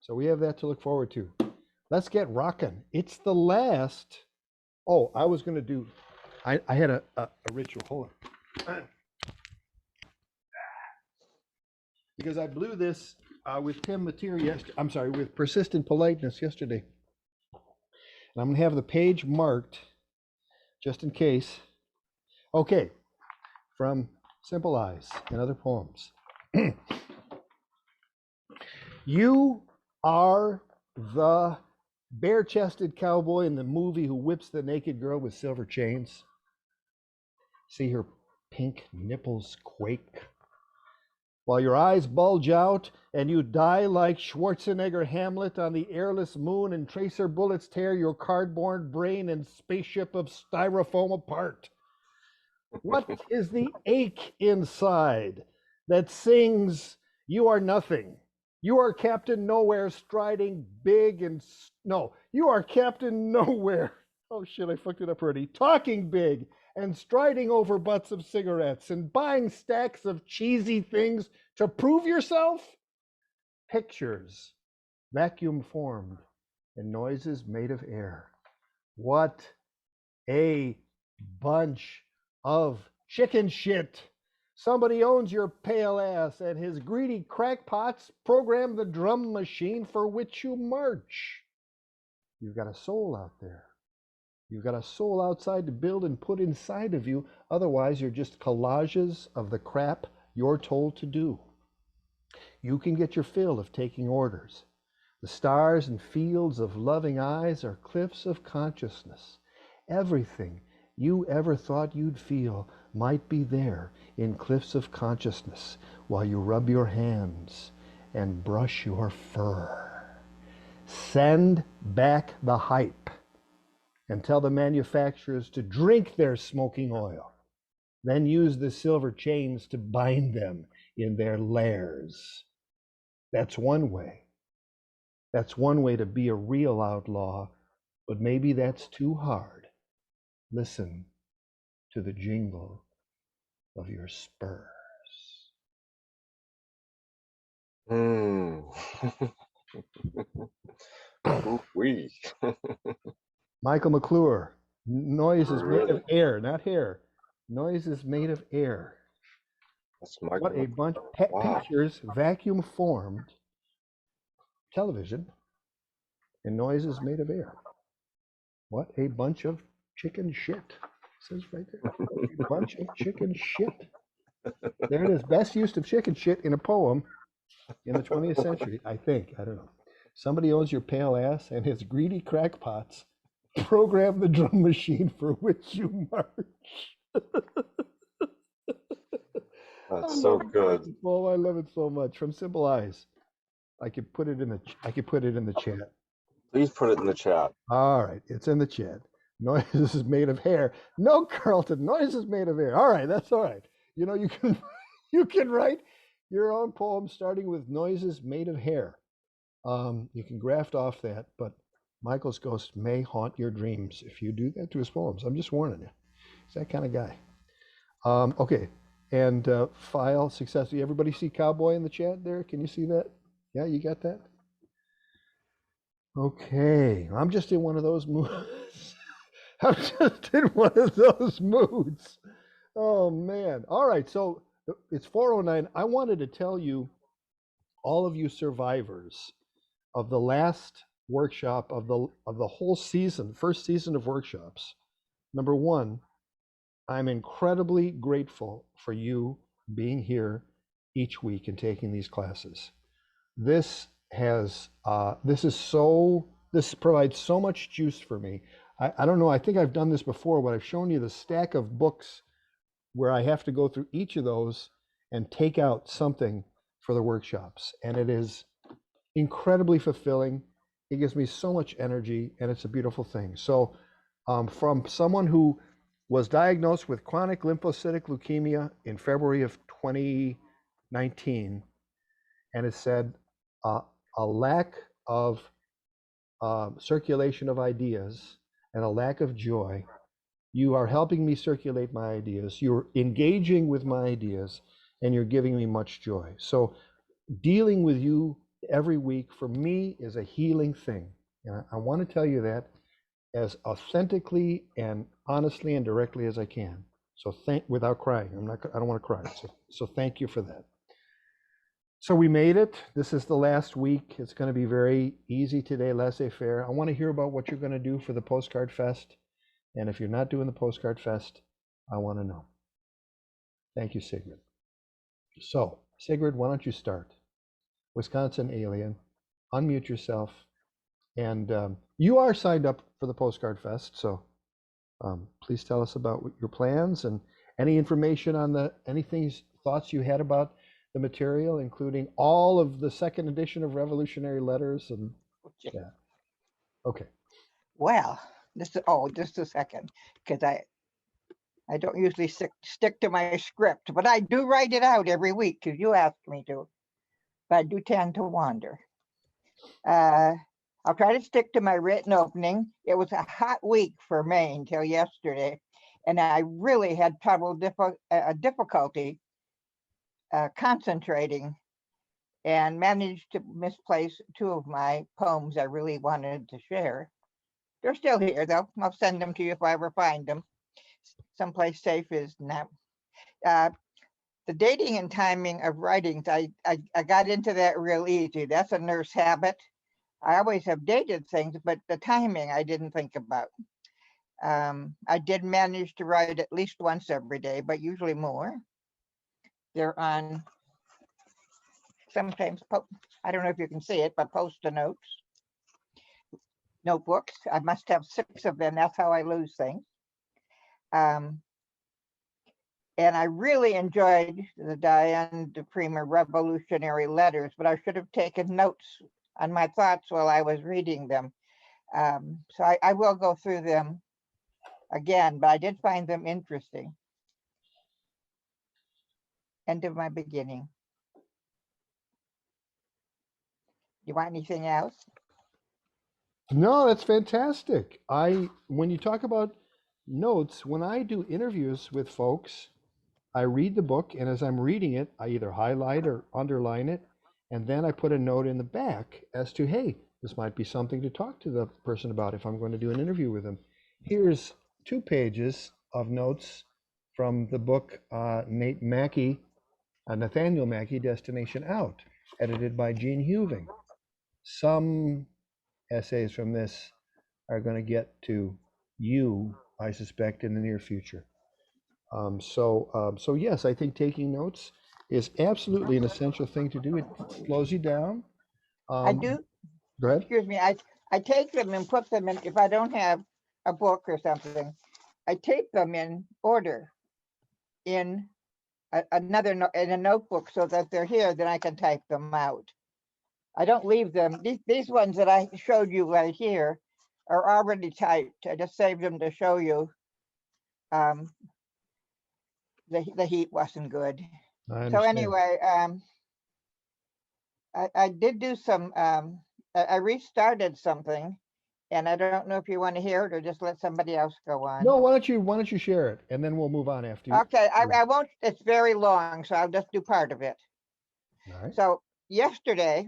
So we have that to look forward to. Let's get rocking. It's the last. Oh, I was going to do, I had a ritual. Hold on. Because I blew this with Tim Mateer yesterday. I'm sorry, with Persistent Politeness yesterday. And I'm going to have the page marked just in case. Okay, from Simple Eyes and Other Poems. You are the bare-chested cowboy in the movie who whips the naked girl with silver chains. See her pink nipples quake while your eyes bulge out and you die like Schwarzenegger Hamlet on the airless moon, and tracer bullets tear your cardboard brain and spaceship of styrofoam apart. What is the ache inside that sings, "You are nothing. You are Captain Nowhere striding big and no, you are Captain Nowhere." Oh shit, I fucked it up already. Talking big and striding over butts of cigarettes and buying stacks of cheesy things to prove yourself? Pictures, vacuum formed, and noises made of air. What a bunch of chicken shit. Somebody owns your pale ass, and his greedy crackpots program the drum machine for which you march. You've got a soul out there. You've got a soul outside to build and put inside of you. Otherwise, you're just collages of the crap you're told to do. You can get your fill of taking orders. The stars and fields of loving eyes are cliffs of consciousness. Everything you ever thought you'd feel might be there in cliffs of consciousness while you rub your hands and brush your fur. Send back the hype and tell the manufacturers to drink their smoking oil. Then use the silver chains to bind them in their lairs. That's one way. That's one way to be a real outlaw, but maybe that's too hard. Listen to the jingle of your spurs. Ooh-wee. Michael McClure, noise is made of air, not hair. Noise is made of air. That's Michael What a bunch of pictures, vacuum formed, television, and noise is made of air. What a bunch of chicken shit. It says right there. A bunch of chicken shit. There it is. Best use of chicken shit in a poem in the 20th century, I think. I don't know. Somebody owns your pale ass, and his greedy crackpots program the drum machine for which you march. That's so good. Oh, I love it so much. From Simple Eyes. I could put it in the chat. Please put it in the chat. All right, it's in the chat. Noise is made of hair. No, Carlton, noise is made of air. All right, that's all right. You know, you can write your own poem starting with noises made of hair. You can graft off that, but Michael's ghost may haunt your dreams if you do that to his poems. I'm just warning you. He's that kind of guy. Okay, and file successfully. Everybody see Cowboy in the chat there? Can you see that? Yeah, you got that? Okay, I'm just in one of those moods. I'm just in one of those moods. Oh, man. All right, so it's 4:09. I wanted to tell you, all of you survivors of the last workshop of the whole season, first season of workshops. Number one, I'm incredibly grateful for you being here each week and taking these classes. This provides so much juice for me. I don't know, I think I've done this before, but I've shown you the stack of books where I have to go through each of those and take out something for the workshops. And it is incredibly fulfilling. It gives me so much energy, and it's a beautiful thing. So from someone who was diagnosed with chronic lymphocytic leukemia in February of 2019, and it said a lack of circulation of ideas and a lack of joy. You are helping me circulate my ideas. You're engaging with my ideas, and you're giving me much joy. So dealing with you every week for me is a healing thing. And I want to tell you that as authentically and honestly and directly as I can. So thank without crying. I don't want to cry. So thank you for that. So we made it. This is the last week. It's going to be very easy today, laissez-faire. I want to hear about what you're going to do for the Postcard Fest. And if you're not doing the Postcard Fest, I want to know. Thank you, Sigrid. So, Sigrid, why don't you start? Wisconsin Alien, unmute yourself. And you are signed up for the Postcard Fest, so please tell us about your plans and any information on anything, thoughts you had about the material, including all of the second edition of Revolutionary Letters and Okay. that. Okay. Well, just a second, because I don't usually stick to my script, but I do write it out every week because you asked me to. But I do tend to wander. I'll try to stick to my written opening. It was a hot week for Maine till yesterday, and I really had difficulty concentrating and managed to misplace two of my poems I really wanted to share. They're still here, though. I'll send them to you if I ever find them. Someplace safe is now. The dating and timing of writings, I got into that real easy. That's a nurse habit. I always have dated things, but the timing I didn't think about. I did manage to write at least once every day, but usually more. They're on sometimes, I don't know if you can see it, but post-it notes, notebooks. I must have 6 of them. That's how I lose things. And I really enjoyed the Diane de Prima Revolutionary Letters, but I should have taken notes on my thoughts while I was reading them. So I will go through them again, but I did find them interesting. End of my beginning. You want anything else? No, that's fantastic. When you talk about notes, when I do interviews with folks, I read the book, and as I'm reading it, I either highlight or underline it, and then I put a note in the back as to, hey, this might be something to talk to the person about if I'm going to do an interview with them. Here's 2 pages of notes from the book Nathaniel Mackey, Destination Out, edited by Gene Huving. Some essays from this are going to get to you, I suspect, in the near future. So yes, I think taking notes is absolutely an essential thing to do. It slows you down. I do. Go ahead. Excuse me. I take them and put them in. If I don't have a book or something, I tape them in order in in a notebook so that they're here. Then I can type them out. I don't leave them. These ones that I showed you right here are already typed. I just saved them to show you. Um, the heat wasn't good. I So understand. anyway, I did do some. I restarted something, and I don't know if you want to hear it or just let somebody else go on. No, why don't you share it, and then we'll move on after you. Okay, I won't. It's very long, so I'll just do part of it. All right. So yesterday,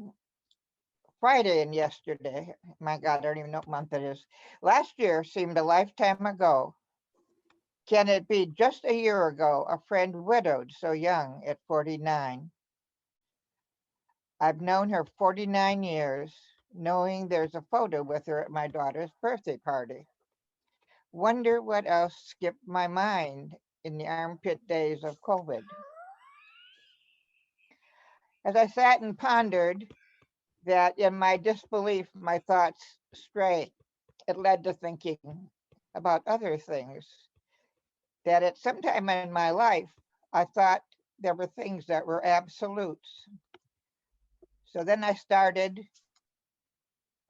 Friday and yesterday, my God, I don't even know what month it is. Last year seemed a lifetime ago. Can it be just a year ago, a friend widowed so young at 49? I've known her 49 years, knowing there's a photo with her at my daughter's birthday party. Wonder what else skipped my mind in the armpit days of COVID. As I sat and pondered that in my disbelief, my thoughts strayed. It led to thinking about other things. That at some time in my life, I thought there were things that were absolutes. So then I started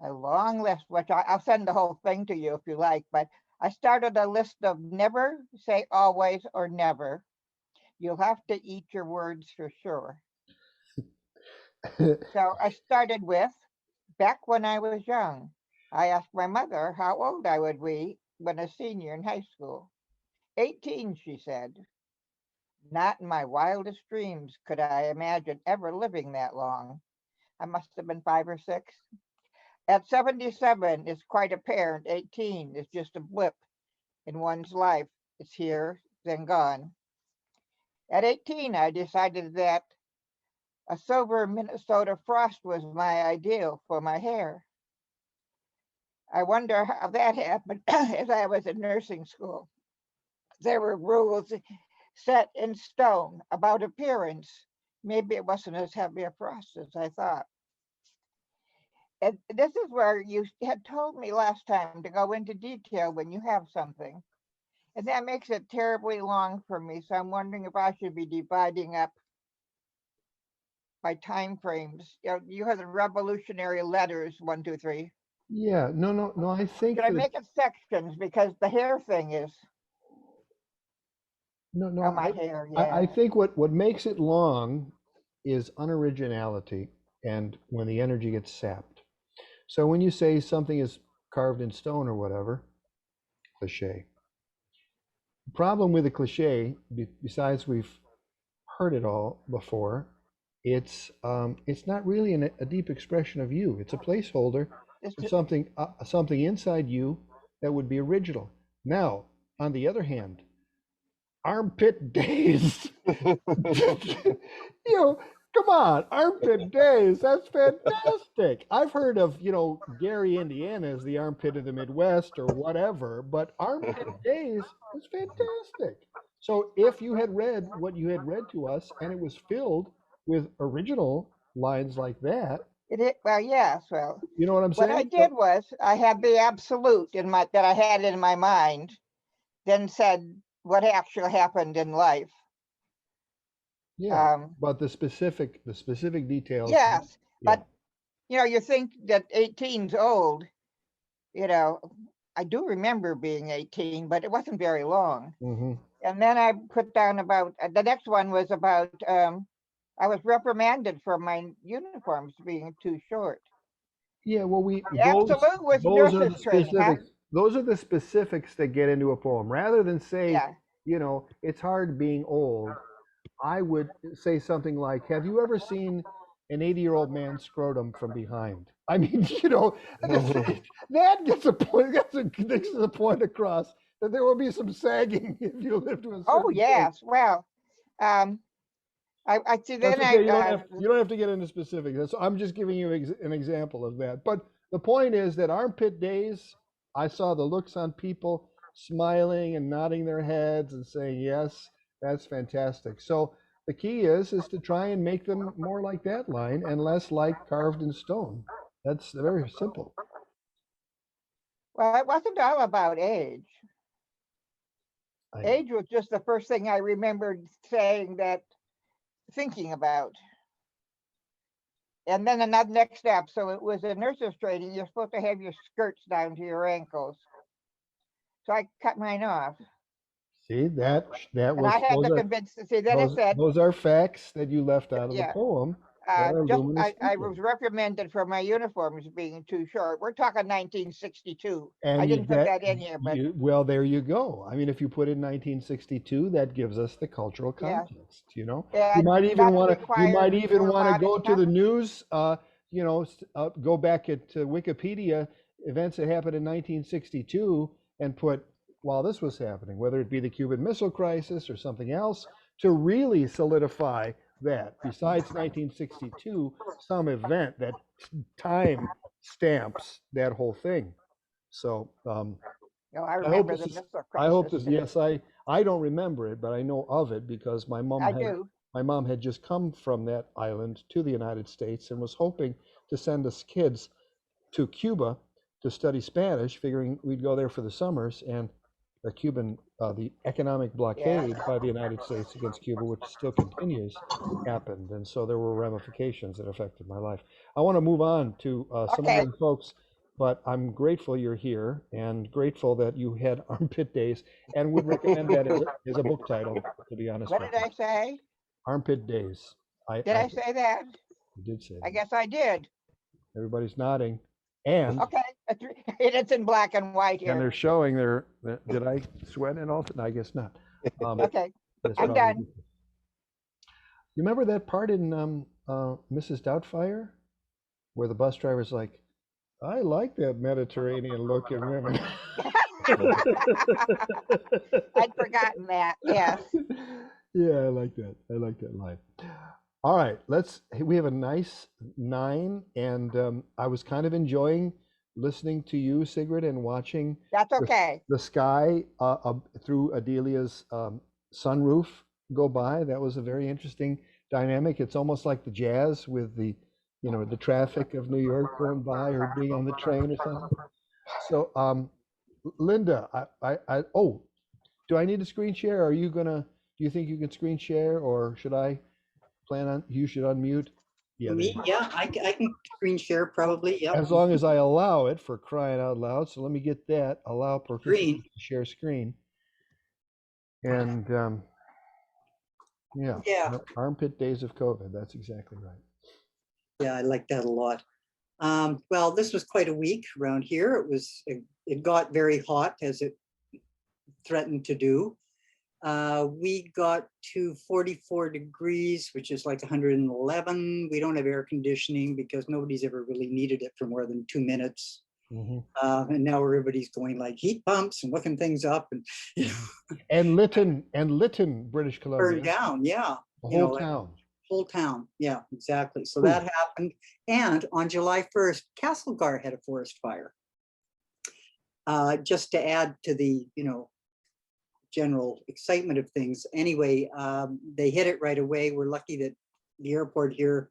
a long list, which I'll send the whole thing to you if you like, but I started a list of never say always or never. You'll have to eat your words for sure. So I started with, back when I was young, I asked my mother how old I would be when a senior in high school. 18, she said. Not in my wildest dreams could I imagine ever living that long. I must have been 5 or 6. At 77, it's quite apparent 18 is just a blip in one's life. It's here, then gone. At 18, I decided that a sober Minnesota frost was my ideal for my hair. I wonder how that happened as I was in nursing school. There were rules set in stone about appearance. Maybe it wasn't as heavy a frost as I thought. And this is where you had told me last time to go into detail when you have something. And that makes it terribly long for me. So I'm wondering if I should be dividing up by time frames. You have the revolutionary letters, 1, 2, 3. Yeah, no. I think Should I that make it sections? Because the hair thing is, no. oh, my hair, I yeah. think what makes it long is unoriginality and when the energy gets sapped. So when you say something is carved in stone or whatever, cliche. The problem with the cliche, besides we've heard it all before, it's not really a deep expression of you. It's a placeholder This for something inside you that would be original. Now, on the other hand, armpit days. you know, come on, armpit days. That's fantastic. I've heard of, Gary, Indiana as the armpit of the Midwest or whatever, but armpit days is fantastic. So if you had read what you had read to us and it was filled with original lines like that, well, yes. Well, you know what I'm what I saying? did was I had the absolute in my that I had in my mind, then said what actually happened in life. Yeah, but the specific details. Yes, Yeah. but you think that 18's old. You know, I do remember being 18, but it wasn't very long. Hmm. And then I put down about the next one was about I was reprimanded for my uniforms being too short. Yeah, well, Absolute was those are nurses the training, huh? specifics. Those are the specifics that get into a poem. Rather than say, Yeah. it's hard being old, I would say something like, "Have you ever seen an 80-year-old man scrotum from behind?" I mean, that gets a point. Gets a point across that there will be some sagging if you live to a Oh certain point. yes. Well, um, I see. That's Then okay. You don't have to get into specifics. I'm just giving you an example of that. But the point is that armpit days, I saw the looks on people smiling and nodding their heads and saying, "Yes, that's fantastic." So the key is to try and make them more like that line and less like carved in stone. That's very simple. well, it wasn't all about age. I know. Age was just the first thing I remembered saying that thinking about. And then another next step. So it was a nurse's training. You're supposed to have your skirts down to your ankles. So I cut mine off. See, that And I was had to convince, see, then it said, those are facts that you left out of the yeah, poem that are luminous I people. was reprimanded for my uniforms being too short. We're talking 1962. I And didn't put that in here, but well, there you go. I mean, if you put in 1962, that gives us the cultural yeah. context. You And might even not want to. You might required even more want to go modest, to huh? the news. Go back at Wikipedia events that happened in 1962 and put while this was happening, whether it be the Cuban Missile Crisis or something else, to really solidify that. Besides 1962, some event that time stamps that whole thing. So I I hope remember this the is. missile I hope crisis. this. Yes, I don't remember it, but I know of it because I do. my mom had just come from that island to the United States and was hoping to send us kids to Cuba to study Spanish, figuring we'd go there for the summers. And the economic Yeah. blockade by the United States against Cuba, which still continues, happened, and so there were ramifications that affected my life. I want to move on to some Okay. other folks, but I'm grateful you're here and grateful that you had armpit days, and would recommend that as a book title. To be honest What with did you, I say? armpit days. Did I I say that? did say I that. guess I did. Everybody's nodding, and Okay. It's in black and white and here. they're showing their. Did I sweat it all? No, I guess not. Okay. That's I'm probably. done. You remember that part in Mrs. Doubtfire where the bus driver's like, I like that Mediterranean look in women. I'd forgotten that. Yes. Yeah, I like that. I like that line. All right, we have a nice 9, and I was kind of enjoying listening to you, Sigrid, and watching That's the, okay. the sky through Adelia's sunroof go by. That was a very interesting dynamic. It's almost like the jazz with the traffic of New York going by, or being on the train or something. So, Linda, oh, do I need a screen share? Do you think you can screen share, or should I you should unmute? Yeah, there Me, you go. yeah, I can screen share probably, yep. As long as I allow it, for crying out loud. So let me get that. Allow participants to share screen. And yeah, Yeah, armpit days of COVID. That's exactly right. yeah, I like that a lot. Well, this was quite a week around here. It got very hot, as it threatened to do. We got to 44 degrees, which is like 111. We don't have air conditioning because nobody's ever really needed it for more than 2 minutes. Mhm. And now everybody's going like heat pumps and looking things up, and you know, And Lytton, British burned Columbia, down. Yeah, the you know, whole town. whole town. Yeah, exactly. So Ooh. that happened. And on July 1st, Castlegar had a forest fire. Just to add to the, general excitement of things. Anyway, they hit it right away. We're lucky that the airport here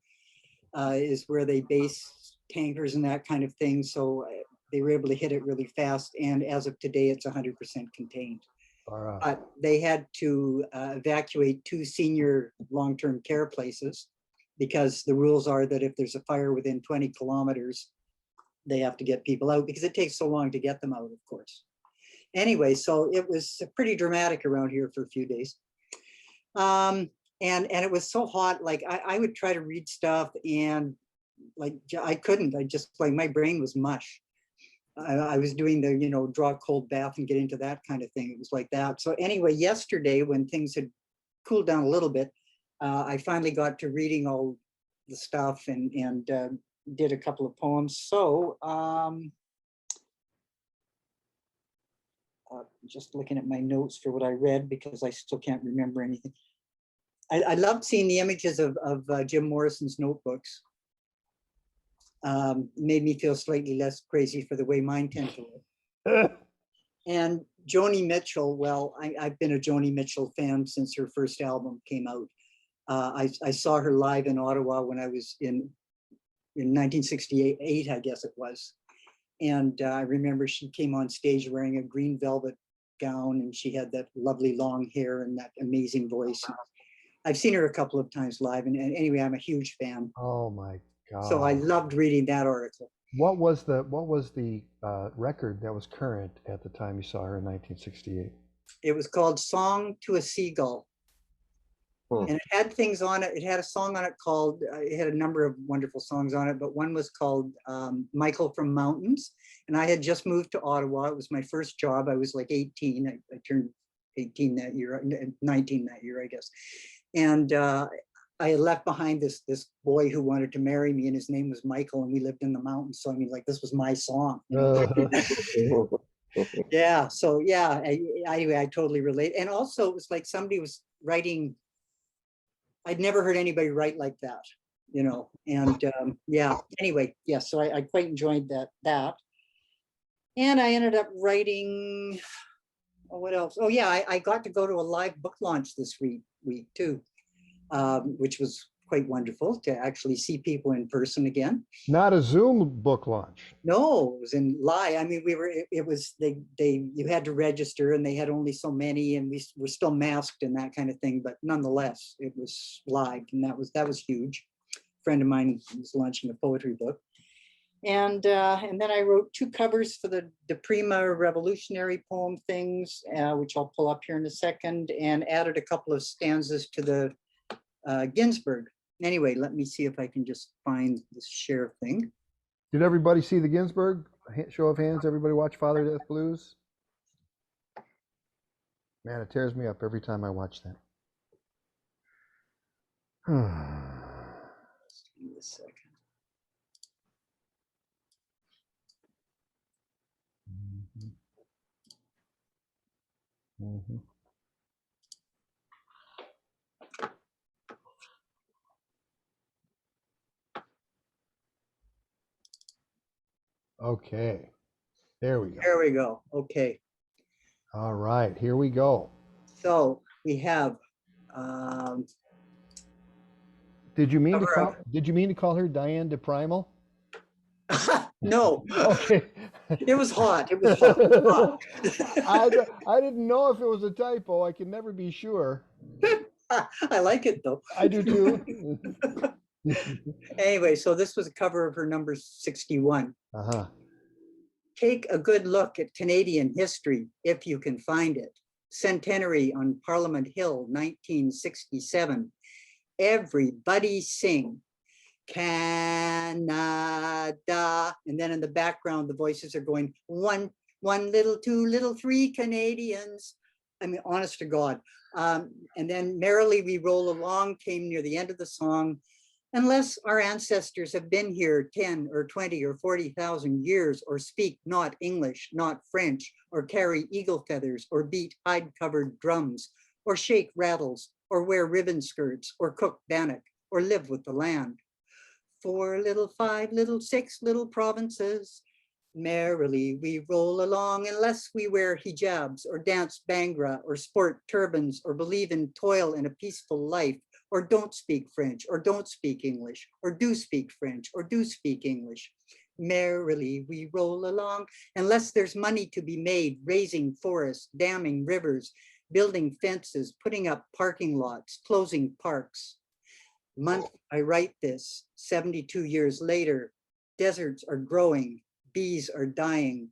is where they base tankers and that kind of thing. So they were able to hit it really fast. And as of today, it's 100% contained. But they had to evacuate 2 senior long-term care places, because the rules are that if there's a fire within 20 kilometers, they have to get people out, because it takes so long to get them out, of course. Anyway, so it was pretty dramatic around here for a few days. And it was so hot, like I would try to read stuff, and like I couldn't. I just, like, my brain was mush. I was doing the, draw a cold bath and get into that kind of thing. It was like that. So anyway, yesterday, when things had cooled down a little bit, I finally got to reading all the stuff, and did a couple of poems. So just looking at my notes for what I read, because I still can't remember anything. I loved seeing the images of Jim Morrison's notebooks. Made me feel slightly less crazy for the way mine tend to look. And Joni Mitchell, well, I've been a Joni Mitchell fan since her first album came out. I saw her live in Ottawa when I was in 1968, I guess it was. And I remember she came on stage wearing a green velvet gown, and she had that lovely long hair and that amazing voice. I've seen her a couple of times live, and anyway, I'm a huge fan. Oh my God. So I loved reading that article. What was the record that was current at the time you saw her in 1968? It was called Song to a Seagull. And it had things on it. It had a song on it called, it had a number of wonderful songs on it, but one was called Michael from Mountains. And I had just moved to Ottawa. It was my first job. I was like 18. I turned 18 that year, 19 that year, I guess. And I had left behind this boy who wanted to marry me, and his name was Michael, and we lived in the mountains. So I mean, like, this was my song. Yeah. So yeah, I totally relate. And also, it was like somebody was writing. I'd never heard anybody write like that, and yeah, anyway, yeah, so I quite enjoyed that. And I ended up writing, what else? Oh yeah, I got to go to a live book launch this week too, which was quite wonderful to actually see people in person again. Not a Zoom book launch. No, it was in live. I mean, you had to register, and they had only so many, and we were still masked and that kind of thing, but nonetheless, it was live, and that was huge. A friend of mine was launching a poetry book. And then I wrote 2 covers for the De Prima revolutionary poem things, which I'll pull up here in a second, and added a couple of stanzas to the Ginsberg. Anyway, let me see if I can just find this share thing. Did everybody see the Ginsberg? Show of hands, everybody watch Father Death Blues? Man, it tears me up every time I watch that. Just give me a second. Mhm. Okay, there we go. There we go. Okay. All right, here we go. So we have um, Did you mean to cover call? Did you mean to call her Diane DePrimal? no, Okay. it was hot. It was hot. I didn't know if it was a typo. I can never be sure. I like it though. I do too. Anyway, so this was a cover of her number 61. Uh-huh. Take a good look at Canadian history if you can find it. Centenary on Parliament Hill, 1967. Everybody sing Canada. And then in the background, the voices are going one little, two little, three Canadians. I mean, honest to God. And then Merrily We Roll Along came near the end of the song. Unless our ancestors have been here 10 or 20 or 40,000 years, or speak not English, not French, or carry eagle feathers, or beat hide-covered drums, or shake rattles, or wear ribbon skirts, or cook bannock, or live with the land. 4 little, 5 little, 6 little provinces. Merrily we roll along unless we wear hijabs or dance Bhangra or sport turbans or believe in toil and a peaceful life or don't speak French or don't speak English or do speak French or do speak English. Merrily we roll along unless there's money to be made raising forests, damming rivers, building fences, putting up parking lots, closing parks. Month I write this, 72 years later, deserts are growing, bees are dying.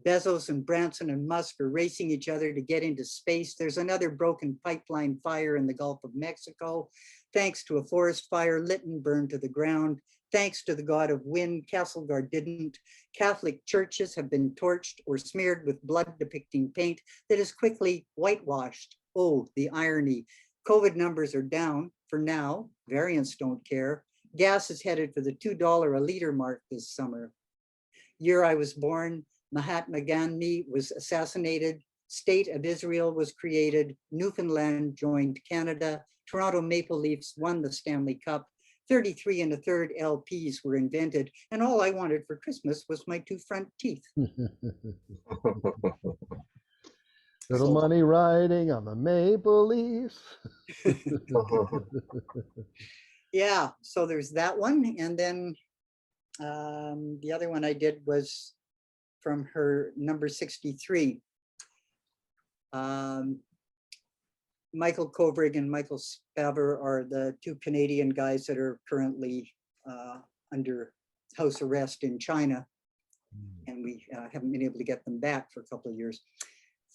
Bezos and Branson and Musk are racing each other to get into space. There's another broken pipeline fire in the Gulf of Mexico. Thanks to a forest fire, Lytton burned to the ground. Thanks to the god of wind, Castlegar didn't. Catholic churches have been torched or smeared with blood depicting paint that is quickly whitewashed. Oh, the irony. COVID numbers are down for now. Variants don't care. Gas is headed for the $2 a liter mark this summer. Year I was born, Mahatma Gandhi was assassinated. State of Israel was created. Newfoundland joined Canada. Toronto Maple Leafs won the Stanley Cup. 33 and a third LPs were invented. And all I wanted for Christmas was my 2 front teeth. Little So- money riding on the maple leaves. Yeah, so there's that one. And then the other one I did was from her number 63. Michael Kovrig and Michael Spavor are the 2 Canadian guys that are currently under house arrest in China. And we haven't been able to get them back for a couple of years.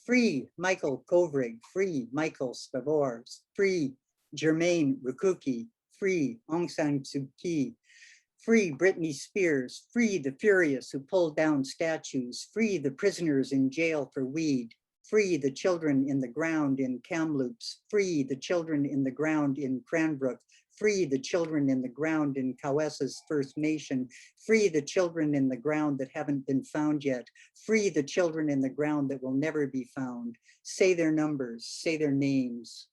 Free Michael Kovrig, free Michael Spavor, free Germaine Rukuki, free Aung San Suu Kyi, free Britney Spears, free the furious who pulled down statues, free the prisoners in jail for weed, free the children in the ground in Kamloops, free the children in the ground in Cranbrook, free the children in the ground in Cowess's First Nation, free the children in the ground that haven't been found yet, free the children in the ground that will never be found, say their numbers, say their names.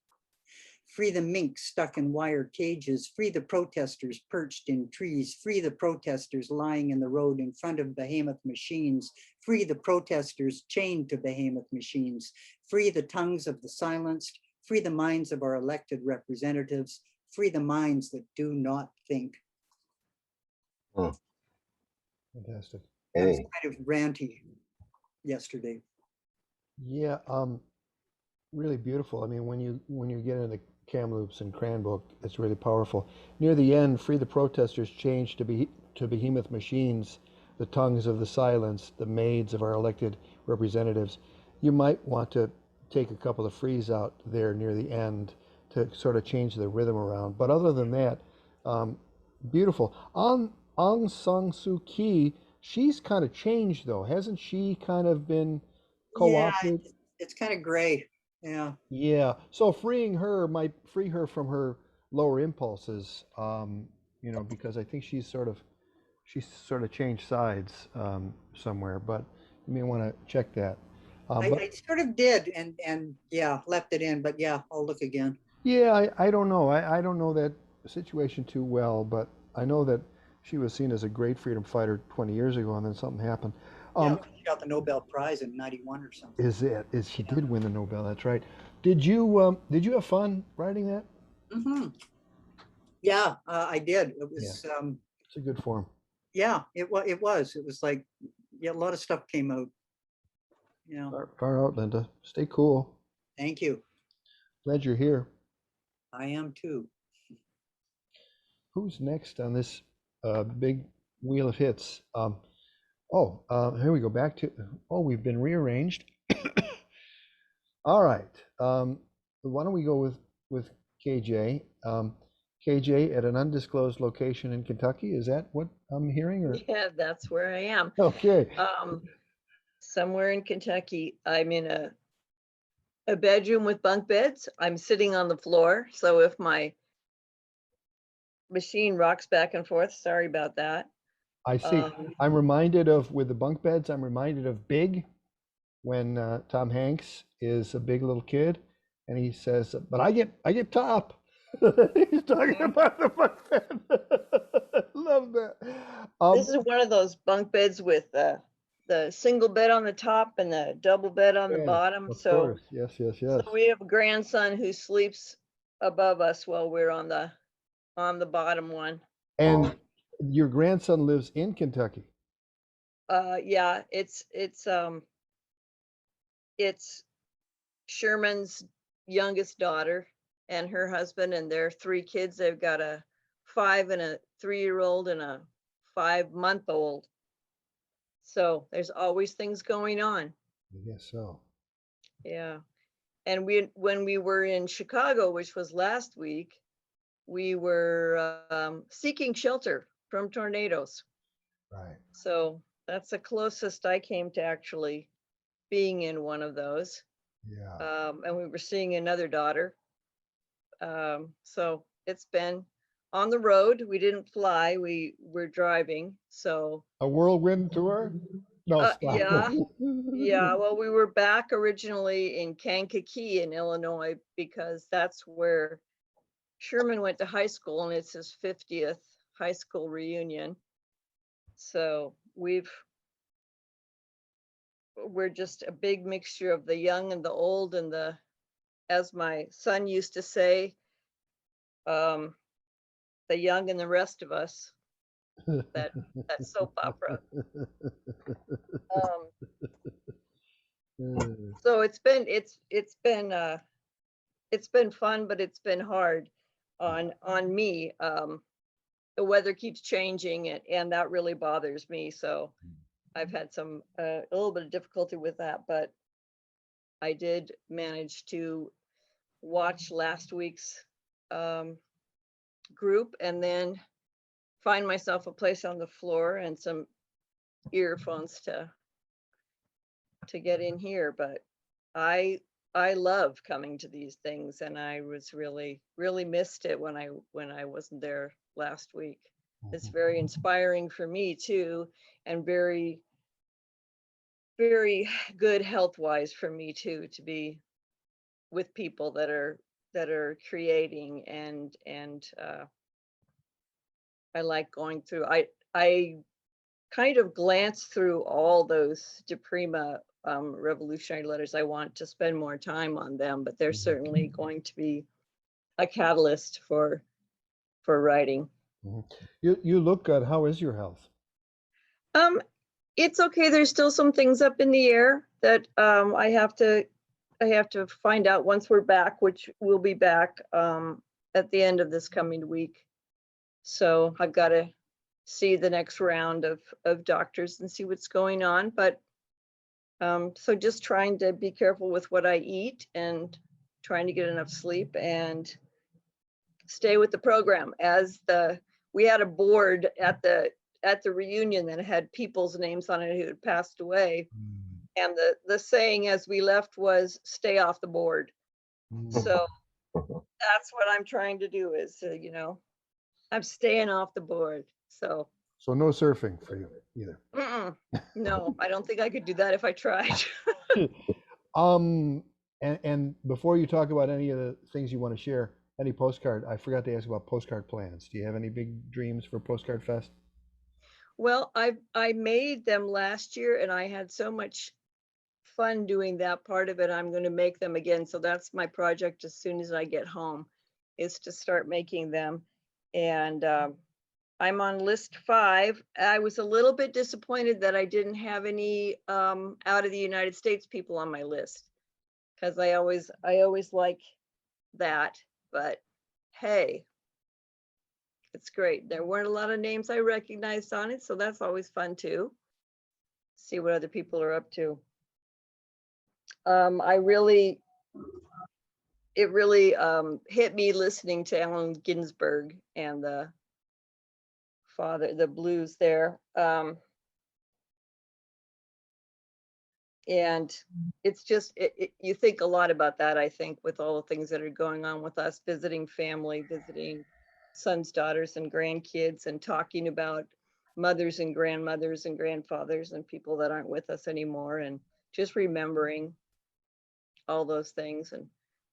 Free the mink stuck in wire cages, free the protesters perched in trees, free the protesters lying in the road in front of behemoth machines, free the protesters chained to behemoth machines, free the tongues of the silenced, free the minds of our elected representatives, free the minds that do not think. Fantastic. It was Hey, kind of ranty yesterday. Yeah, really beautiful. I mean, when you get into Kamloops and Cranbrook, it's really powerful. Near the end, free the protesters changed to behemoth machines, the tongues of the silenced, the maids of our elected representatives. You might want to take a couple of frees out there near the end to sort of change the rhythm around. But other than that, beautiful. Aung San Suu Kyi, she's kind of changed though, hasn't she? Kind of been Yeah, co-opted. it's kind of gray. Yeah. Yeah, so freeing her might free her from her lower impulses, because I think she's sort of changed sides somewhere, but you may want to check that. But I sort of did and yeah, left it in, but yeah, I'll look again. yeah, I don't know. I don't know that situation too well, but I know that she was seen as a great freedom fighter 20 years ago, and then something happened. Yeah, Um, she got the Nobel Prize in '91 or something. is she Yeah. did win the Nobel? That's right. Did you have fun writing that? Hmm. Yeah, I did. It Yeah, was, it's a good form. yeah, it was like, yeah, a lot of stuff came out. Yeah, Far out, Linda. Stay cool. thank you. Glad you're here. I am too. Who's next on this big wheel of hits? Here we go back to. Oh, we've been rearranged. All right. Why don't we go with KJ? KJ at an undisclosed location in Kentucky. Is that what I'm hearing? Or Yeah, that's where I am. okay, Somewhere in Kentucky. I'm in a bedroom with bunk beds. I'm sitting on the floor. So if my machine rocks back and forth, sorry about that. I see. I'm reminded of with the bunk beds. I'm reminded of Big when Tom Hanks is a big little kid, and he says, "But I get top." He's talking about the bunk bed. Love that. This is one of those bunk beds with the single bed on the top and the double bed on the yeah, bottom. of So, course. Yes, yes, so yes. we have a grandson who sleeps above us while we're on the bottom one. And your grandson lives in Kentucky. Yeah, it's Sherman's youngest daughter and her husband and their 3 kids. They've got a 5 and a 3-year-old and a 5-month-old. So there's always things going on. I guess so. Yeah. And when we were in Chicago, which was last week, we were seeking shelter from tornadoes. Right. So that's the closest I came to actually being in one of those. Yeah. And we were seeing another daughter. So it's been on the road. We didn't fly, we were driving. So A whirlwind tour? No, stop. yeah. Well, we were back originally in Kankakee in Illinois because that's where Sherman went to high school and it's his 50th high school reunion. So we're just a big mixture of the young and the old and as my son used to say, the young and the rest of us. That soap opera. So it's been fun, but it's been hard on me. The weather keeps changing and that really bothers me. So I've had a little bit of difficulty with that, but I did manage to watch last week's group and then find myself a place on the floor and some earphones to get in here. But I love coming to these things, and I was really missed it when I wasn't there last week. It's very inspiring for me too, and very good health wise for me too, to be with people that are creating and I like going through. I kind of glanced through all those DePrima revolutionary letters. I want to spend more time on them, but they're certainly going to be a catalyst for writing. You look good. How is your health? It's okay. There's still some things up in the air that I have to find out once we're back, which we'll be back at the end of this coming week. So I've got to see the next round of doctors and see what's going on. But so just trying to be careful with what I eat and trying to get enough sleep and stay with the program. We had a board at the reunion that had people's names on it who had passed away. And the saying as we left was, stay off the board. So that's what I'm trying to do is, I'm staying off the board. So So no surfing for you either. Mm-mm. No, I don't think I could do that if I tried. And before you talk about any of the things you want to share, any postcard, I forgot to ask about postcard plans. Do you have any big dreams for Postcard Fest? Well, I made them last year and I had so much fun doing that part of it. I'm going to make them again. So that's my project as soon as I get home, is to start making them. And I'm on list 5. I was a little bit disappointed that I didn't have any out of the United States people on my list, because I always like that. But hey, it's great. There weren't a lot of names I recognized on it, so that's always fun too. See what other people are up to. It really hit me listening to Allen Ginsberg and the blues there. And it's just, you think a lot about that, I think, with all the things that are going on with us, visiting family, visiting sons, daughters, and grandkids, and talking about mothers and grandmothers and grandfathers and people that aren't with us anymore, and just remembering all those things and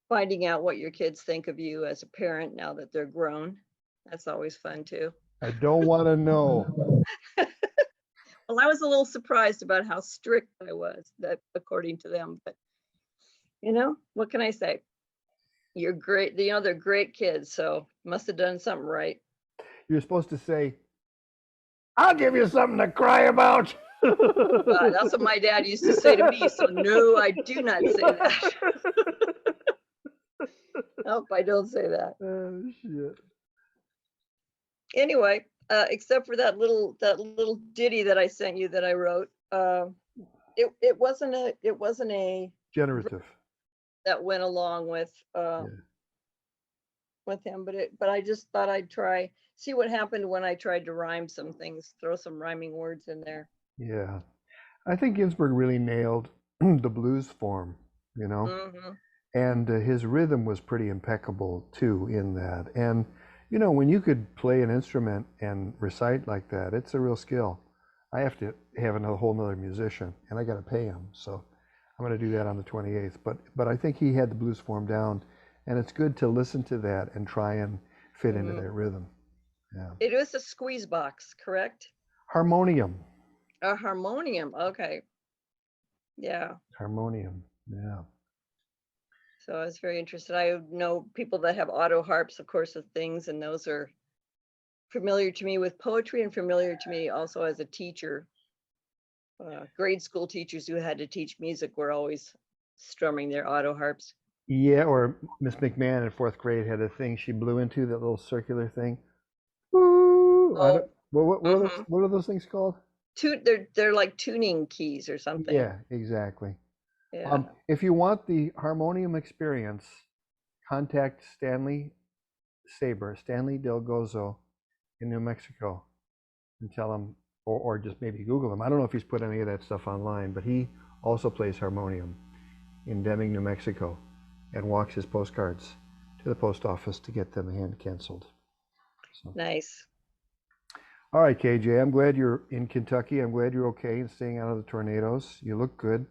finding out what your kids think of you as a parent now that they're grown. That's always fun too. I don't want to know. Well, I was a little surprised about how strict I was, that according to them, but what can I say? You're great. They're great kids, so must have done something right. You're supposed to say, I'll give you something to cry about. That's what my dad used to say to me. So no, I do not say that. Nope, I don't say that. Oh, shit. Anyway, except for that little ditty that I sent you that I wrote, it wasn't a Generative. that went along with him, but I just thought I'd see what happened when I tried to rhyme some things, throw some rhyming words in there. Yeah. I think Ginsberg really nailed the blues form, Mm-hmm. and his rhythm was pretty impeccable too in that. And when you could play an instrument and recite like that, it's a real skill. I have to have a whole nother musician, and I got to pay him, so I'm going to do that on the 28th. But I think he had the blues form down, and it's good to listen to that and try and fit into that rhythm. Yeah. It was a squeeze box, correct? Harmonium. A harmonium. Okay. Yeah. Harmonium. Yeah. So I was very interested. I know people that have auto harps, of course, of things, and those are familiar to me with poetry and familiar to me also as a teacher. Grade school teachers who had to teach music were always strumming their auto harps. Yeah, or Miss McMahon in 4th grade had a thing she blew into, that little circular thing. Ooh, what are those things called? They're like tuning keys or something. Yeah, exactly. Yeah. If you want the harmonium experience, contact Stanley Del Gozo in New Mexico, and tell him, or just maybe Google him. I don't know if he's put any of that stuff online, but he also plays harmonium in Deming, New Mexico, and walks his postcards to the post office to get them hand canceled. So. Nice. All right, KJ, I'm glad you're in Kentucky. I'm glad you're okay and staying out of the tornadoes. You look good.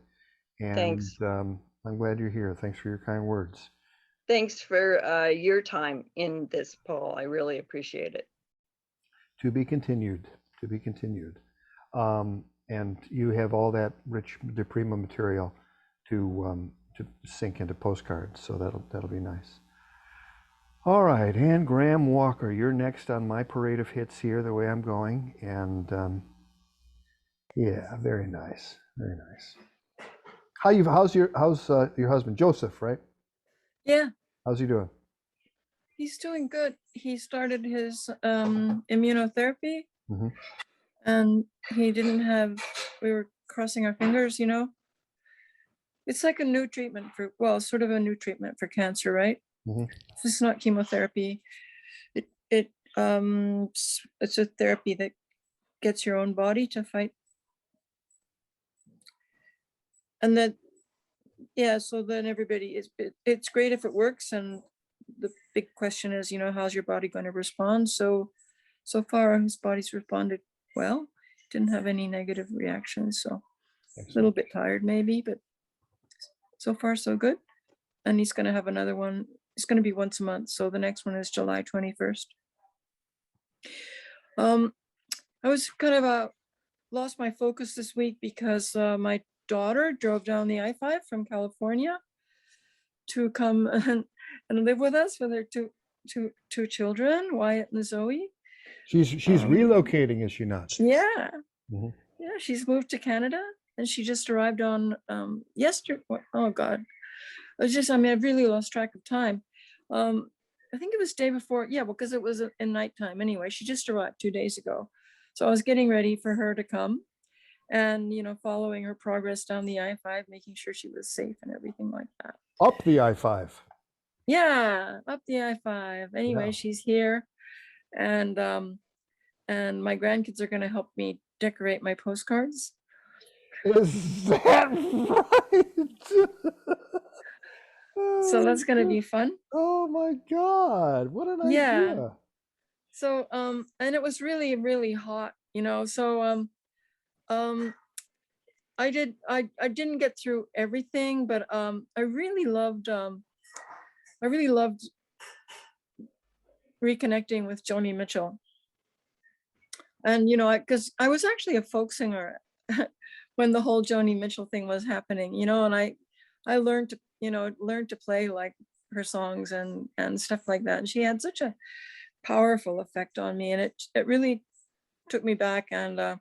And thanks. I'm glad you're here. Thanks for your kind words. Thanks for your time in this, Paul. I really appreciate it. To be continued. To be continued. And you have all that rich De Prima material to sink into postcards, so that'll be nice. All right, and Graham Walker, you're next on my parade of hits here, the way I'm going, and yeah, very nice, very nice. How's your husband, Joseph, right? Yeah, How's he doing? he's doing good. He started his immunotherapy, Mm-hmm. and we were crossing our fingers, It's like a new treatment sort of a new treatment for cancer, right? Mm-hmm. It's not chemotherapy. It's a therapy that gets your own body to fight. And then, yeah, so then it's great if it works. And the big question is, how's your body going to respond? So far his body's responded well. Didn't have any negative reactions, so a Excellent. little bit tired maybe, but so far so good. And he's going to have another one. It's going to be once a month, so the next one is July 21st. I was kind of lost my focus this week because my daughter drove down the I-5 from California to come and live with us with her two children, Wyatt and Zoe. She's relocating, is she not? Yeah. Mhm. Yeah, she's moved to Canada and she just arrived on yesterday. Oh God. I've really lost track of time. I think it was day before. Yeah, because it was in nighttime anyway. She just arrived 2 days ago. So I was getting ready for her to come and, following her progress down the I-5, making sure she was safe and everything like that. Up the I-5. Yeah, up the I-5. Anyway, Yeah. she's here and my grandkids are going to help me decorate my postcards. Is that right? So that's going to be fun. Oh my God, what an Yeah. idea. So, and it was really, really hot, so, I didn't get through everything, but, I really loved reconnecting with Joni Mitchell. And, because I was actually a folk singer when the whole Joni Mitchell thing was happening, and I learned to play like her songs and stuff like that. And she had such a powerful effect on me, and it really took me back. And I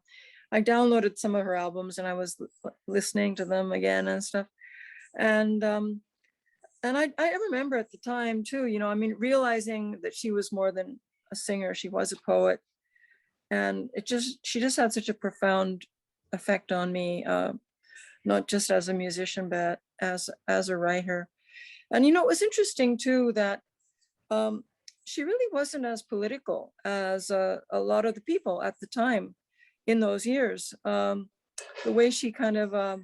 downloaded some of her albums and I was listening to them again and stuff. And I remember at the time too, realizing that she was more than a singer, she was a poet. And she just had such a profound effect on me, not just as a musician, but as a writer. And, it was interesting too that she really wasn't as political as a lot of the people at the time in those years. The way she kind of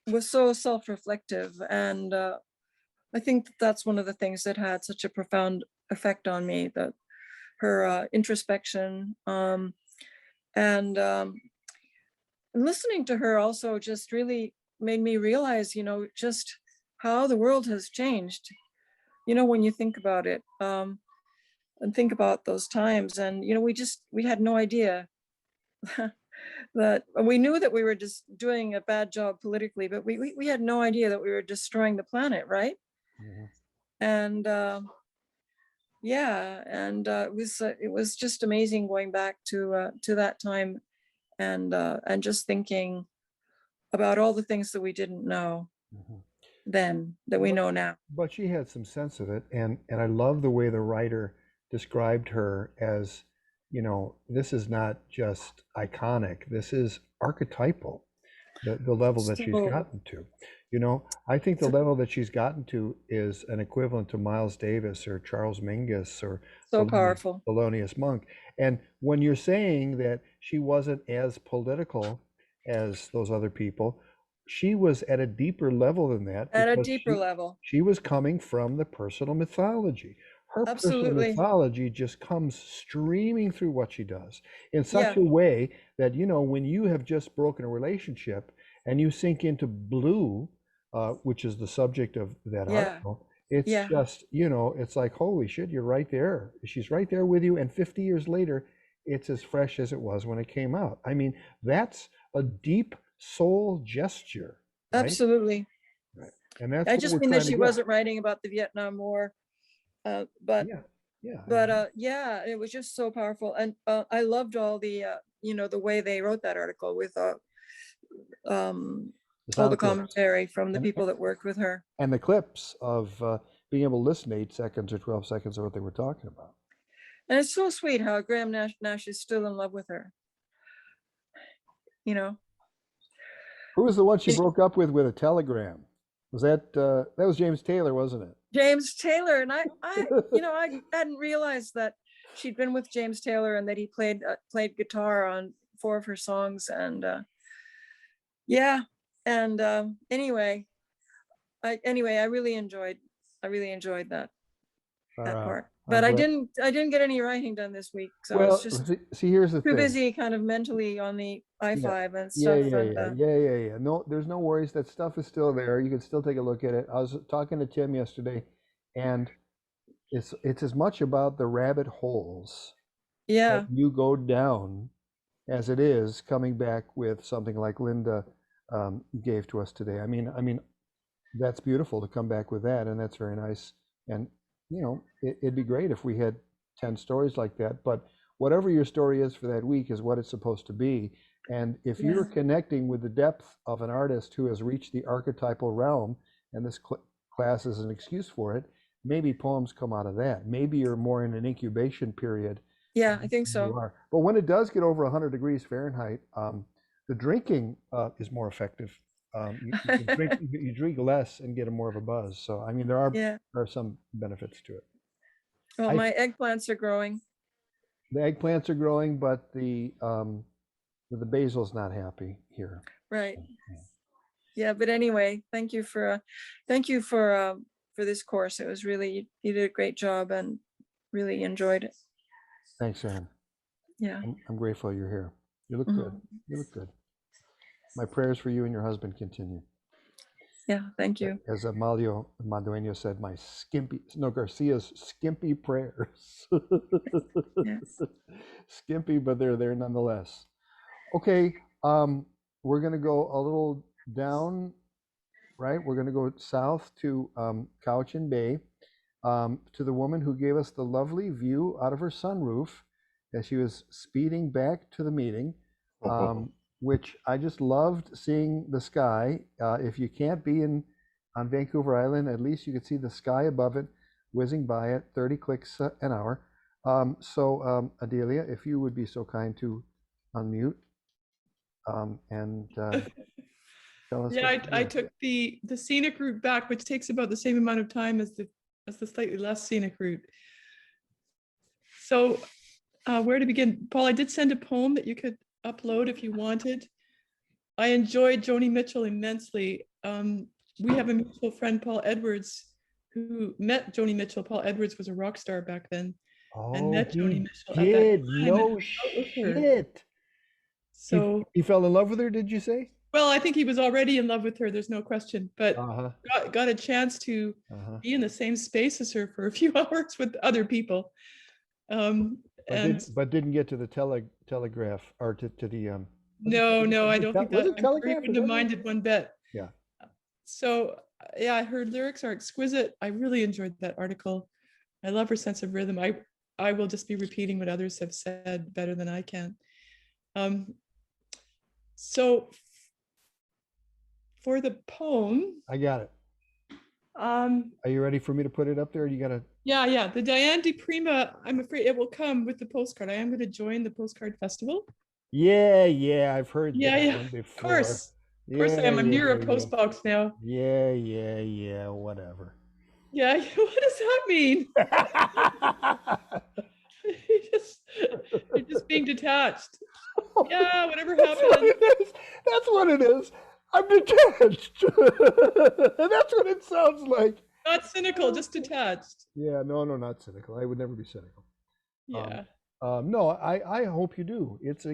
was so self-reflective. And I think that's one of the things that had such a profound effect on me, that her introspection. And listening to her also just really made me realize, just how the world has changed, when you think about it, and think about those times. And, we had no idea that we knew that we were just doing a bad job politically, but we had no idea that we were destroying the planet, right? Mhm. And yeah, and it was just amazing going back to that time and just thinking about all the things that we didn't know Mhm. then that we know now. But she had some sense of it, and I love the way the writer described her as, this is not just iconic, this is archetypal, the level that she's So- gotten to. I think the level that she's gotten to is an equivalent to Miles Davis or Charles Mingus or So powerful. Thelonious Monk. And when you're saying that she wasn't as political as those other people, she was at a deeper level than that. At a because deeper level. she was coming from the personal mythology. Her personal Absolutely. mythology just comes streaming through what she does in such Yeah. a way that, when you have just broken a relationship and you sink into Blue, which is the subject of that Yeah. article, it's Yeah. just, it's like, holy shit, you're right there. She's right there with you. And 50 years later, it's as fresh as it was when it came out. I mean, that's a deep soul gesture. Right? Absolutely. Right. And that's I what just we're mean trying that to she get. wasn't writing about the Vietnam War, but Yeah. yeah, it was just so powerful. And I loved all the the way they wrote that article with all the commentary from the people that worked with her. And the clips of being able to listen to 8 seconds or 12 seconds of what they were talking about. And it's so sweet how Graham Nash is still in love with her. Who was the one she broke up with a telegram? Was that was James Taylor, wasn't it? James Taylor. And I hadn't realized that she'd been with James Taylor and that he played guitar on 4 of her songs. And yeah. And anyway, I really enjoyed that. that Uh, part. I'm But I glad- didn't get any writing done this week. So I Well, was just see, here's the too thing. busy kind of mentally on the I-5 and Yeah, stuff. yeah, And yeah, yeah, yeah, yeah. No, there's no worries. That stuff is still there. You can still take a look at it. I was talking to Tim yesterday, and it's as much about the rabbit holes yeah, that you go down as it is coming back with something like Linda gave to us today. I mean, that's beautiful to come back with that, and that's very nice. And it'd be great if we had 10 stories like that. But whatever your story is for that week is what it's supposed to be. And if you're Yeah. connecting with the depth of an artist who has reached the archetypal realm, and this class is an excuse for it, maybe poems come out of that. Maybe you're more in an incubation period. yeah, I think You so. are. But when it does get over 100 degrees Fahrenheit, the drinking is more effective. You drink less and get a more of a buzz. So I mean, there Yeah. are some benefits to it. Well, I- my eggplants are growing. The eggplants are growing, but the basil's not happy here. Right. Yeah. Yeah. But anyway, thank you for this course. It was really, you did a great job and really enjoyed it. Thanks, Ann. Yeah. I'm grateful you're here. You look good. You look good. My prayers for you and your husband continue. Yeah. Thank you. As Amalio Madueño said, Garcia's skimpy prayers. Yes. Skimpy, but they're there nonetheless. Okay, we're gonna go a little down, right? We're gonna go south to Cowichan Bay, to the woman who gave us the lovely view out of her sunroof as she was speeding back to the meeting. Which I just loved seeing the sky. If you can't be on Vancouver Island, at least you could see the sky above it, whizzing by at 30 clicks an hour. So Adelia, if you would be so kind to unmute and tell us. Yeah, what I you're doing. took the scenic route back, which takes about the same amount of time as the slightly less scenic route. So where to begin? Paul, I did send a poem that you could upload if you wanted. I enjoyed Joni Mitchell immensely. We have a mutual friend, Paul Edwards, who met Joni Mitchell. Paul Edwards was a rock star back then and Oh, met Joni he Mitchell at that did. time and No hung out with her. shit. So, He fell in love with her, did you say? well, I think he was already in love with her, there's no question, but Uh-huh. got a chance to Uh-huh. be in the same space as her for a few hours with other people. But didn't get to the telegraph or to the No, I don't think was that. it I'm sure he telegraph? wouldn't have minded one bit. Yeah. So yeah, her lyrics are exquisite. I really enjoyed that article. I love her sense of rhythm. I will just be repeating what others have said better than I can. So for the poem, I got it. Are you ready for me to put it up there? You gotta. Yeah. The Diane de Prima, I'm afraid it will come with the postcard. I am going to join the postcard festival. Yeah, I've heard Yeah, that one before. Of course I am. I'm near a post box now. Yeah, whatever. Yeah, what does that mean? You're just being detached. Yeah, whatever happened. That's what it is. I'm detached. That's what it sounds like. Not cynical, just detached. Yeah, no, not cynical. I would never be cynical. Yeah. No, I hope you do. It's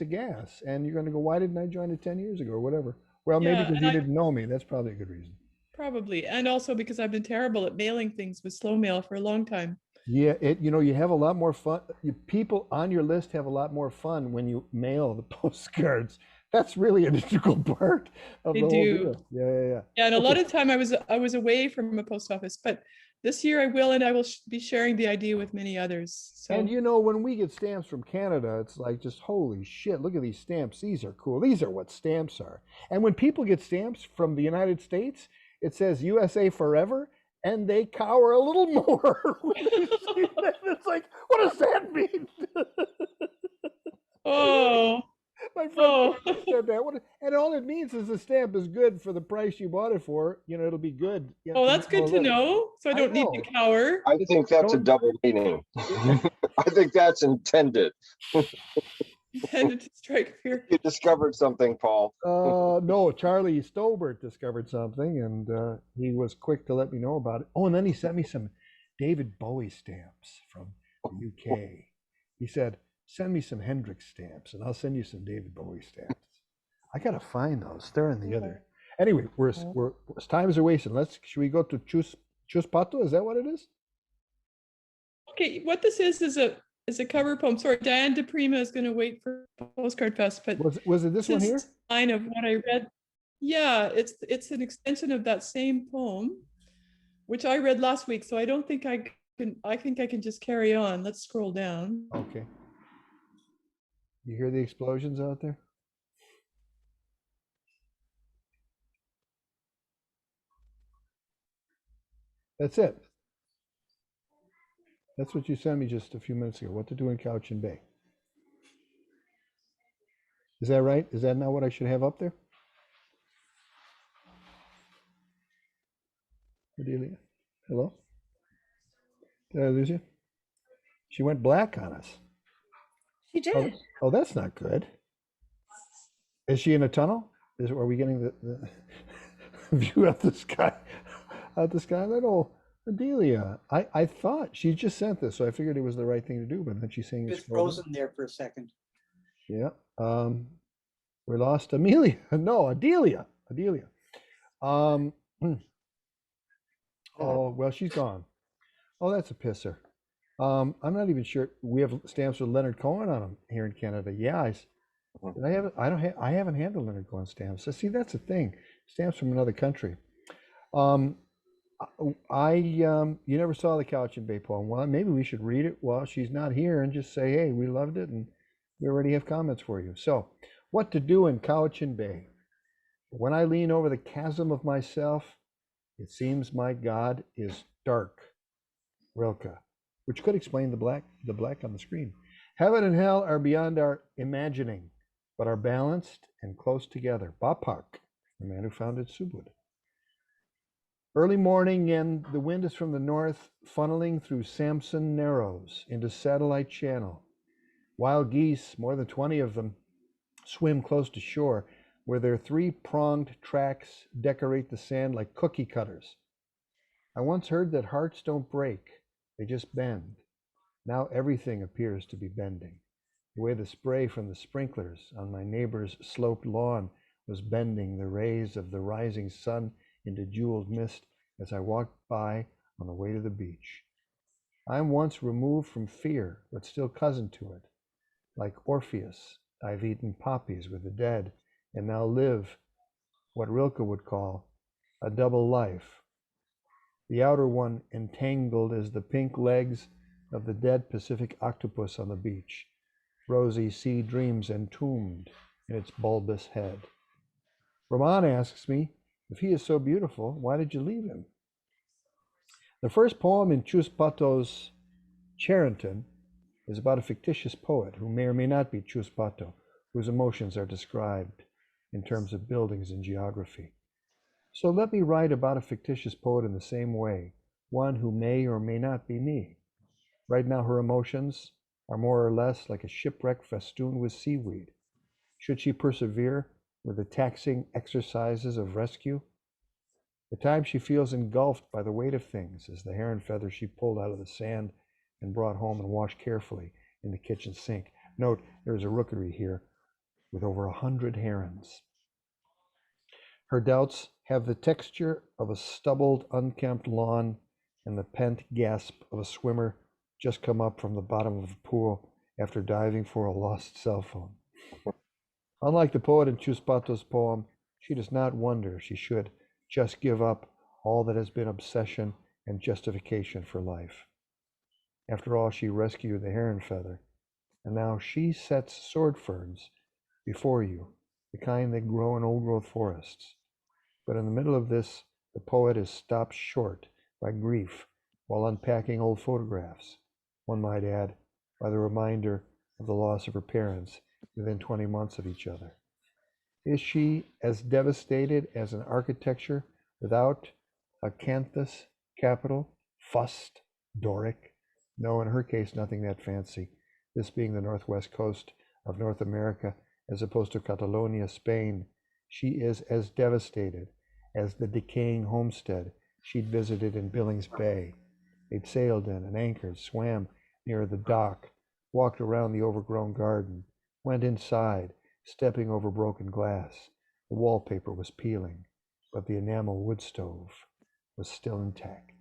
a gas, and you're going to go, why didn't I join it 10 years ago or whatever? Well, maybe Yeah, because you didn't know me. That's probably a good reason. Probably, and also because I've been terrible at mailing things with slow mail for a long time. Yeah, you have a lot more fun. People on your list have a lot more fun when you mail the postcards. That's really an integral part of They the whole do. deal. Yeah. Yeah, and a lot of time I was away from a post office, but this year I will, and I will be sharing the idea with many others. So. And when we get stamps from Canada, it's like just holy shit, look at these stamps. These are cool. These are what stamps are. And when people get stamps from the United States, it says USA forever, and they cower a little more. It's like, what does that mean? Oh. My friend said that. And all it means is the stamp is good for the price you bought it for. It'll be good. Oh, that's good to know. So I don't need to cower. I think that's a double meaning. I think that's intended. Intended to strike fear. You discovered something, Paul. No, Charlie Stobert discovered something, and he was quick to let me know about it. Oh, and then he sent me some David Bowie stamps from the UK. He said, send me some Hendrix stamps and I'll send you some David Bowie stamps. I gotta find those. They're in the other. Anyway, we're times are wasting. Should we go to Chus Pato? Is that what it is? Okay, what this is a cover poem. Sorry, Diane DePrima is going to wait for Postcard Fest, but Was it this one here? Line of what I read. Yeah, it's an extension of that same poem, which I read last week. So I don't think I can. I think I can just carry on. Let's scroll down. Okay. You hear the explosions out there? That's it. That's what you sent me just a few minutes ago. What to do in Cowichan Bay. Is that right? Is that not what I should have up there? Adelia? Hello? Did I lose you? She went black on us. She did. Oh, that's not good. Is she in a tunnel? Are we getting the view of the sky? Out the sky? Little Adelia. I thought she just sent this, so I figured it was the right thing to do, but then she's saying It was it's frozen. frozen there for a second. Yeah. We lost Amelia. No, Adelia. Adelia. Oh, well, she's gone. Oh, that's a pisser. I'm not even sure. We have stamps with Leonard Cohen on them here in Canada. Yeah, did I have it? I haven't had the Leonard Cohen stamps. So see, that's the thing. Stamps from another country. You never saw the Cowichan Bay poem. Well, maybe we should read it while she's not here and just say, hey, we loved it and we already have comments for you. So, what to do in Cowichan Bay? When I lean over the chasm of myself, it seems my God is dark. Rilke, which could explain the black on the screen. Heaven and hell are beyond our imagining, but are balanced and close together. Bapak, the man who founded Subud. Early morning and the wind is from the north, funneling through Samson Narrows into Satellite Channel. Wild geese, more than 20 of them, swim close to shore, where their three-pronged tracks decorate the sand like cookie cutters. I once heard that hearts don't break, they just bend. Now everything appears to be bending. The way the spray from the sprinklers on my neighbor's sloped lawn was bending the rays of the rising sun into jeweled mist as I walked by on the way to the beach. I'm once removed from fear, but still cousin to it. Like Orpheus, I've eaten poppies with the dead, and now live what Rilke would call a double life. The outer one entangled as the pink legs of the dead Pacific octopus on the beach, rosy sea dreams entombed in its bulbous head. Roman asks me, if he is so beautiful, why did you leave him? The first poem in Chus Pato's Charenton is about a fictitious poet who may or may not be Chus Pato, whose emotions are described in terms of buildings and geography. So let me write about a fictitious poet in the same way, one who may or may not be me. Right now her emotions are more or less like a shipwreck festooned with seaweed. Should she persevere with the taxing exercises of rescue? The time she feels engulfed by the weight of things is the heron feather she pulled out of the sand and brought home and washed carefully in the kitchen sink. Note, there's a rookery here with over 100 herons. Her doubts have the texture of a stubbled, unkempt lawn and the pent gasp of a swimmer just come up from the bottom of a pool after diving for a lost cell phone. Unlike the poet in Chus Pato's poem, she does not wonder she should just give up all that has been obsession and justification for life. After all, she rescued the heron feather, and now she sets sword ferns before you, the kind that grow in old-growth forests. But in the middle of this, the poet is stopped short by grief while unpacking old photographs, one might add, by the reminder of the loss of her parents within 20 months of each other. Is she as devastated as an architecture without acanthus capital, fust, Doric? No, in her case, nothing that fancy, this being the northwest coast of North America as opposed to Catalonia, Spain. She is as devastated as the decaying homestead she'd visited in Billings Bay, They'd sailed in and anchored, swam near the dock, walked around the overgrown garden, went inside, stepping over broken glass. The wallpaper was peeling, but the enamel wood stove was still intact.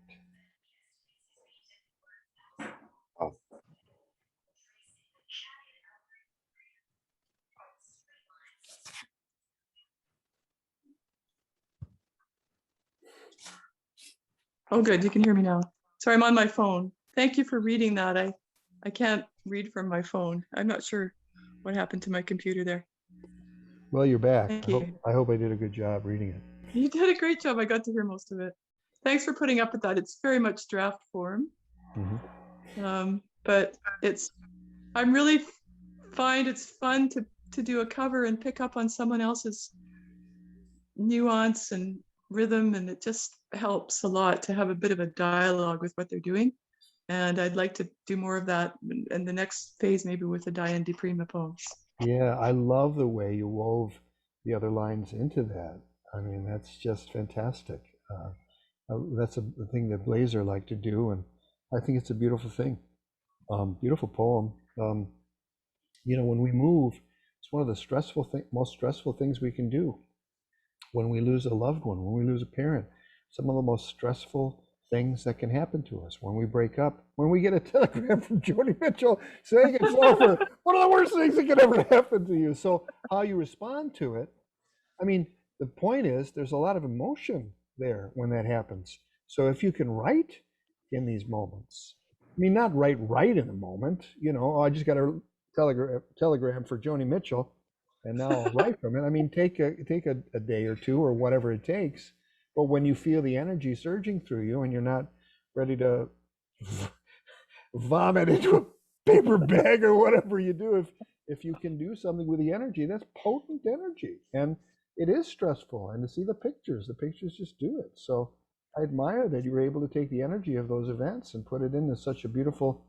Oh, Oh, good. You can hear me now. Sorry, I'm on my phone. Thank you for reading that. I can't read from my phone. I'm not sure what happened to my computer there. Well, you're back. Thank I hope, you. I hope I did a good job reading it. You did a great job. I got to hear most of it. Thanks for putting up with that. It's very much draft form. But I'm really find it's fun to do a cover and pick up on someone else's nuance and rhythm, and it just helps a lot to have a bit of a dialogue with what they're doing. And I'd like to do more of that in the next phase, maybe with the Diane de Prima poems. Yeah, I love the way you wove the other lines into that. I mean, that's just fantastic. That's a thing that Blazer liked to do, and I think it's a beautiful thing. Beautiful poem. When we move, it's one of the most stressful things we can do. When we lose a loved one, when we lose a parent, some of the most stressful things that can happen to us. When we break up, when we get a telegram from Joni Mitchell saying it's over, one of the worst things that could ever happen to you. So how you respond to it, I mean, the point is there's a lot of emotion there when that happens. So if you can write in these moments, I mean, not write right in the moment, I just got a telegram for Joni Mitchell and now I'll write from it. I mean, take a day or two or whatever it takes. But when you feel the energy surging through you and you're not ready to vomit into a paper bag or whatever you do, if you can do something with the energy, that's potent energy. And it is stressful. And to see the pictures just do it. So I admire that you were able to take the energy of those events and put it into such a beautiful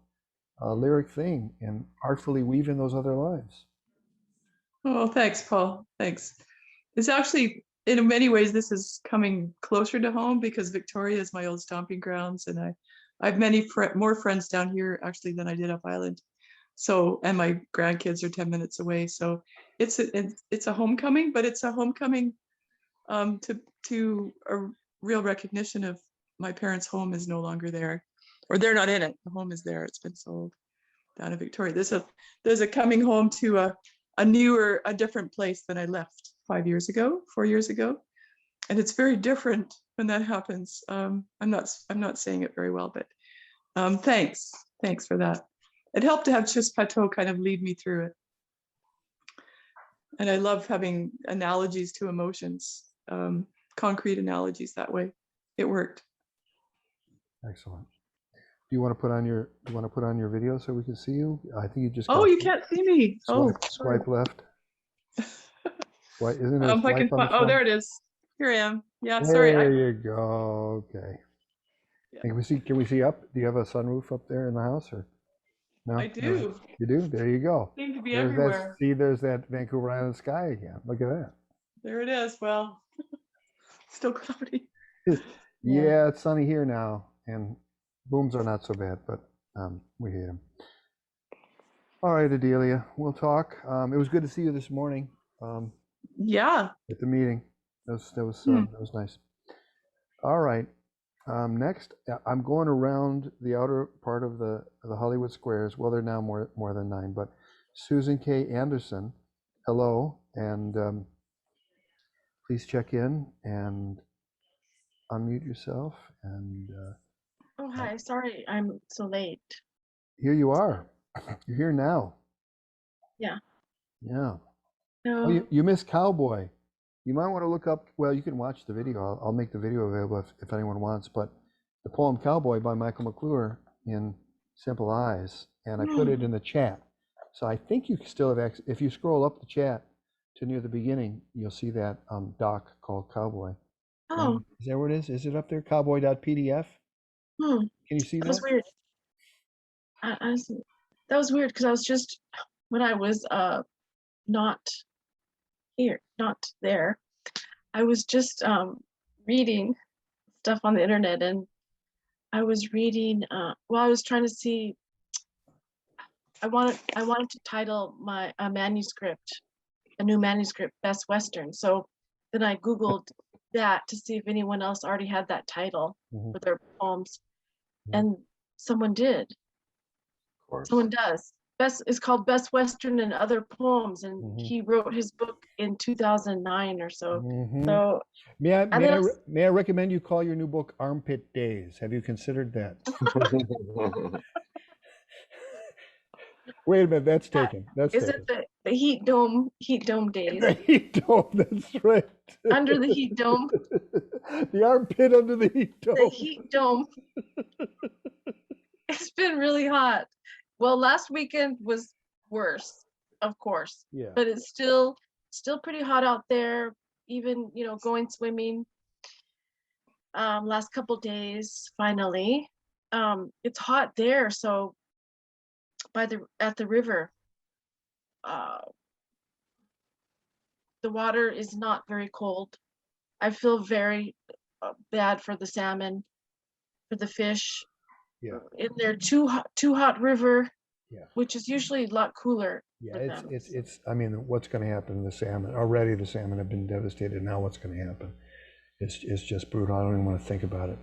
lyric thing and artfully weave in those other lines. Oh, thanks, Paul. Thanks. It's actually, in many ways, this is coming closer to home because Victoria is my old stomping grounds, and I have many more friends down here actually than I did up island. So, and my grandkids are 10 minutes away. So it's a homecoming, but it's a homecoming to a real recognition of my parents' home is no longer there, or they're not in it. The home is there. It's been sold down in Victoria. There's a coming home to a different place than I left 4 years ago. And it's very different when that happens. I'm not saying it very well, but thanks for that. It helped to have Chis Pateau kind of lead me through it. And I love having analogies to emotions, concrete analogies that way. It worked. Excellent. Do you want to put on your video so we can see you? I think you just Oh, you can't see me. swipe left. Why isn't there I can on the oh, there it is. Here I am. Yeah, There sorry. you go. Okay. Yeah. Can we see up? Do you have a sunroof up there in the house or no? I do. You do? There you go. Seem to be There's everywhere. there's that Vancouver Island sky again. Look at that. There it is. Well, still cloudy. Yeah, it's sunny here now, and booms are not so bad, but we hate them. All right, Adelia, we'll talk. It was good to see you this morning. Yeah. At the meeting. That was nice. All right. Next, I'm going around the outer part of the Hollywood Squares. Well, they're now more than 9, but Susan K. Anderson, hello, and please check in and unmute yourself. And Oh, hi. Sorry, I'm so late. here you are. You're here now. Yeah. Yeah. No. Oh, you missed Cowboy. You might want to look up, well, you can watch the video. I'll make the video available if anyone wants, but the poem Cowboy by Michael McClure in Simple Eyes, and I put it in the chat. So I think you still have access. If you scroll up the chat to near the beginning, you'll see that doc called Cowboy. Oh. Is that where it is? Is it up there? Cowboy.pdf? Can you see that? That was weird. That was weird because I was just, when I was not here, not there, I was just reading stuff on the internet, and I was reading, well, I was trying to see, I wanted to title my a manuscript, a new manuscript, Best Western. So then I Googled that to see if anyone else already had that title Mhm. for their poems. Mhm. And someone did. Of course. Someone does. It's called Best Western and Other Poems, and Mhm. he wrote his book in 2009 or so. Mhm. So, May I and may then I I was- re- may I recommend you call your new book Armpit Days? Have you considered that? Wait a minute, that's yeah, taken. That's is taken. it the heat dome days? The heat dome. That's right. Under the heat dome, The armpit under the heat the dome. heat dome. It's been really hot. Well, last weekend was worse, of course, Yeah. but it's still pretty hot out there. Even, going swimming. Last couple days, finally. It's hot there, so at the river, uh, the water is not very cold. I feel very bad for the salmon, for the fish Yeah. in their too hot river, Yeah. which is usually a lot cooler Yeah. for them. It's. I mean, what's going to happen to the salmon? Already, the salmon have been devastated. Now, what's going to happen? It's just brutal. I don't even want to think about it.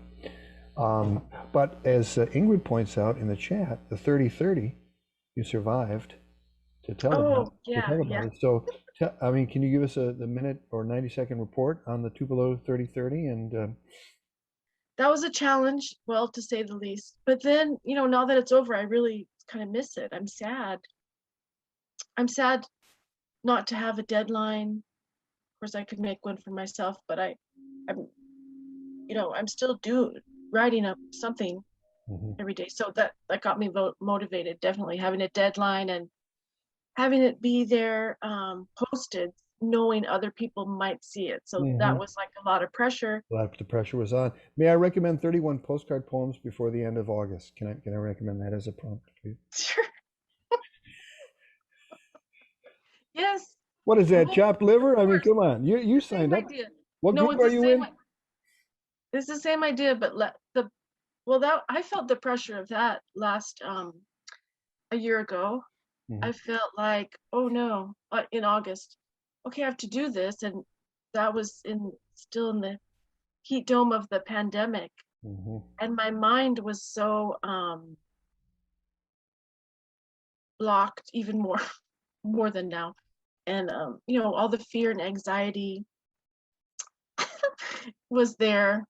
But as Ingrid points out in the chat, the 30-30, you survived to tell Oh, about yeah. it. So, I mean, can you give us the minute or 90-second report on the Tupelo 30-30? And That was a challenge, well, to say the least. But then, now that it's over, I really kind of miss it. I'm sad. I'm sad not to have a deadline. Of course, I could make one for myself, but I'm still writing up something Mhm. every day. So that got me motivated, definitely having a deadline and having it be there, posted, knowing other people might see it. So that Mhm. was like a lot of pressure. The pressure was on. May I recommend 31 postcard poems before the end of August? Can I recommend that as a prompt, please? Sure. Yes. What is that, Well, chopped liver? I mean, course. come on. You signed Same up. idea. What No, group it's are the you same. in? It's the same idea, but that I felt the pressure of that last a year ago. Mhm. I felt like, oh no, in August, okay, I have to do this, and that was still in the heat dome of the pandemic, Mhm. and my mind was so blocked even more more than now, and all the fear and anxiety was there,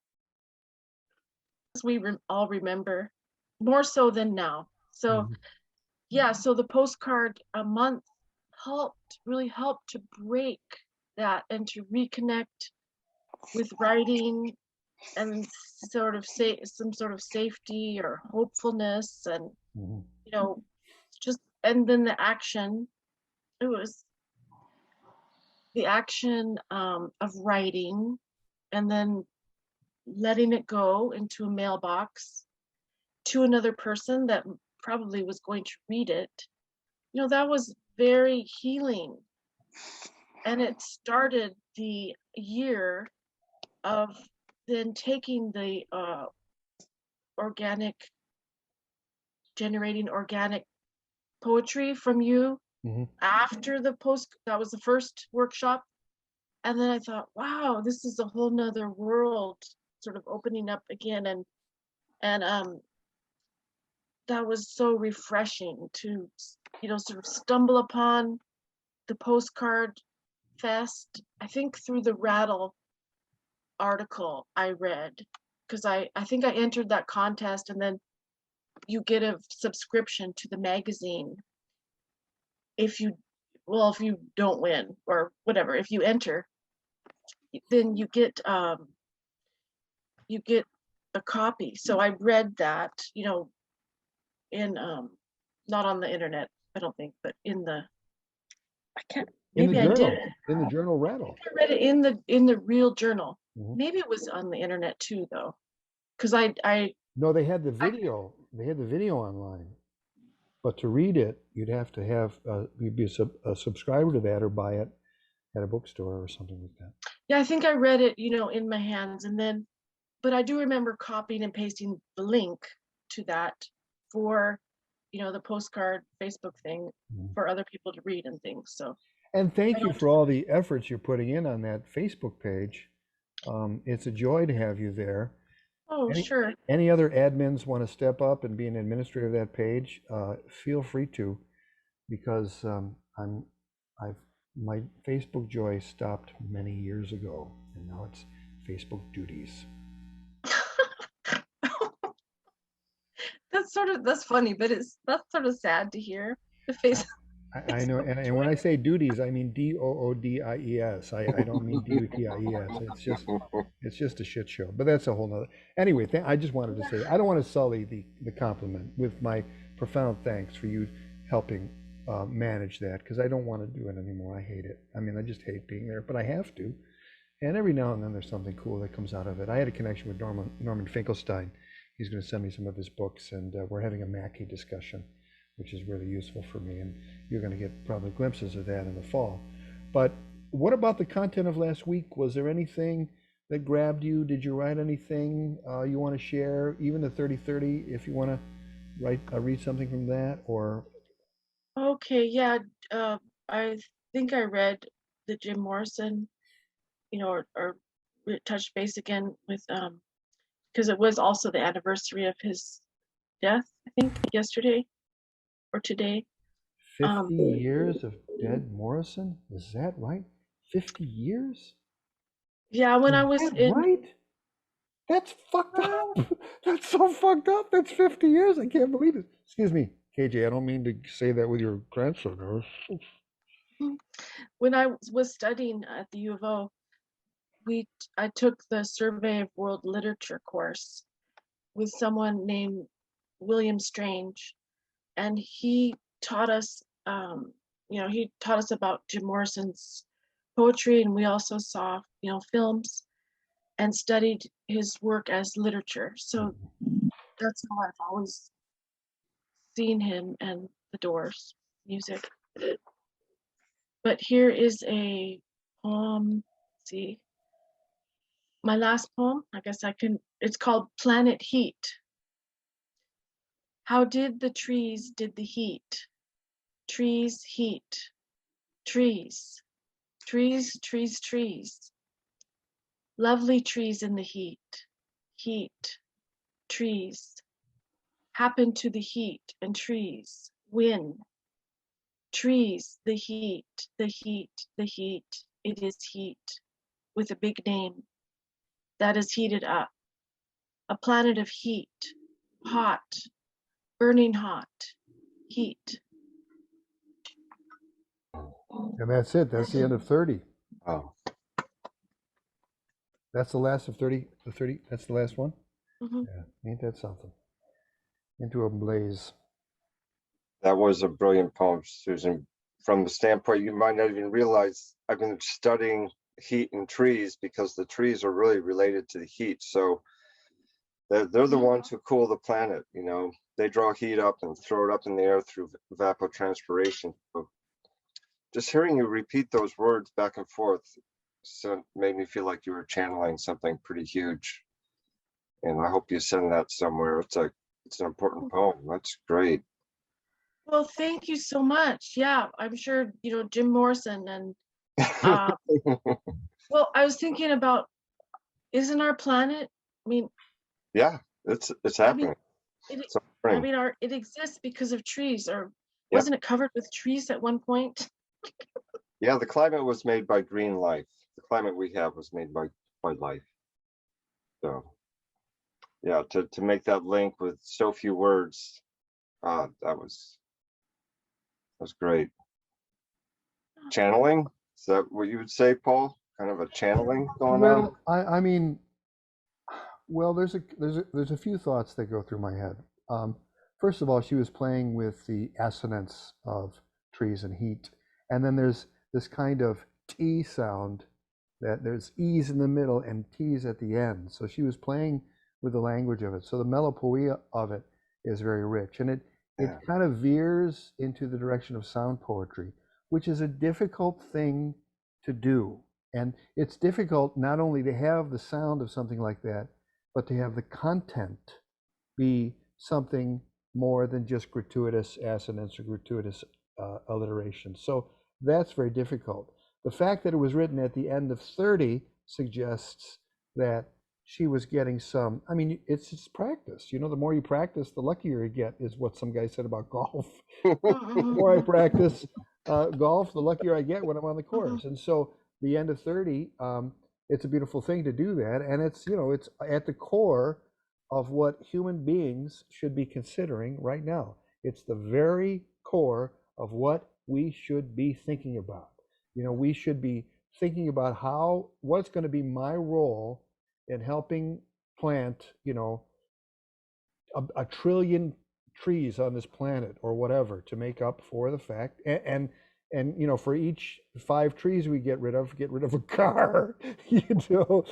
as we all remember, more so than now. So Mhm. yeah, so the postcard a month really helped to break that and to reconnect with writing and sort of say some sort of safety or hopefulness, and Mhm. just, and then the action, it was the action of writing and then letting it go into a mailbox to another person that probably was going to read it. That was very healing, and it started the year of then taking the generating organic poetry from you Mhm. after that was the first workshop. And then I thought, wow, this is a whole nother world sort of opening up again. And that was so refreshing to, sort of stumble upon the postcard fest, I think through the Rattle article I read, because I think I entered that contest, and then you get a subscription to the magazine if you don't win or whatever. If you enter, then you get a copy. So I read that, in not on the internet, I don't think, but I can't, In the maybe I did. journal. In the journal Rattle. I read it in the real journal. Mhm. Maybe it was on the internet too, though, because I No, they had the video. They had the video online. But to read it, you'd have to have you'd be a subscriber to that or buy it at a bookstore or something like that. yeah, I think I read it, in my hands, and then but I do remember copying and pasting the link to that for, the postcard Facebook thing for other people to read and things. So, And thank I you don't- for all the efforts you're putting in on that Facebook page. It's a joy to have you there. oh, sure. Any other admins want to step up and be an administrator of that page? Feel free to, because my Facebook joy stopped many years ago, and now it's Facebook duties. That's funny, but that's sort of sad to hear. The face. I know, and when I say duties, I mean DOODIES. I don't mean DUTIES. It's just a shit show. But that's a whole nother. Anyway, I just wanted to say I don't want to sully the compliment with my profound thanks for you helping manage that, because I don't want to do it anymore. I hate it. I mean, I just hate being there, but I have to. And every now and then there's something cool that comes out of it. I had a connection with Norman Finkelstein. He's going to send me some of his books, and we're having a Mackey discussion, which is really useful for me. And you're going to get probably glimpses of that in the fall. But what about the content of last week? Was there anything that grabbed you? Did you write anything you want to share? Even the 30/30, if you want to read something from that, or Okay, yeah. I think I read the Jim Morrison, or touched base again with because it was also the anniversary of his death, I think yesterday or today. 50 years of dead Morrison? Is that right? 50 years? Yeah, when I Is was that in, right? That's fucked up. That's so fucked up. That's 50 years. I can't believe it. Excuse me, KJ. I don't mean to say that with your grandson. when I was studying at the U of O, I took the Survey of World Literature course with someone named William Strange, and he taught us, about Jim Morrison's poetry, and we also saw, films and studied his work as literature. So that's how I've always seen him and the Doors music. But here is a poem. Let's see, my last poem, I guess it's called Planet Heat. How did the trees did the heat? Trees heat. Trees. Trees, trees, trees. Lovely trees in the heat. Heat. Trees. Happen to the heat and trees. Win. Trees, the heat, the heat, the heat. It is heat with a big name that is heated up. A planet of heat. Hot. Burning hot. Heat. And that's it. That's the end of 30. Oh, That's the last of 30. The 30. That's the last one. Mhm. Yeah, ain't that something? Into a blaze. that was a brilliant poem, Susan. From the standpoint, you might not even realize I've been studying heat and trees because the trees are really related to the heat. So they're the ones who cool the planet. They draw heat up and throw it up in the air through evapotranspiration. So just hearing you repeat those words back and forth made me feel like you were channeling something pretty huge. And I hope you send that somewhere. It's an important poem. That's great. Well, thank you so much. Yeah, I'm sure, Jim Morrison and well, I was thinking about, isn't our planet, I mean, Yeah, it's I mean, happening. it, It's spring. it exists because of trees, or Yep. wasn't it covered with trees at one point? Yeah, the climate was made by green life. The climate we have was made by life. So yeah, to make that link with so few words, that was great. Channeling? Is that what you would say, Paul? Kind of a channeling going on? Well, I mean, well, there's a few thoughts that go through my head. First of all, she was playing with the assonance of trees and heat, and then there's this kind of T sound that there's E's in the middle and T's at the end. So she was playing with the language of it. So the melopoeia of it is very rich, and it Yeah. kind of veers into the direction of sound poetry, which is a difficult thing to do. And it's difficult not only to have the sound of something like that but to have the content be something more than just gratuitous assonance or gratuitous alliteration. So that's very difficult. The fact that it was written at the end of 30 suggests that she was getting some, I mean, it's just practice. You know, the more you practice, the luckier you get, is what some guy said about golf. The more I practice golf, the luckier I get when I'm on the course. And so the end of 30, it's a beautiful thing to do that. And it's, you know, it's at the core of what human beings should be considering right now. It's the very core of what we should be thinking about. You know, we should be thinking about what's going to be my role in helping plant, you know, a trillion trees on this planet or whatever to make up for the fact and you know, for each 5 trees we get rid of a car. You know,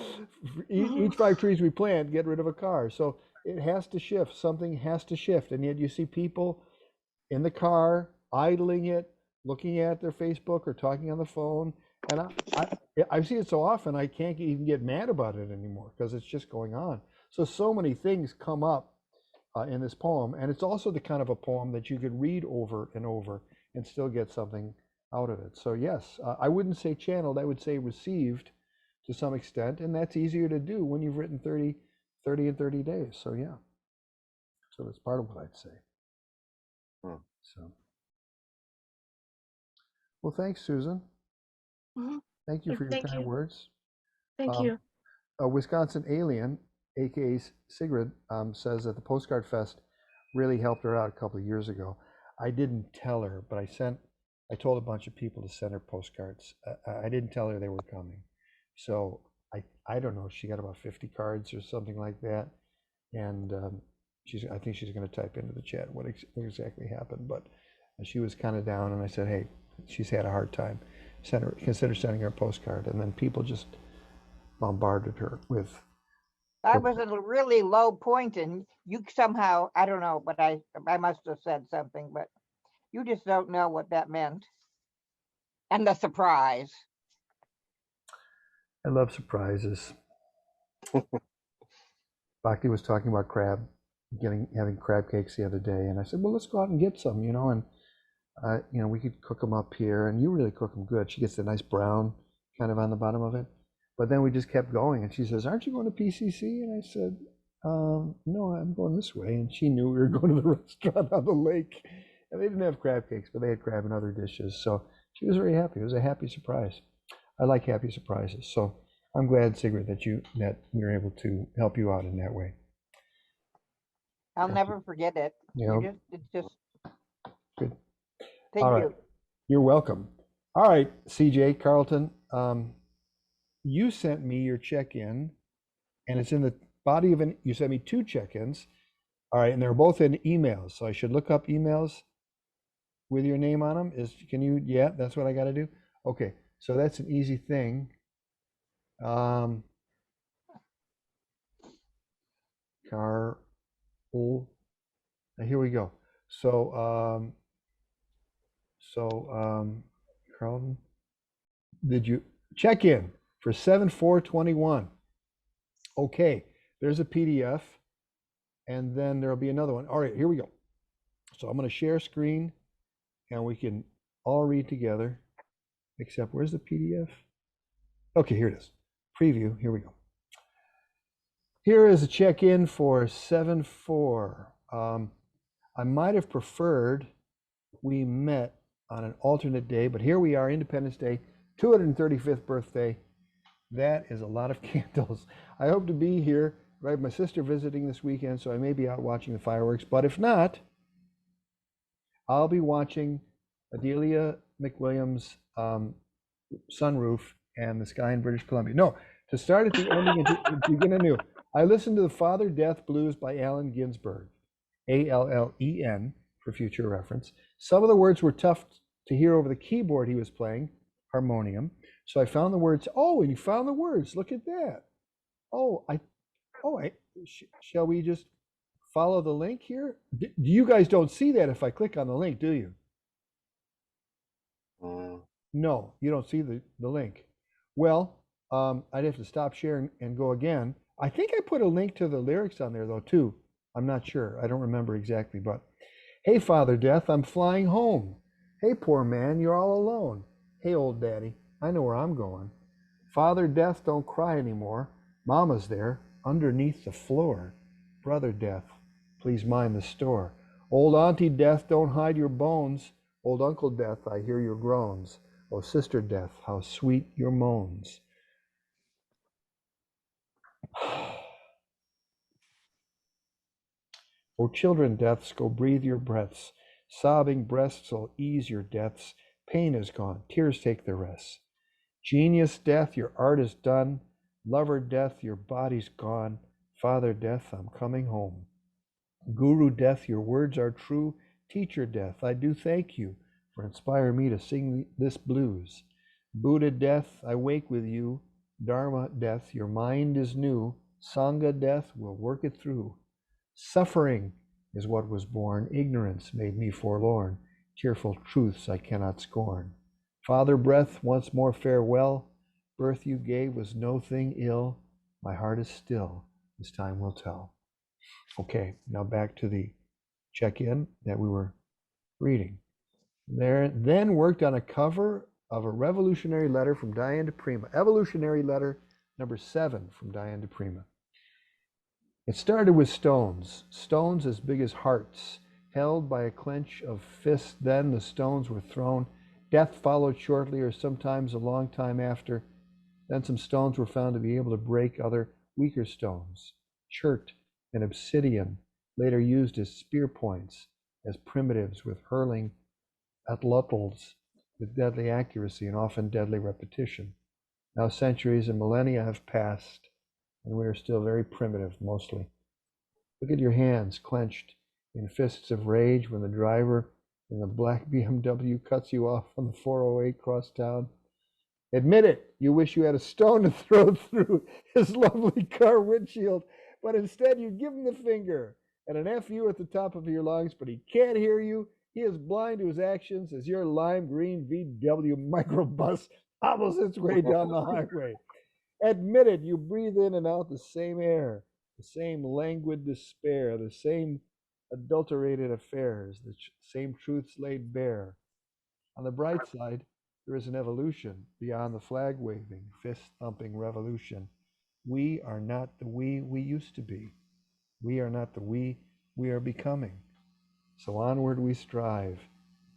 each 5 trees we plant, get rid of a car. So it has to shift. Something has to shift. And yet you see people in the car idling it, looking at their Facebook or talking on the phone. And I see it so often I can't even get mad about it anymore because it's just going on. So many things come up in this poem, and it's also the kind of a poem that you could read over and over and still get something out of it. So yes, I wouldn't say channeled, I would say received to some extent, and that's easier to do when you've written 30 in 30 days. So yeah, so that's part of what I'd say. So, well, thanks, Susan. Thank you for your Thank kind you. words. Thank you. A Wisconsin alien, aka Sigrid, says that the Postcard Fest really helped her out a couple of years ago. I didn't tell her, but I told a bunch of people to send her postcards. I didn't tell her they were coming. So I don't know, she got about 50 cards or something like that. And I think she's going to type into the chat what exactly happened. But she was kind of down, and I said, hey, she's had a hard time. Consider sending her a postcard. And then people just bombarded her with. I was at a really low point, and you somehow, I don't know, but I must have said something, but you just don't know what that meant. And the surprise. I love surprises. Bhakti was talking about having crab cakes the other day, and I said, well, let's go out and get some, you know, and you know, we could cook them up here, and you really cook them good. She gets the nice brown kind of on the bottom of it. But then we just kept going, and she says, aren't you going to PCC? And I said, no, I'm going this way. And she knew we were going to the restaurant on the lake, and they didn't have crab cakes, but they had crab and other dishes. So she was very happy. It was a happy surprise. I like happy surprises. So I'm glad, Sigrid, that we were able to help you out in that way. I'll never forget it. You know, It's just good. thank All right. you. You're welcome. All right, CJ Carlton, you sent me your check-in, and it's in the body of you sent me 2 check-ins. All right, and they're both in emails, so I should look up emails with your name on them. Yeah, that's what I got to do. Okay, so that's an easy thing. Carl, here we go. So Carlton, did you check in for 7/4/21? Okay, there's a PDF, and then there'll be another one. All right, here we go. So I'm going to share screen, and we can all read together, except where's the PDF? Okay, here it is. Preview, here we go. Here is a check-in for 7/4. I might have preferred we met on an alternate day, but here we are, Independence Day, 235th birthday. That is a lot of candles. I hope to be here. I have my sister visiting this weekend, so I may be out watching the fireworks. But if not, I'll be watching Adelia McWilliams' Sunroof and the Sky in British Columbia. No, to start at the ending and to begin anew. I listened to the Father Death Blues by Allen Ginsberg, Allen, for future reference. Some of the words were tough to hear over the keyboard he was playing, harmonium. So I found the words. Oh, and you found the words. Look at that. Shall we just follow the link here? You guys don't see that if I click on the link, do you? No, you don't see the link. Well, I'd have to stop sharing and go again. I think I put a link to the lyrics on there though too. I'm not sure. I don't remember exactly, but hey, Father Death, I'm flying home. Hey, poor man, you're all alone. Hey, old daddy, I know where I'm going. Father Death, don't cry anymore. Mama's there, underneath the floor. Brother Death, please mind the store. Old Auntie Death, don't hide your bones. Old Uncle Death, I hear your groans. Oh, Sister Death, how sweet your moans. O children deaths, go breathe your breaths. Sobbing breasts will ease your deaths. Pain is gone, tears take the rest. Genius death, your art is done. Lover death, your body's gone. Father death, I'm coming home. Guru death, your words are true. Teacher death, I do thank you for inspiring me to sing this blues. Buddha death, I wake with you. Dharma death, your mind is new. Sangha death, will work it through. Suffering is what was born. Ignorance made me forlorn. Tearful truths I cannot scorn. Father breath, once more farewell. Birth you gave was no thing ill. My heart is still, as time will tell. Okay, now back to the check-in that we were reading. There, then worked on a cover of a revolutionary letter from Diane de Prima. Evolutionary letter number 7 from Diane de Prima. It started with stones as big as hearts, held by a clench of fists. Then the stones were thrown. Death followed shortly, or sometimes a long time after. Then some stones were found to be able to break other weaker stones. Chert and obsidian, later used as spear points, as primitives with hurling atlatls with deadly accuracy and often deadly repetition. Now centuries and millennia have passed, and we are still very primitive, mostly. Look at your hands clenched in fists of rage when the driver in the black BMW cuts you off on the 408 cross town. Admit it, you wish you had a stone to throw through his lovely car windshield, but instead you give him the finger and an FU at the top of your lungs, but he can't hear you. He is blind to his actions as your lime green VW microbus hobbles its way down the highway. Admit it, you breathe in and out the same air, the same languid despair, the same adulterated affairs, the same truths laid bare. On the bright side, there is an evolution beyond the flag waving, fist thumping revolution. We are not the we used to be. We are not the we are becoming. So onward we strive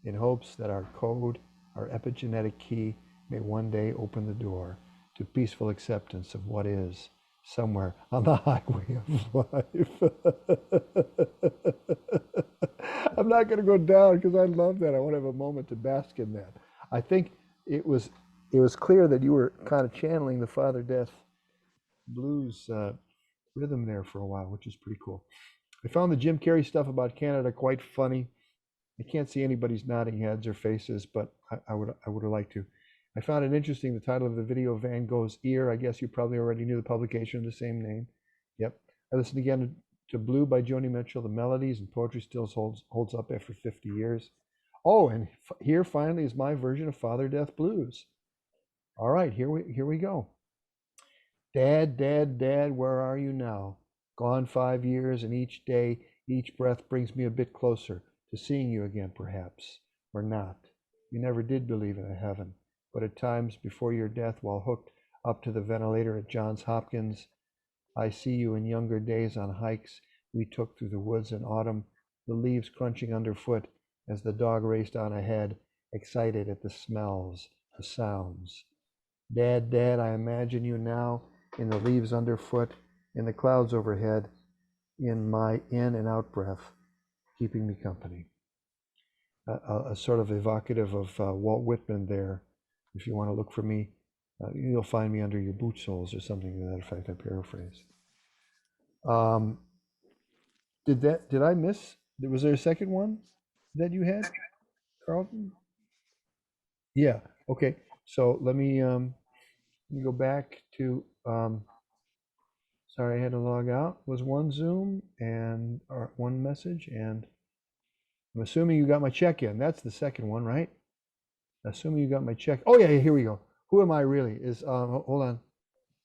in hopes that our code, our epigenetic key, may one day open the door to peaceful acceptance of what is somewhere on the highway of life. I'm not going to go down because I love that. I want to have a moment to bask in that. I think it was clear that you were kind of channeling the Father Death blues rhythm there for a while, which is pretty cool. I found the Jim Carrey stuff about Canada quite funny. I can't see anybody's nodding heads or faces, but I would have liked to. I found it interesting, the title of the video, Van Gogh's Ear. I guess you probably already knew the publication of the same name. Yep. I listened again to Blue by Joni Mitchell. The melodies and poetry still holds up after 50 years. Oh, and here finally is my version of Father Death Blues. All right, here we go. Dad, Dad, Dad, where are you now? Gone 5 years, and each day, each breath brings me a bit closer to seeing you again, perhaps, or not. You never did believe in a heaven, but at times before your death, while hooked up to the ventilator at Johns Hopkins, I see you in younger days on hikes we took through the woods in autumn, the leaves crunching underfoot as the dog raced on ahead, excited at the smells, the sounds. Dad, Dad, I imagine you now in the leaves underfoot, in the clouds overhead, in my in and out breath, keeping me company. A sort of evocative of Walt Whitman there. If you want to look for me, you'll find me under your boot soles or something to that effect. I paraphrase. Did I miss? Was there a second one that you had, Carlton? Yeah. Okay. So let me go back to. Sorry, I had to log out. Was one Zoom and or one message, and I'm assuming you got my check-in. That's the second one, right? Assuming you got my check. Oh yeah, here we go. Who am I really? Is hold on.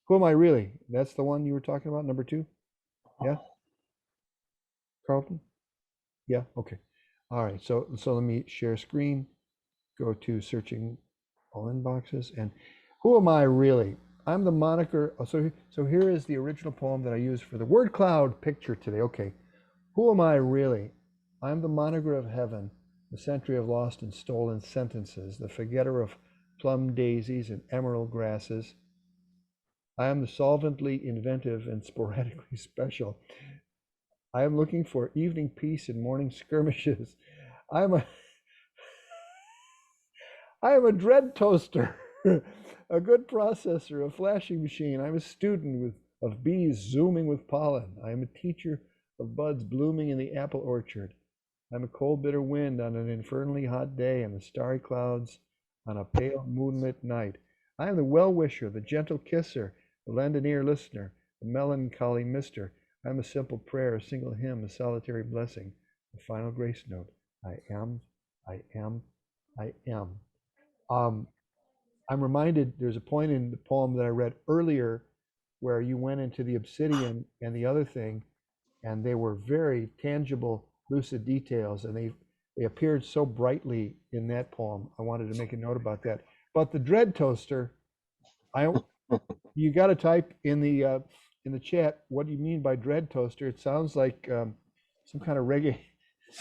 Who am I really? That's the one you were talking about, number 2? Yeah? Carlton? Yeah, okay. All right, so let me share screen, go to searching all inboxes, and who am I really? I'm the moniker. So here is the original poem that I used for the word cloud picture today. Okay, who am I really? I'm the moniker of heaven, the century of lost and stolen sentences, the forgetter of plum daisies and emerald grasses. I am the solvently inventive and sporadically special. I am looking for evening peace and morning skirmishes. I am a dread toaster, a good processor, a flashing machine. I'm a student of bees zooming with pollen. I am a teacher of buds blooming in the apple orchard. I'm a cold, bitter wind on an infernally hot day and the starry clouds on a pale, moonlit night. I am the well-wisher, the gentle kisser, the lend-an-ear listener, the melancholy mister. I'm a simple prayer, a single hymn, a solitary blessing, a final grace note. I am, I am, I am. I'm reminded there's a point in the poem that I read earlier where you went into the obsidian and the other thing, and they were very tangible, lucid details, and they appeared so brightly in that poem. I wanted to make a note about that. But the dread toaster, you got to type in the chat what do you mean by dread toaster. It sounds like some kind of reggae,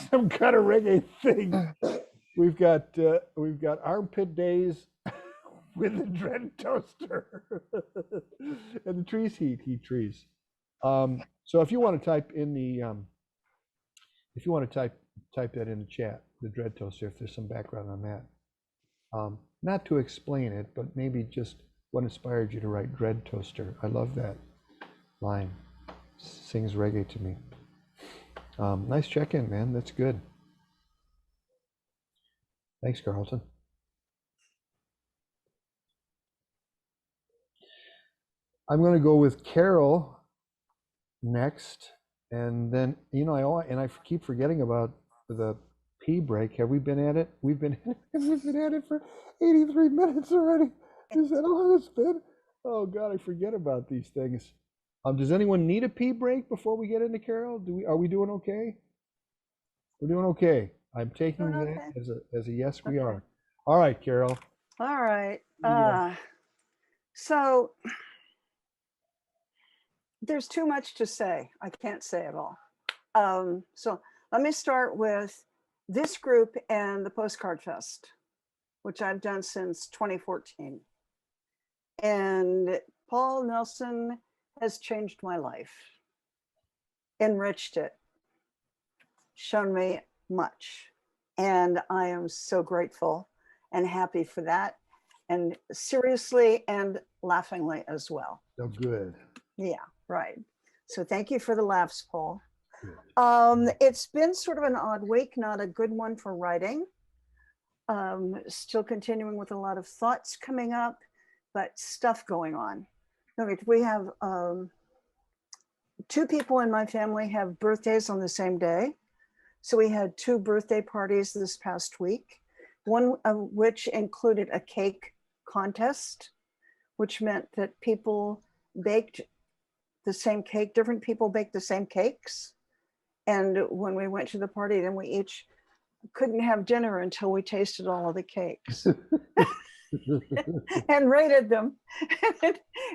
some kind of reggae thing. We've got armpit days with the dread toaster and the trees heat trees. So if you want to type in the if you want to type that in the chat, the dread toaster, if there's some background on that. Not to explain it, but maybe just what inspired you to write dread toaster. I love that line. Sings reggae to me. Nice check-in, man. That's good. Thanks, Carlton. I'm going to go with Carol next, and then I keep forgetting about the pee break. Have we been at it? We've been at it for 83 minutes already. Is that how long it's been? Oh God, I forget about these things. Does anyone need a pee break before we get into Carol? Are we doing okay? We're doing okay. I'm taking Doing that okay. as a yes, we Okay. are. All right, Carol. All right. Yeah. So there's too much to say. I can't say it all. So let me start with this group and the Postcard Fest, which I've done since 2014. And Paul Nelson has changed my life, enriched it, shown me much. And I am so grateful and happy for that. And seriously and laughingly as well. So good. Yeah, right. So thank you for the laughs, Paul. Good. It's been sort of an odd week, not a good one for writing. Still continuing with a lot of thoughts coming up, but stuff going on. We have 2 people in my family have birthdays on the same day. So we had 2 birthday parties this past week, one of which included a cake contest, which meant that people baked the same cake, different people baked the same cakes. And when we went to the party, then we each couldn't have dinner until we tasted all of the cakes and rated them.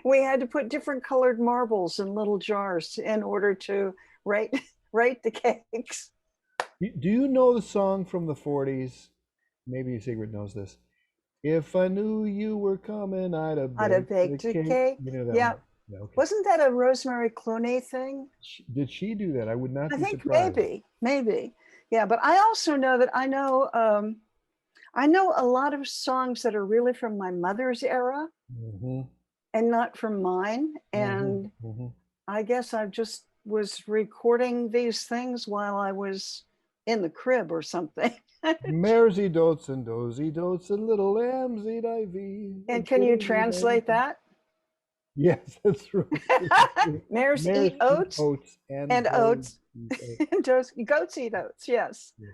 We had to put different colored marbles in little jars in order to rate the cakes. Do you know the song from the 40s? Maybe Sigrid knows this. If I knew you were coming, I'd have baked a a cake. cake. You know that Yeah. one? Yeah, okay. Wasn't that a Rosemary Clooney thing? Did she do that? I would not I be think surprised. maybe. Yeah, but I also know that I know a lot of songs that are really from my mother's era Mm-hmm. and not from mine. And Mm-hmm. I guess I just was recording these things while I was in the crib or something. Mares eat oats and does eat oats and little lambs eat ivy. And can you translate that? Yes, that's right. Mares eat oats and oats. eat oats. And goats eat oats, yes. Yeah.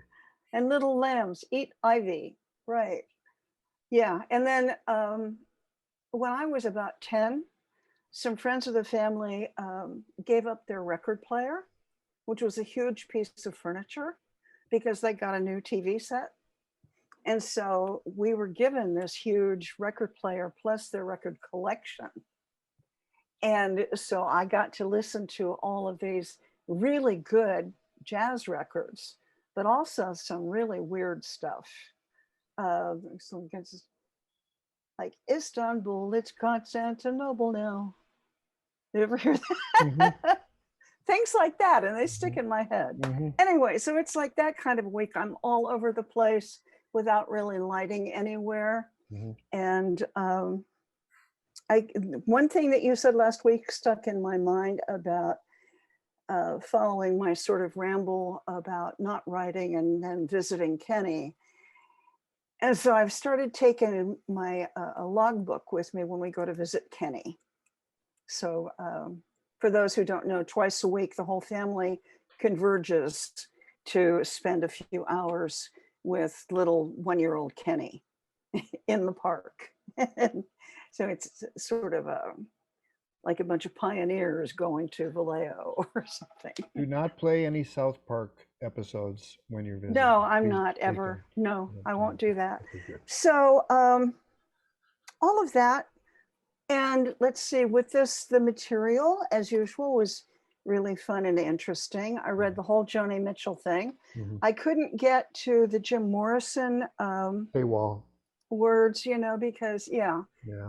And little lambs eat ivy, right. Yeah, and then when I was about 10, some friends of the family gave up their record player, which was a huge piece of furniture because they got a new TV set. And so we were given this huge record player plus their record collection. And so I got to listen to all of these really good jazz records, but also some really weird stuff. So like Istanbul, it's Constantinople now. You ever hear that? Things like that, and they stick in my head. Anyway, so it's like that kind of week. I'm all over the place without really lighting anywhere. And one thing that you said last week stuck in my mind about following my sort of ramble about not writing and then visiting Kenny. And so I've started taking my a logbook with me when we go to visit Kenny. So for those who don't know, twice a week, the whole family converges to spend a few hours with little one-year-old Kenny in the park. So it's sort of like a bunch of pioneers going to Vallejo or something. Do not play any South Park episodes when you're visiting. No, I'm Please not take ever. them. No, I won't do that. Okay, good. So all of that. And let's see, with this, the material, as usual, was really fun and interesting. I read the whole Joni Mitchell thing. I couldn't get to the Jim Morrison Paywall. words, you know, because Yeah.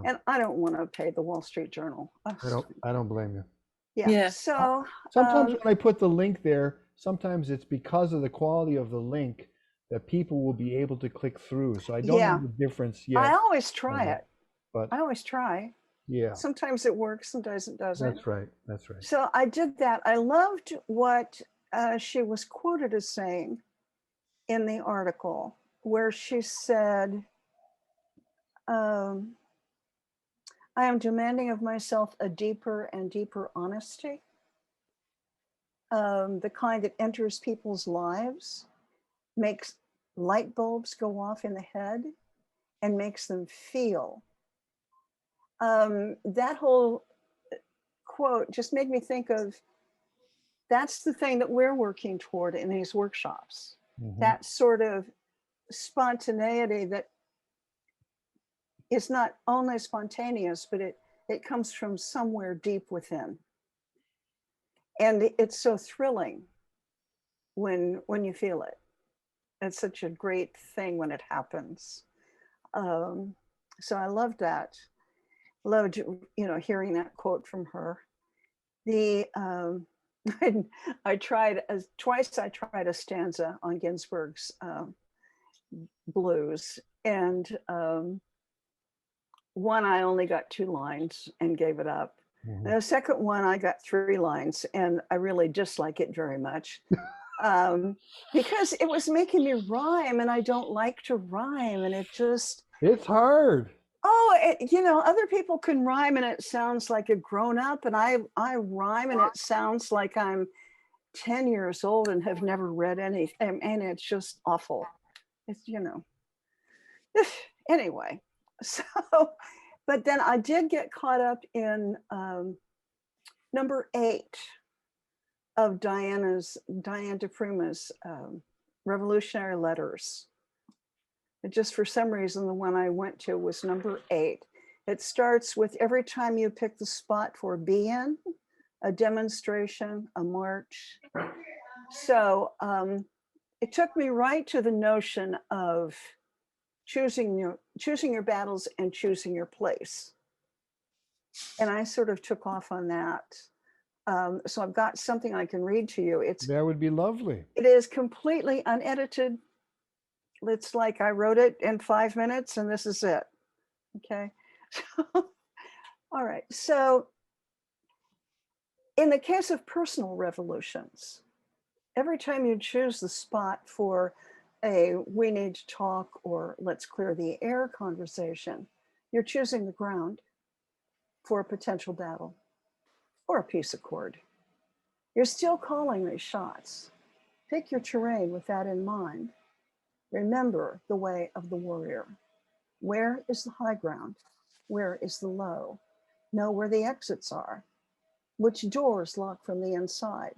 and I don't want to pay the Wall Street Journal. I don't blame you. Yeah. So Sometimes when I put the link there, sometimes it's because of the quality of the link that people will be able to click through. So I don't know the difference yet. I always try it. But I always try. yeah, Sometimes it works, sometimes it doesn't. that's right. That's right. So I did that. I loved what she was quoted as saying in the article, where she said, I am demanding of myself a deeper and deeper honesty, the kind that enters people's lives, makes light bulbs go off in the head, and makes them feel. That whole quote just made me think of, that's the thing that we're working toward in these workshops. That sort of spontaneity that is not only spontaneous, but it comes from somewhere deep within. And it's so thrilling when you feel it. It's such a great thing when it happens. So I loved that. Loved, hearing that quote from her. I tried twice. I tried a stanza on Ginsberg's blues, and one I only got 2 lines and gave it up. And the second one I got 3 lines, and I really dislike it very much because it was making me rhyme, and I don't like to rhyme, and it's hard. Other people can rhyme and it sounds like a grown up, and I rhyme and it sounds like I'm 10 years old and have never read anything, and it's just awful. It's, anyway, so, but then I did get caught up in number 8 of Diane DePruma's Revolutionary Letters. And just for some reason, the one I went to was number 8. It starts with, every time you pick the spot for be in, a demonstration, a march. So it took me right to the notion of choosing your battles and choosing your place. And I sort of took off on that. So I've got something I can read to you. That would be lovely. It is completely unedited. It's like I wrote it in 5 minutes and this is it. Okay. All right. So in the case of personal revolutions, every time you choose the spot for a we need to talk or let's clear the air conversation, you're choosing the ground for a potential battle or a peace accord. You're still calling these shots. Pick your terrain with that in mind. Remember the way of the warrior. Where is the high ground? Where is the low? Know where the exits are, which doors lock from the inside,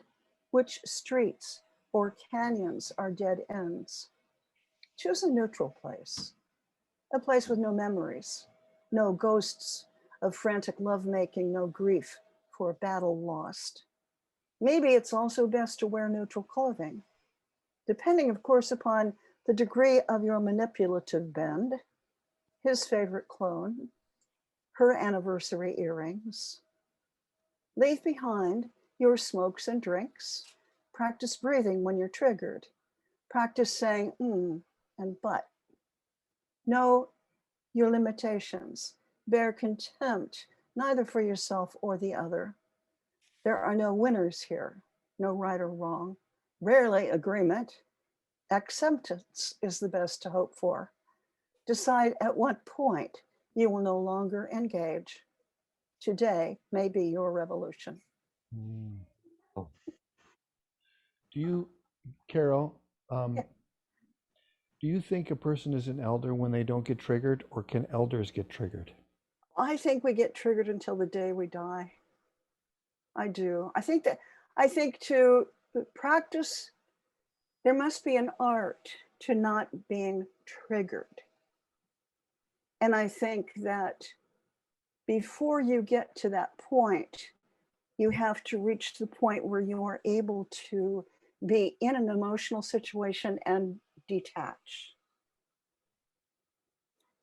which streets or canyons are dead ends. Choose a neutral place, a place with no memories, no ghosts of frantic lovemaking, no grief for a battle lost. Maybe it's also best to wear neutral clothing, depending, of course, upon the degree of your manipulative bend, his favorite clone, her anniversary earrings. Leave behind your smokes and drinks. Practice breathing when you're triggered. Practice saying and but. Know your limitations. Bear contempt, neither for yourself or the other. There are no winners here, no right or wrong, rarely agreement. Acceptance is the best to hope for. Decide at what point you will no longer engage. Today may be your revolution. Mm. Do you, Carol, Yeah. do you think a person is an elder when they don't get triggered, or can elders get triggered? I think we get triggered until the day we die. I do. I think to practice, there must be an art to not being triggered. And I think that before you get to that point, you have to reach the point where you are able to be in an emotional situation and detach,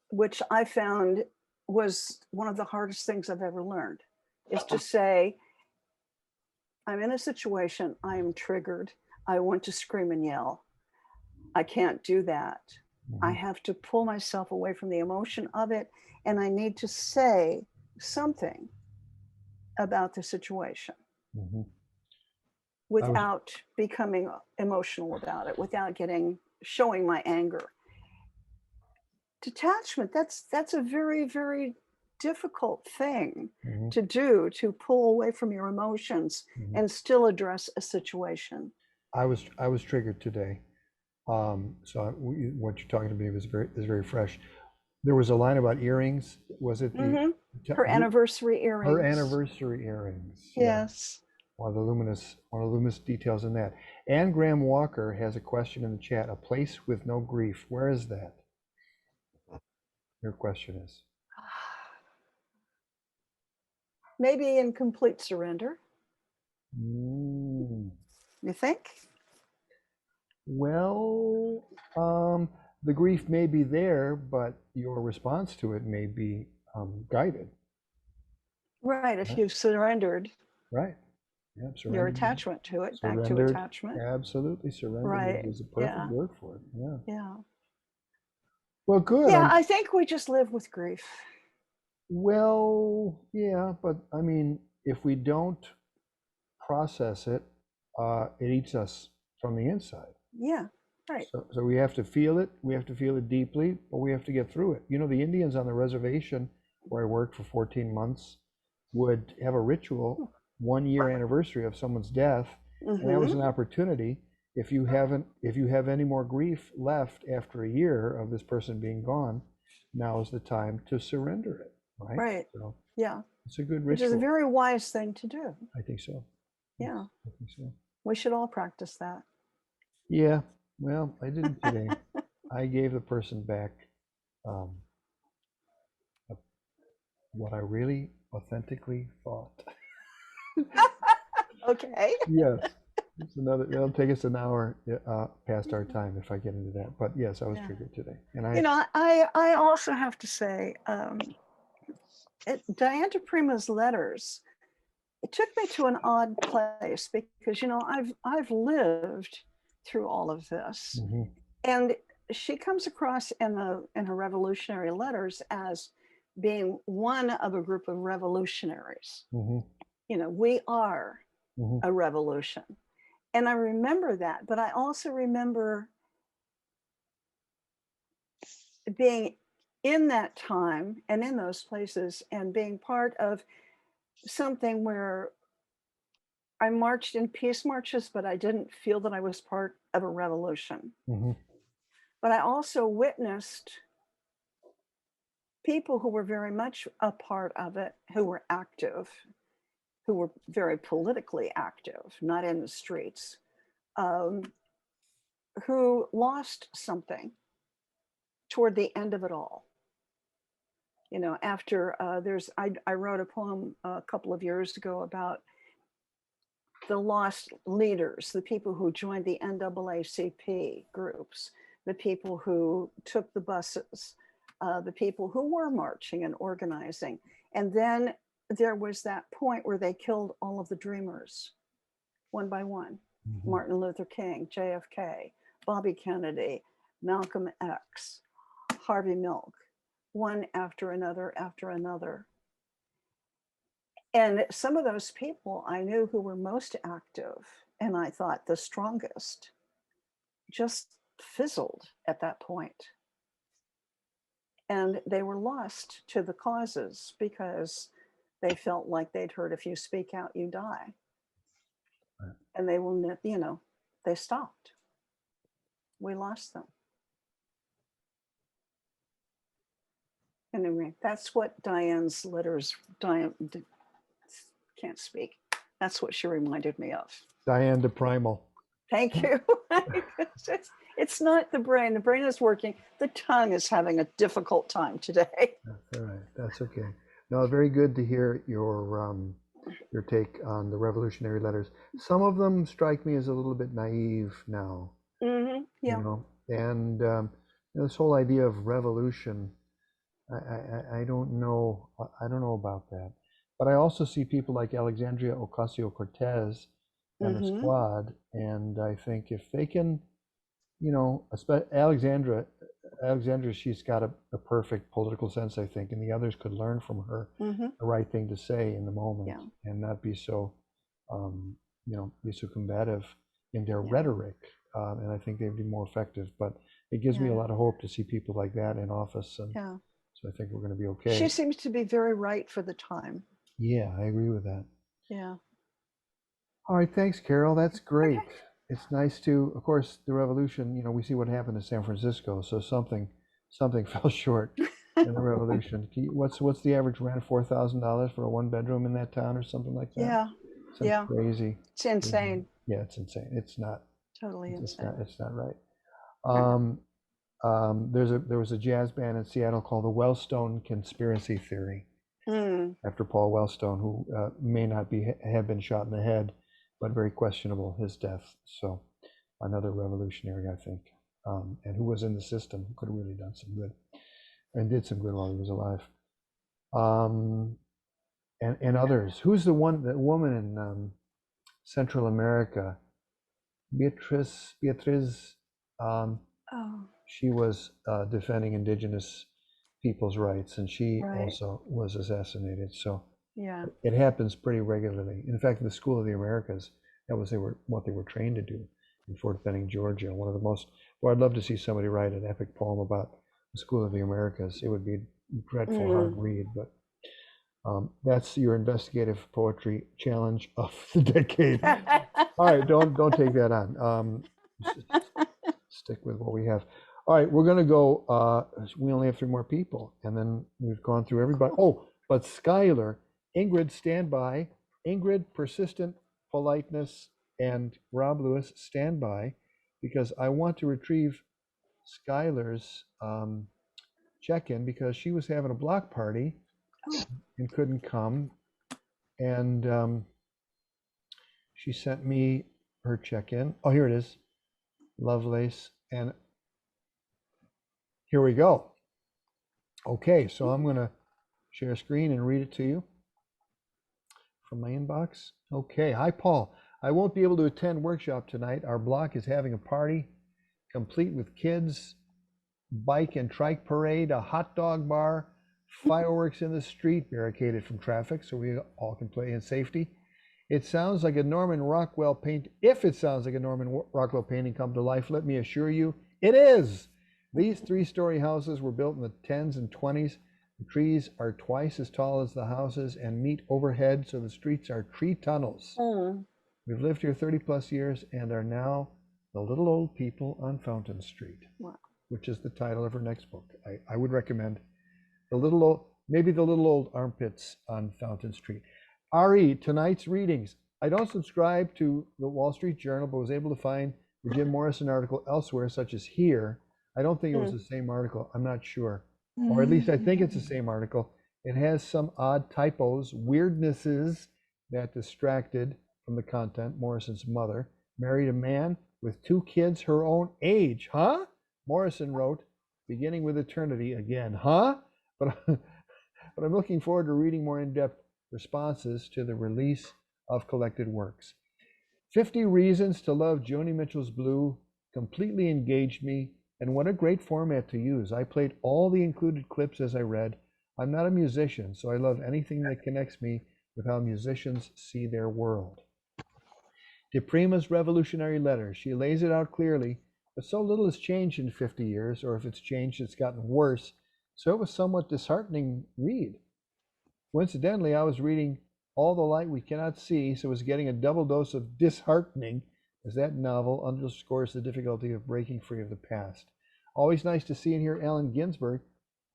which I found was one of the hardest things I've ever learned, is to say, I'm in a situation, I am triggered, I want to scream and yell. I can't do that. I have to pull myself away from the emotion of it, and I need to say something about the situation Mm-hmm. without becoming emotional about it, without showing my anger. Detachment, that's a very, very difficult thing to do, to pull away from your emotions and still address a situation. I was triggered today. What you're talking to me is very fresh. There was a line about earrings. Was it Her anniversary earrings? Her anniversary earrings. Yes. One of the luminous details in that. Anne Graham Walker has a question in the chat. A place with no grief. Where is that? Your question is. Maybe in complete surrender. Mm. You think? Well, the grief may be there, but your response to it may be guided. Right. If you've surrendered. Right. Yep, your attachment to it, back to surrendered, attachment. Absolutely, surrender Right. is a perfect word for it. Yeah. Yeah. Well, good. Yeah, I think we just live with grief. Well, yeah, but I mean, if we don't process it, it eats us from the inside. Yeah, right. So we have to feel it. We have to feel it deeply, but we have to get through it. You know, the Indians on the reservation where I worked for 14 months would have a ritual 1 year anniversary of someone's death, and that was an opportunity. If you have any more grief left after a year of this person being gone, now is the time to surrender it. Right. Right. So yeah. It's a good ritual. Which is a very wise thing to do. I think so. Yeah. I think so. We should all practice that. Yeah. Well, I didn't today. I gave the person back what I really authentically thought. Okay. Yes. It'll take us an hour past our time if I get into that. But yes, I was triggered today. And I also have to say, Diane Prima's letters, it took me to an odd place because, I've lived through all of this. And she comes across in her revolutionary letters as being one of a group of revolutionaries. We are a revolution. And I remember that, but I also remember being in that time and in those places and being part of something where I marched in peace marches, but I didn't feel that I was part of a revolution. But I also witnessed people who were very much a part of it, who were active, who were very politically active, not in the streets, um, who lost something toward the end of it all. You know, after I wrote a poem a couple of years ago about the lost leaders, the people who joined the NAACP groups, the people who took the buses, the people who were marching and organizing. And then there was that point where they killed all of the dreamers, one by one. Mhm. Martin Luther King, JFK, Bobby Kennedy, Malcolm X, Harvey Milk, one after another after another. And some of those people I knew who were most active, and I thought the strongest, just fizzled at that point. And they were lost to the causes because they felt like they'd heard if you speak out, you die. Right. And they will, you know, they stopped. We lost them. Anyway, that's what Diane's letters, Diane can't speak. That's what she reminded me of. Diane the Primal. Thank you. It's not the brain. The brain is working. The tongue is having a difficult time today. That's all right. That's okay. No, very good to hear your take on the revolutionary letters. Some of them strike me as a little bit naive now. Mm-hmm. Yeah. You know, and this whole idea of revolution, I don't know. I don't know about that. But I also see people like Alexandria Ocasio-Cortez and the Mm-hmm. squad, and I think if they can, you know, Alexandra, she's got a perfect political sense, I think, and the others could learn from her Mm-hmm. the right thing to say in the moment, Yeah. and not be so, be so combative in their Yeah. rhetoric. And I think they'd be more effective. But it gives me a Yeah. lot of hope to see people like that in office, and Yeah. so I think we're going to be okay. She seems to be very right for the time. Yeah, I agree with that. Yeah. All right, thanks, Carol. That's great. It's nice to, of course, the revolution, you know, we see what happened in San Francisco, so something fell short in the revolution. What's the average rent? $4,000 for a one bedroom in that town or something like that? Yeah. Sounds Yeah. crazy. It's insane. Yeah, it's insane. It's not. Totally insane. It's not right. Yeah. There was a jazz band in Seattle called the Wellstone Conspiracy Theory, after Paul Wellstone, who may not have been shot in the head, but very questionable his death. So another revolutionary, I think, and who was in the system, who could have really done some good and did some good while he was alive. And others. Who's the woman in Central America? Beatriz. Oh, She was defending indigenous people's rights, and she right. also was assassinated. So Yeah. it happens pretty regularly. In fact, in the School of the Americas, that was what they were trained to do in Fort Benning, Georgia. One of the most. Well, I'd love to see somebody write an epic poem about the School of the Americas. It would be a dreadful hard read, but that's your investigative poetry challenge of the decade. All right, don't take that on. Stick with what we have. All right, we're gonna go. We only have 3 more people, and then we've gone through everybody. Oh, but Skylar, Ingrid, stand by. Ingrid, persistent politeness, and Rob Lewis, stand by, because I want to retrieve Skylar's check-in, because she was having a block party and couldn't come, and she sent me her check-in. Oh, here it is. Lovelace, and here we go. Okay, so I'm gonna share a screen and read it to you from my inbox. Okay, hi Paul. I won't be able to attend workshop tonight. Our block is having a party complete with kids, bike and trike parade, a hot dog bar, fireworks in the street, barricaded from traffic so we all can play in safety. It sounds like a Norman Rockwell painting. If it sounds like a Norman Rockwell painting come to life, let me assure you, it is. These 3-story houses were built in the 10s and 20s. The trees are twice as tall as the houses and meet overhead, so the streets are tree tunnels. We've lived here 30 plus years and are now the little old people on Fountain Street, Wow. which is the title of her next book. I would recommend Maybe the little old armpits on Fountain Street. Ari, tonight's readings. I don't subscribe to the Wall Street Journal, but was able to find the Jim Morrison article elsewhere, such as here. I don't think it was the same article. I'm not sure. Or at least I think it's the same article. It has some odd typos, weirdnesses that distracted from the content. Morrison's mother married a man with 2 kids her own age. Huh? Morrison wrote, beginning with eternity again. Huh? But I'm looking forward to reading more in-depth responses to the release of collected works. 50 Reasons to Love Joni Mitchell's Blue completely engaged me, and what a great format to use. I played all the included clips as I read. I'm not a musician, so I love anything that connects me with how musicians see their world. DePrima's revolutionary letter. She lays it out clearly, but so little has changed in 50 years, or if it's changed, it's gotten worse. So it was somewhat disheartening read. Coincidentally, I was reading All the Light We Cannot See, so was getting a double dose of disheartening, as that novel underscores the difficulty of breaking free of the past. Always nice to see and hear Allen Ginsberg,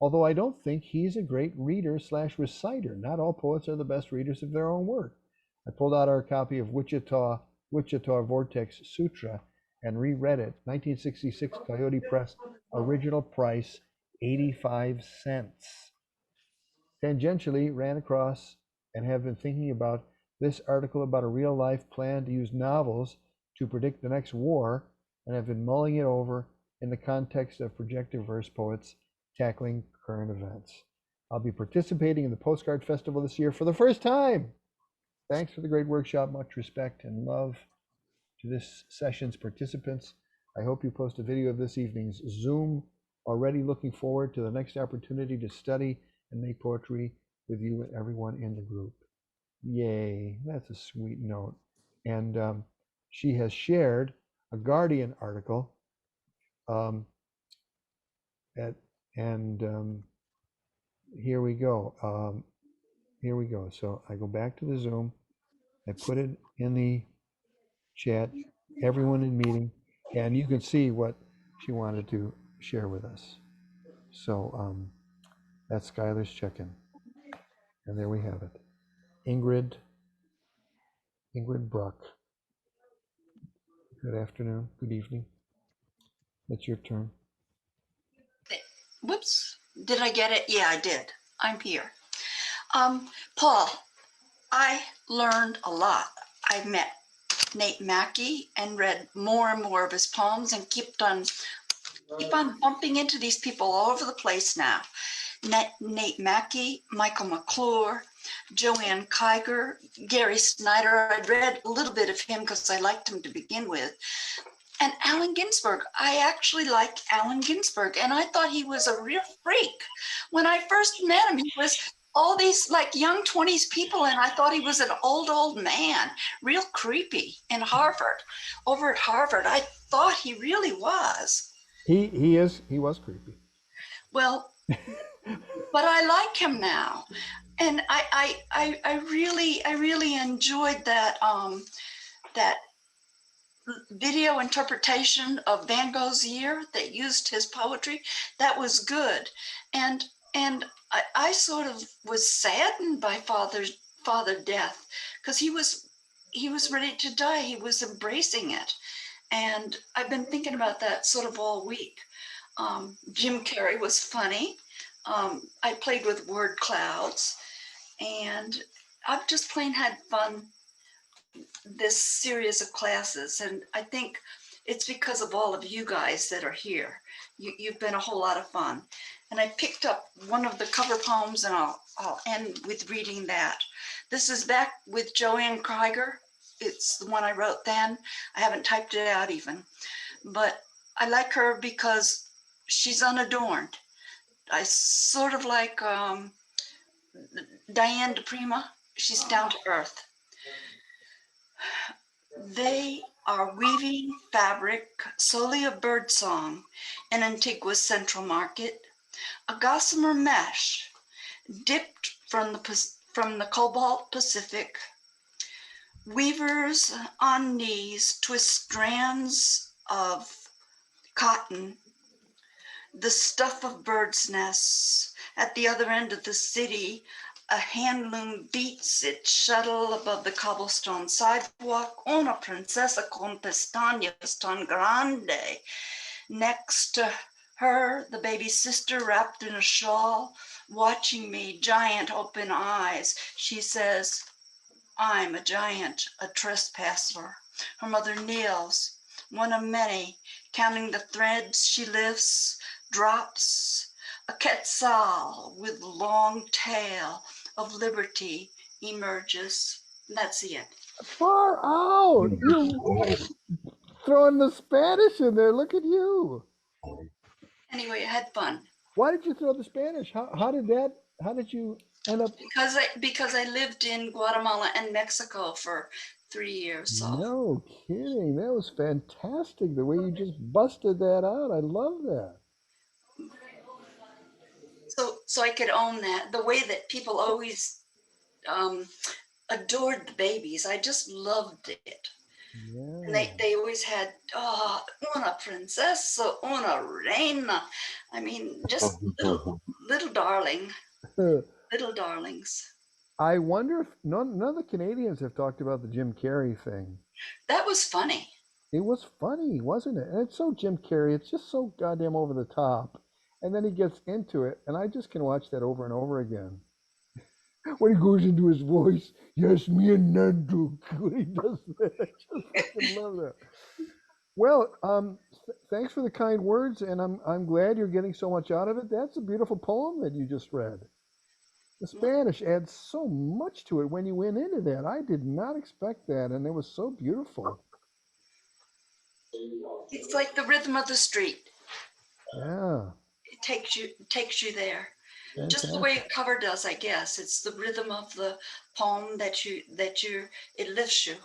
although I don't think he's a great reader/reciter. Not all poets are the best readers of their own work. I pulled out our copy of Wichita Vortex Sutra and reread it. 1966 Coyote Press, original price 85 cents. Tangentially ran across and have been thinking about this article about a real-life plan to use novels to predict the next war, and have been mulling it over in the context of projective verse poets tackling current events. I'll be participating in the Postcard Festival this year for the first time. Thanks for the great workshop. Much respect and love to this session's participants. I hope you post a video of this evening's Zoom. Already looking forward to the next opportunity to study and make poetry with you and everyone in the group. Yay, that's a sweet note. And she has shared a Guardian article. Here we go. Here we go. So I go back to the Zoom. I put it in the chat, everyone in meeting, and you can see what she wanted to share with us. So that's Skylar's check-in. And there we have it. Ingrid Bruck. Good afternoon, good evening. It's your turn. Whoops, did I get it? Yeah, I did. I'm here. Paul, I learned a lot. I met Nate Mackey and read more and more of his poems and keep on bumping into these people all over the place now. Nate Mackey, Michael McClure, Joanne Kiger, Gary Snyder. I'd read a little bit of him because I liked him to begin with. And Allen Ginsberg. I actually like Allen Ginsberg, and I thought he was a real freak. When I first met him, he was all these like young 20s people, and I thought he was an old man, real creepy in Harvard. Over at Harvard, I thought he really was. He was creepy. Well, but I like him now, and I really enjoyed that that video interpretation of Van Gogh's Year that used his poetry. That was good, and I sort of was saddened by father death, because he was ready to die. He was embracing it, and I've been thinking about that sort of all week. Jim Carrey was funny. I played with word clouds, and I've just plain had fun this series of classes. And I think it's because of all of you guys that are here. You've been a whole lot of fun. And I picked up one of the cover poems, and I'll end with reading that. This is back with Joanne Kiger. It's the one I wrote then. I haven't typed it out even, but I like her because she's unadorned. I sort of like Diane DePrima. She's down to earth. They are weaving fabric solely of birdsong in Antigua's Central Market, a gossamer mesh dipped from the cobalt Pacific. Weavers on knees twist strands of cotton, the stuff of birds' nests, At the other end of the city, a handloom beats its shuttle above the cobblestone sidewalk. Una princesa con pestañas tan grande. Next to her, the baby sister wrapped in a shawl, watching me, giant open eyes. She says, I'm a giant, a trespasser. Her mother kneels, one of many, counting the threads she lifts, drops. A quetzal with long tail of liberty emerges. That's it. Far out. You throwing the Spanish in there. Look at you. Anyway, I had fun Why did you throw the Spanish? How did you end up? because I lived in Guatemala and Mexico for 3 years. So No kidding. That was fantastic. The way you just busted that out. I love that. so I could own that. The way that people always adored the babies, I just loved it. And Yeah. they always had una princesa, una reina. I mean, just little darling, little darlings. I wonder if none of the Canadians have talked about the Jim Carrey thing. That was funny. It was funny, wasn't it? And it's so Jim Carrey. It's just so goddamn over the top. And then he gets into it, and I just can watch that over and over again. When he goes into his voice, yes, me and Nando. When he does that, I just fucking love that. Well, thanks for the kind words, and I'm glad you're getting so much out of it. That's a beautiful poem that you just read. The Spanish adds so much to it when you went into that. I did not expect that, and it was so beautiful. It's like the rhythm of the street. Yeah, It takes you there. Just the fantastic. way a cover does, I guess. It's the rhythm of the poem that it lifts you.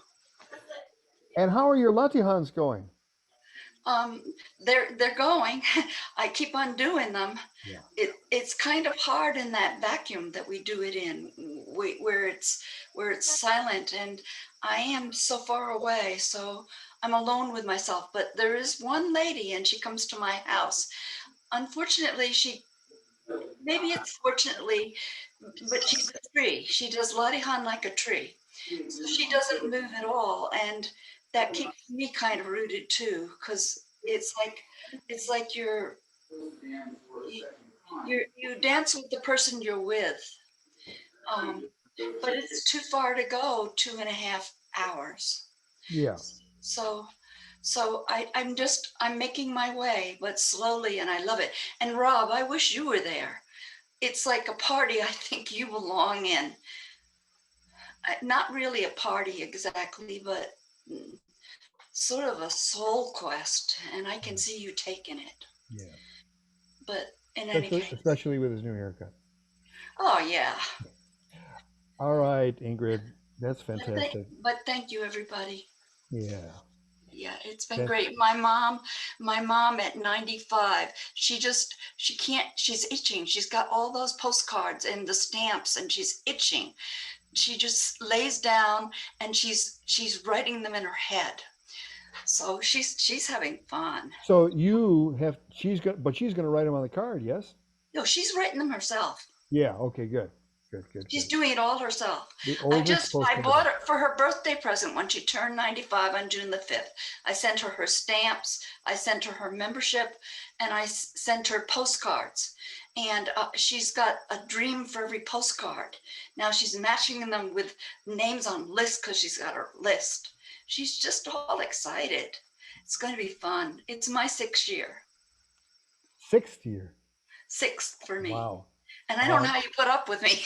And how are your Latihans going? They're going. I keep on doing them. Yeah. It's kind of hard in that vacuum that we do it in, where it's silent, and I am so far away, so I'm alone with myself. But there is one lady, and she comes to my house. Unfortunately, maybe it's fortunately, but she's a tree. She does Latihan like a tree, so she doesn't move at all, and that keeps me kind of rooted too, because it's like you dance with the person you're with, um, but it's too far to go 2.5 hours. Yeah. So I'm making my way, but slowly, and I love it. And Rob, I wish you were there. It's like a party I think you belong in. Not really a party exactly, but sort of a soul quest, and I can see you taking it. Yeah. But in any case, Especially with his new haircut. oh yeah. All right, Ingrid. That's fantastic. But thank you, everybody. Yeah. Yeah, it's been great. My mom at 95, she can't, she's itching. She's got all those postcards and the stamps, and she's itching. She just lays down and she's writing them in her head. So she's having fun. So she's gonna write them on the card, yes? No, she's writing them herself. Yeah, okay, good. She's doing it all herself. The I oldest bought her for her birthday present when she turned 95 on June the 5th. I sent her stamps, I sent her membership, and I sent her postcards. And she's got a dream for every postcard. Now she's matching them with names on lists because she's got her list. She's just all excited. It's going to be fun. It's my 6th year. 6th year. 6th for me. Wow. And I don't know how you put up with me,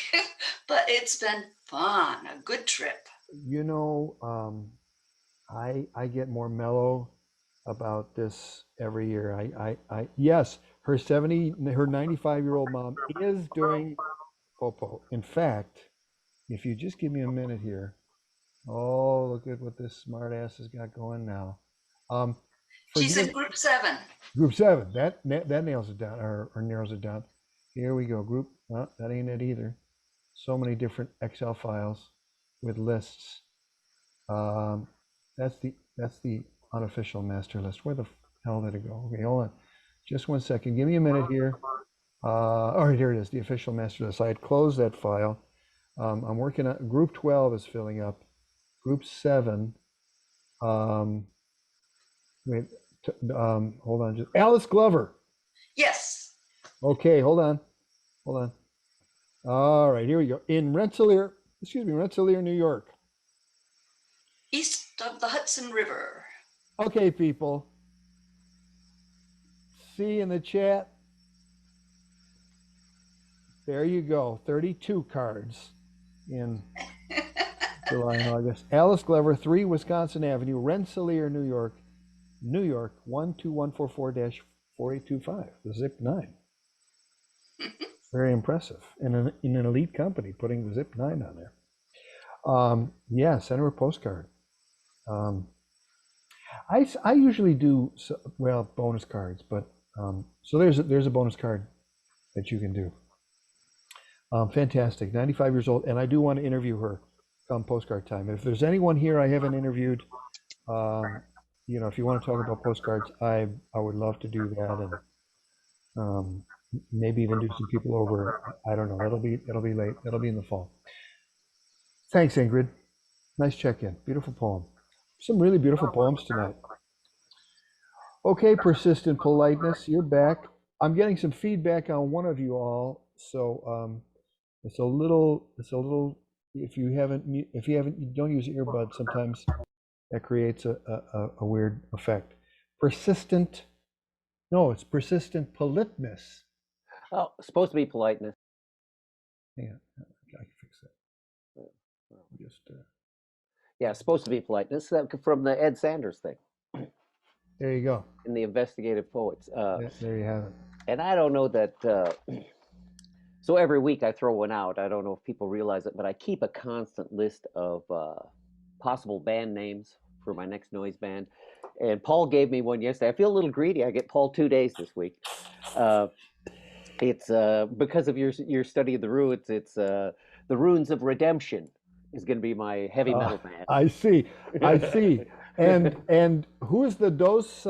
but it's been fun, a good trip. You know, I get more mellow about this every year. Yes, her 95-year-old mom is doing Popo. In fact, if you just give me a minute here. Oh, look at what this smart ass has got going now. She's in group 7. Group 7. That nails it down or narrows it down. Here we go. Group. That ain't it either. So many different Excel files with lists. That's the unofficial master list. Where the hell did it go? Okay, hold on. Just one second. Give me a minute here. All right, here it is, the official master list. I had closed that file. I'm working on, group 12 is filling up. Group 7, wait, hold on, just Alice Glover. Yes. Okay, hold on. All right, here we go. In Rensselaer, New York. East of the Hudson River. Okay, people. See in the chat. There you go. 32 cards in July and August. Alice Glover, 3 Wisconsin Avenue, Rensselaer, New York, 12144-4825, the zip 9. Very impressive. In an elite company, putting the zip 9 on there. Yeah, send her a postcard. I usually do, well, bonus cards, but so there's a bonus card that you can do. Fantastic, 95 years old, and I do want to interview her come postcard time. If there's anyone here I haven't interviewed, you know, if you want to talk about postcards, I would love to do that, and maybe even do some people over. I don't know. That'll be late. That'll be in the fall. Thanks, Ingrid. Nice check-in. Beautiful poem. Some really beautiful poems tonight. Okay, persistent politeness, you're back. I'm getting some feedback on one of you all, so it's a little. If you don't use earbuds, sometimes that creates a weird effect. Persistent. No, it's persistent politeness. Oh, supposed to be politeness. Yeah, I can fix that. Just Yeah, supposed to be politeness. That from the Ed Sanders thing there you go. in the investigative poets. There you have it. And I don't know that. So every week I throw one out. I don't know if people realize it, but I keep a constant list of possible band names for my next noise band. And Paul gave me one yesterday. I feel a little greedy. I get Paul 2 days this week. It's because of your study of the runes. It's the Runes of Redemption is going to be my heavy metal band. I see. And who is the dose?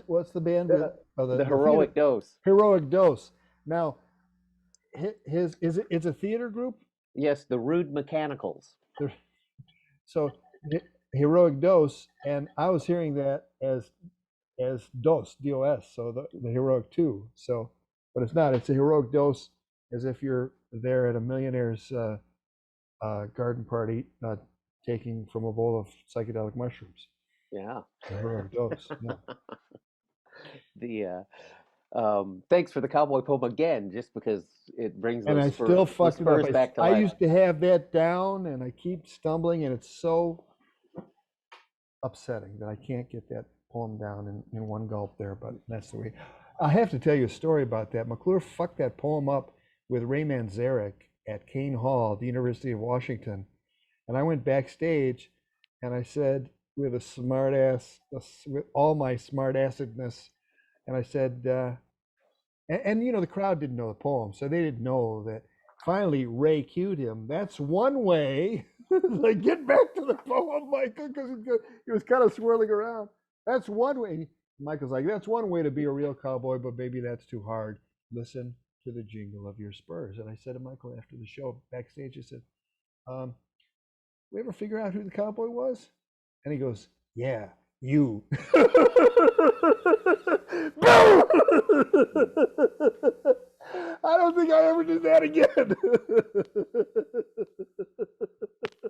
What's the band? The Heroic Dose. Heroic Dose. Now, it's a theater group. Yes, the Rude Mechanicals. So Heroic Dose, and I was hearing that as Dos, DOS. So the Heroic 2. So, but it's not. It's a Heroic Dose, as if you're there at a millionaire's garden party, taking from a bowl of psychedelic mushrooms. Yeah. A Heroic Dose. The Yeah. thanks for the cowboy poem again, just because it brings And those I spurs, still fucked it up. back to I life. used to have that down, and I keep stumbling, and it's so upsetting that I can't get that poem down in one gulp there, but that's the way. I have to tell you a story about that. McClure fucked that poem up with Ray Manzarek at Kane Hall, the University of Washington. And I went backstage and I said, with a smart ass, with all my smart assedness, and I said, and you know, the crowd didn't know the poem, so they didn't know that. Finally, Ray cued him. That's one way. Like, get back to the poem, Michael, because he was kind of swirling around. That's one way. Michael's like, that's one way to be a real cowboy, but maybe that's too hard. Listen to the jingle of your spurs. And I said to Michael after the show backstage, I said, we ever figure out who the cowboy was? And he goes, yeah, you. Boom! I don't think I ever did that again.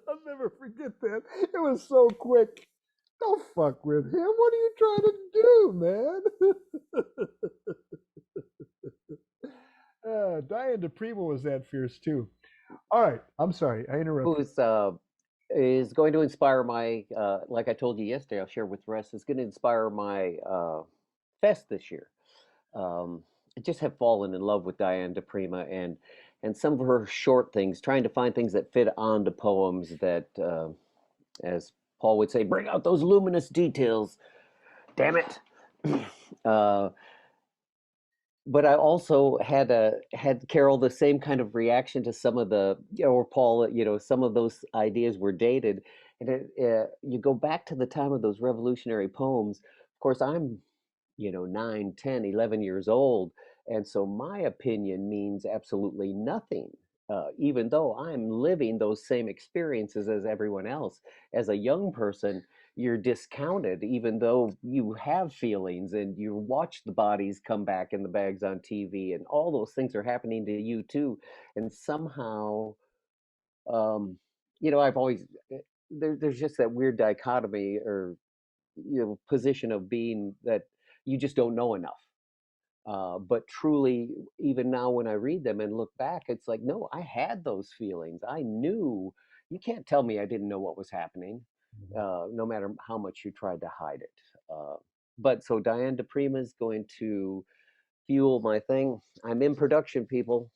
I'll never forget that. It was so quick. Don't fuck with him. What are you trying to do, man? Diane DePrima was that fierce too. All right. I'm sorry. I interrupted. Who's is going to inspire my, like I told you yesterday, I'll share with Russ, is going to inspire my fest this year. I just have fallen in love with Diane DePrima and some of her short things, trying to find things that fit onto poems that, as Paul would say, bring out those luminous details. Damn it. But I also had Carol the same kind of reaction to some of the, or Paul, some of those ideas were dated, and you go back to the time of those revolutionary poems. Of course, I'm 9, 10, 11 years old, And so my opinion means absolutely nothing, even though I'm living those same experiences as everyone else. As a young person, you're discounted, even though you have feelings and you watch the bodies come back in the bags on TV, and all those things are happening to you too. And somehow, um, I've always there's just that weird dichotomy or position of being that you just don't know enough. But truly, even now when I read them and look back, it's like, no, I had those feelings. I knew. You can't tell me I didn't know what was happening, no matter how much you tried to hide it. But so Diane DePrima is going to fuel my thing. I'm in production, people.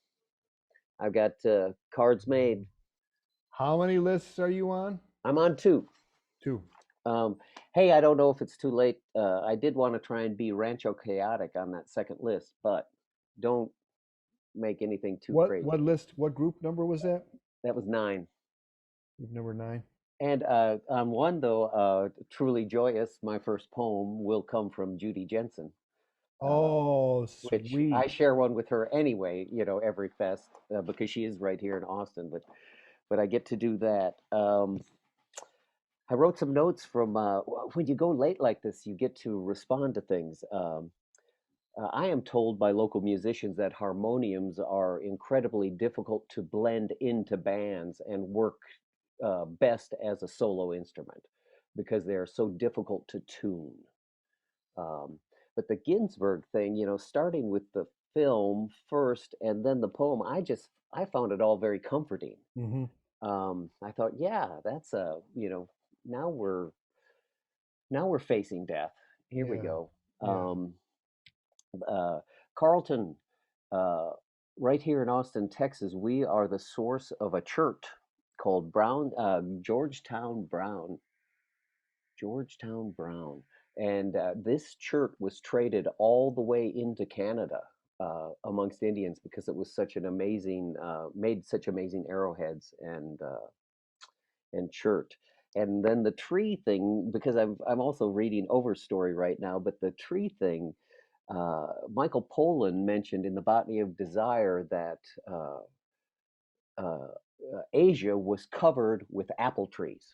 I've got cards made. How many lists are you on? I'm on 2. 2. Hey, I don't know if it's too late. I did want to try and be Rancho Chaotic on that second list, but don't make anything too What crazy. list? What group number was that? That was 9. Group number 9. And on one though, Truly Joyous, my first poem will come from Judy Jensen, Oh, which sweet. I share one with her anyway. Every fest because she is right here in Austin. But I get to do that. I wrote some notes from when you go late like this, you get to respond to things. I am told by local musicians that harmoniums are incredibly difficult to blend into bands and work best as a solo instrument because they are so difficult to tune. Um, but the Ginsberg thing, starting with the film first and then the poem, I found it all very comforting. Mm-hmm. I thought, yeah, that's now we're facing death. Here we Yeah, go. yeah. Uh, Carlton, uh, right here in Austin, Texas, we are the source of a church called Georgetown Brown. And this church was traded all the way into Canada amongst Indians because it was such an amazing, made such amazing arrowheads and chert. And then the tree thing, because I'm also reading Overstory right now, but the tree thing, Michael Pollan mentioned in the Botany of Desire that uh, Asia was covered with apple trees.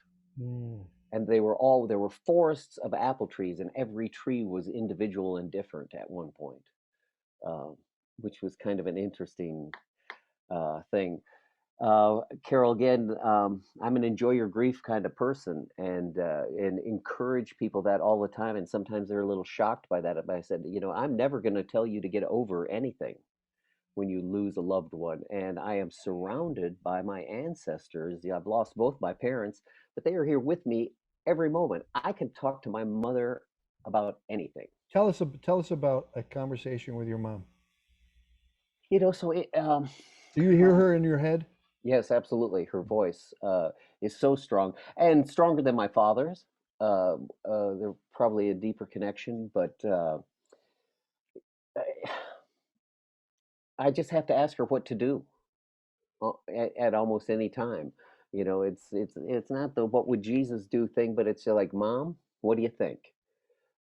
Mm. And there were forests of apple trees, and every tree was individual and different at one point, which was kind of an interesting thing. Carol, again, I'm an enjoy your grief kind of person, and encourage people that all the time. And sometimes they're a little shocked by that. But I said, I'm never going to tell you to get over anything when you lose a loved one. And I am surrounded by my ancestors. Yeah, I've lost both my parents, but they are here with me every moment. I can talk to my mother about anything. Tell us about a conversation with your mom. So it, Do you hear her in your head? yes, absolutely. Her voice is so strong and stronger than my father's. They're probably a deeper connection, but I just have to ask her what to do at almost any time. It's not the what would Jesus do thing, but it's like, Mom, what do you think?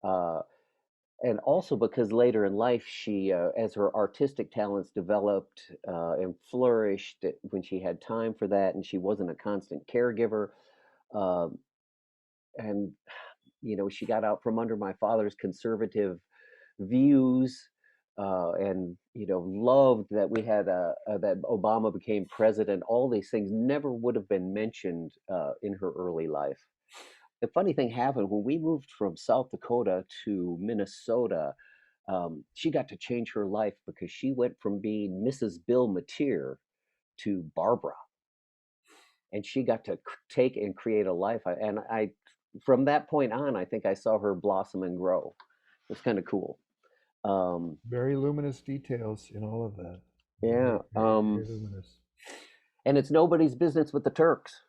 Uh, and also because later in life, she, as her artistic talents developed and flourished, when she had time for that, and she wasn't a constant caregiver, um, and she got out from under my father's conservative views, and loved that we had that Obama became president. All these things never would have been mentioned in her early life. The funny thing happened when we moved from South Dakota to Minnesota. She got to change her life because she went from being Mrs. Bill Mateer to Barbara, and she got to take and create a life. And I, from that point on, I think I saw her blossom and grow. It was kind of cool. Very luminous details in all of that. Yeah. Very luminous. And it's nobody's business with the Turks.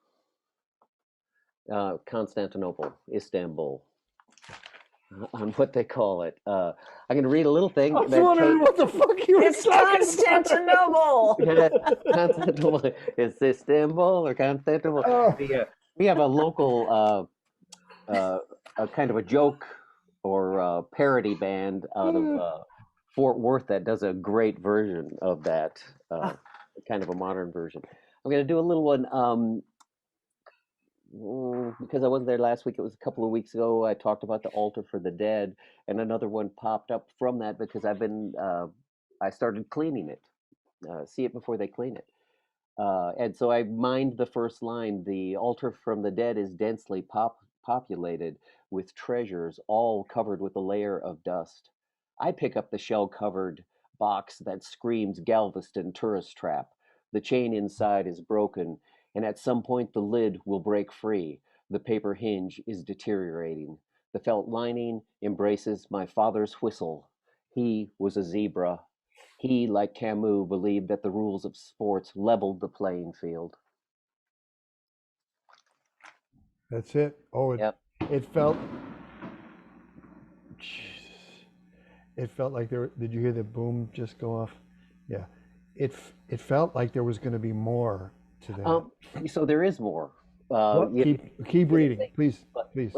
Constantinople, Istanbul, on what they call it. I'm going to read a little thing. I was wondering what the fuck you were It's talking Constantinople. Constantinople. Is Istanbul or Constantinople? about. We have a local, a kind of a joke or parody band out of Fort Worth that does a great version of that, kind of a modern version. I'm going to do a little one. Because I wasn't there last week, it was a couple of weeks ago. I talked about the altar for the dead, and another one popped up from that because I started cleaning it. See it before they clean it. And so I mined the first line. The altar from the dead is densely populated with treasures, all covered with a layer of dust. I pick up the shell covered box that screams Galveston tourist trap. The chain inside is broken, and at some point the lid will break free. The paper hinge is deteriorating. The felt lining embraces my father's whistle. He was a zebra. He, like Camus, believed that the rules of sports leveled the playing field. That's it. Oh, Yep. it felt. It felt like there. Did you hear the boom just go off? Yeah. It felt like there was going to be more to that. So there is more. Well, keep reading, please, please.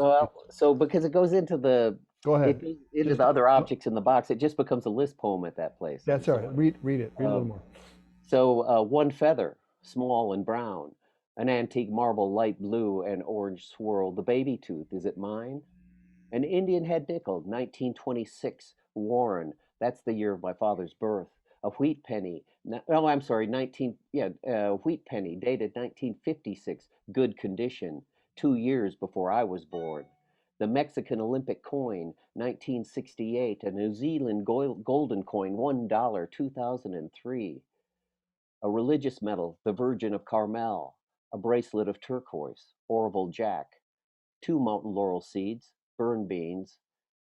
So because it goes into the Go ahead. it goes into the other objects in the box, it just becomes a list poem at that place. That's all right. Read it. Read a little more. So one feather, small and brown, an antique marble, light blue and orange swirl. The baby tooth, is it mine? An Indian head nickel, 1926, Warren. That's the year of my father's birth. A wheat penny. Oh, I'm sorry, wheat penny, dated 1956, good condition, 2 years before I was born. The Mexican Olympic coin, 1968, a New Zealand golden coin, $1, 2003. A religious medal, the Virgin of Carmel. A bracelet of turquoise, Orville Jack. 2 mountain laurel seeds, burn beans,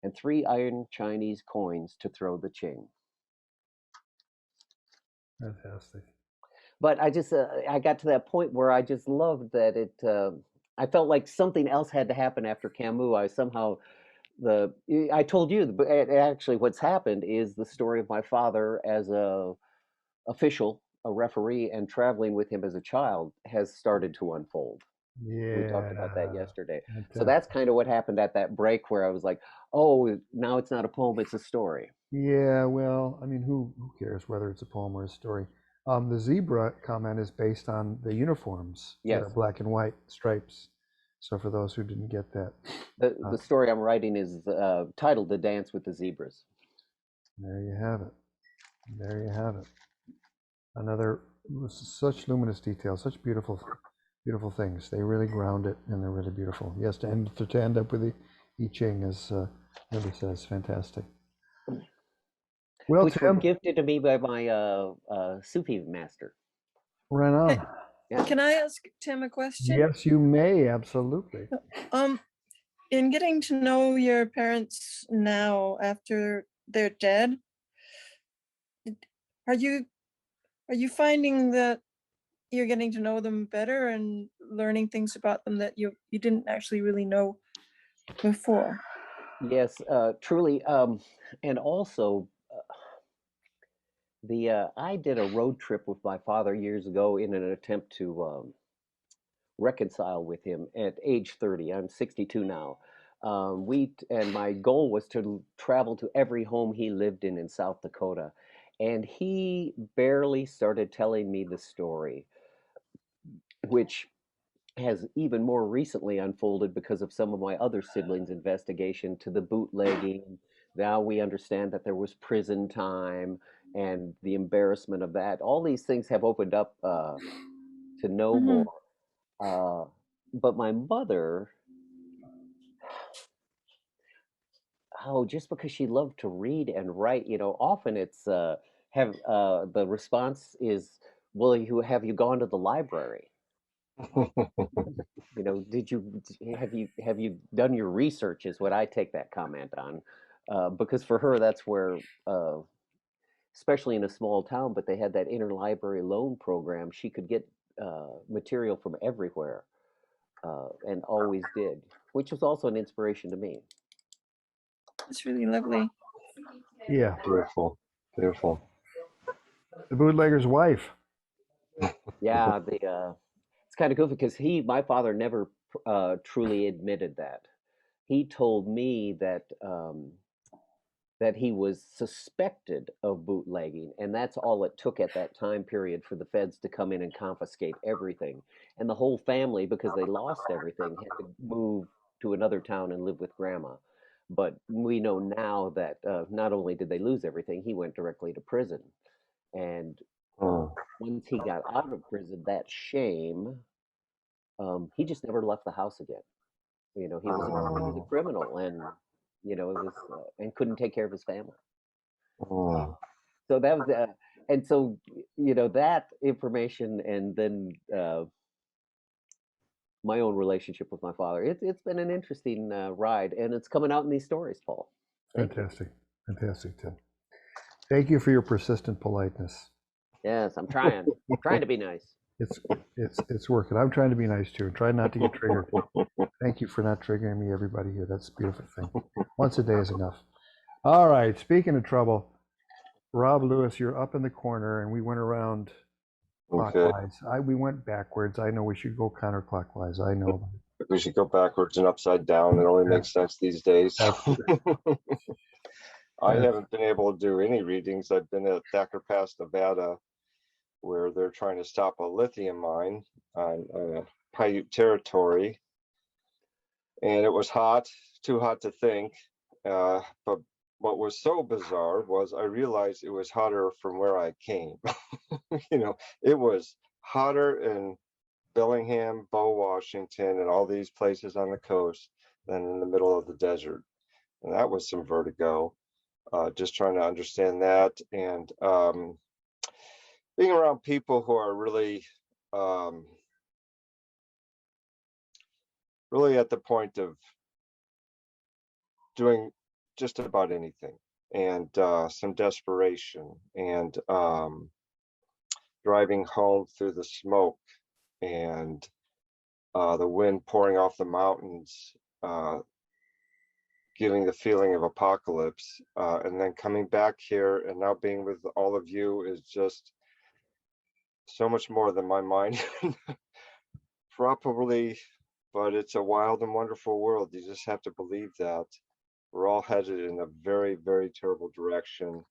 and 3 iron Chinese coins to throw the ching. Fantastic. But I got to that point where I just loved that I felt like something else had to happen after Camus. I told you, but actually what's happened is the story of my father as a official, a referee, and traveling with him as a child has started to unfold. Yeah. We talked about that yesterday. Fantastic. So that's kind of what happened at that break where I was like, oh, now it's not a poem, it's a story. Yeah, well, I mean, who cares whether it's a poem or a story? The zebra comment is based on the uniforms that Yes. are black and white stripes. So for those who didn't get that, The story I'm writing is titled The Dance with the Zebras. there you have it. There you have it. Another, such luminous detail, such beautiful things. They really ground it, and they're really beautiful. Yes, to end up with the I Ching, as Linda says, fantastic. Well, Which were Tim, gifted to me by my Sufi master. right on. Yeah. Can I ask Tim a question? Yes, you may, absolutely. In getting to know your parents now after they're dead, are you finding that you're getting to know them better and learning things about them that you didn't actually really know before? Yes, truly. And also, I did a road trip with my father years ago in an attempt to reconcile with him at age 30. I'm 62 now. And my goal was to travel to every home he lived in South Dakota. And he barely started telling me the story, which has even more recently unfolded because of some of my other siblings' investigation to the bootlegging. Now we understand that there was prison time and the embarrassment of that. All these things have opened up to know Mhm. more. But my mother, just because she loved to read and write, often it's the response is, well, have you gone to the library? Have you done your research is what I take that comment on, because for her that's where, especially in a small town, but they had that interlibrary loan program. She could get material from everywhere, and always did, which was also an inspiration to me. It's really lovely. Yeah, Beautiful, beautiful. the bootlegger's wife. Yeah, it's kind of goofy because my father never truly admitted that. He told me that that he was suspected of bootlegging, and that's all it took at that time period for the feds to come in and confiscate everything. And the whole family, because they lost everything, had to move to another town and live with grandma. But we know now that not only did they lose everything, he went directly to prison. And once he got out of prison, that shame, he just never left the house again. You know, he was a criminal, and you know, it was and couldn't take care of his family. So that was, and so you know that information, and then my own relationship with my father. It's been an interesting ride, and it's coming out in these stories, Paul. Fantastic, fantastic, Tim. Thank you for your persistent politeness. Yes, I'm trying to be nice. It's working. I'm trying to be nice too, and try not to get triggered. Thank you for not triggering me, everybody here. That's a beautiful thing. Once a day is enough. All right. Speaking of trouble, Rob Lewis, you're up in the corner, and we went around clockwise. We went backwards. I know we should go counterclockwise. I know. We should go backwards and upside down. It only makes sense these days. I haven't been able to do any readings. I've been at Thacker Pass, Nevada, where they're trying to stop a lithium mine on Paiute territory. And it was hot, too hot to think. But what was so bizarre was I realized it was hotter from where I came. You know, it was hotter in Bellingham, Bow, Washington, and all these places on the coast than in the middle of the desert. And that was some vertigo. Just trying to understand that, and being around people who are really really at the point of doing just about anything, and some desperation, and driving home through the smoke and the wind pouring off the mountains, giving the feeling of apocalypse, and then coming back here and now being with all of you is just so much more than my mind probably, but it's a wild and wonderful world. You just have to believe that we're all headed in a very, very terrible direction.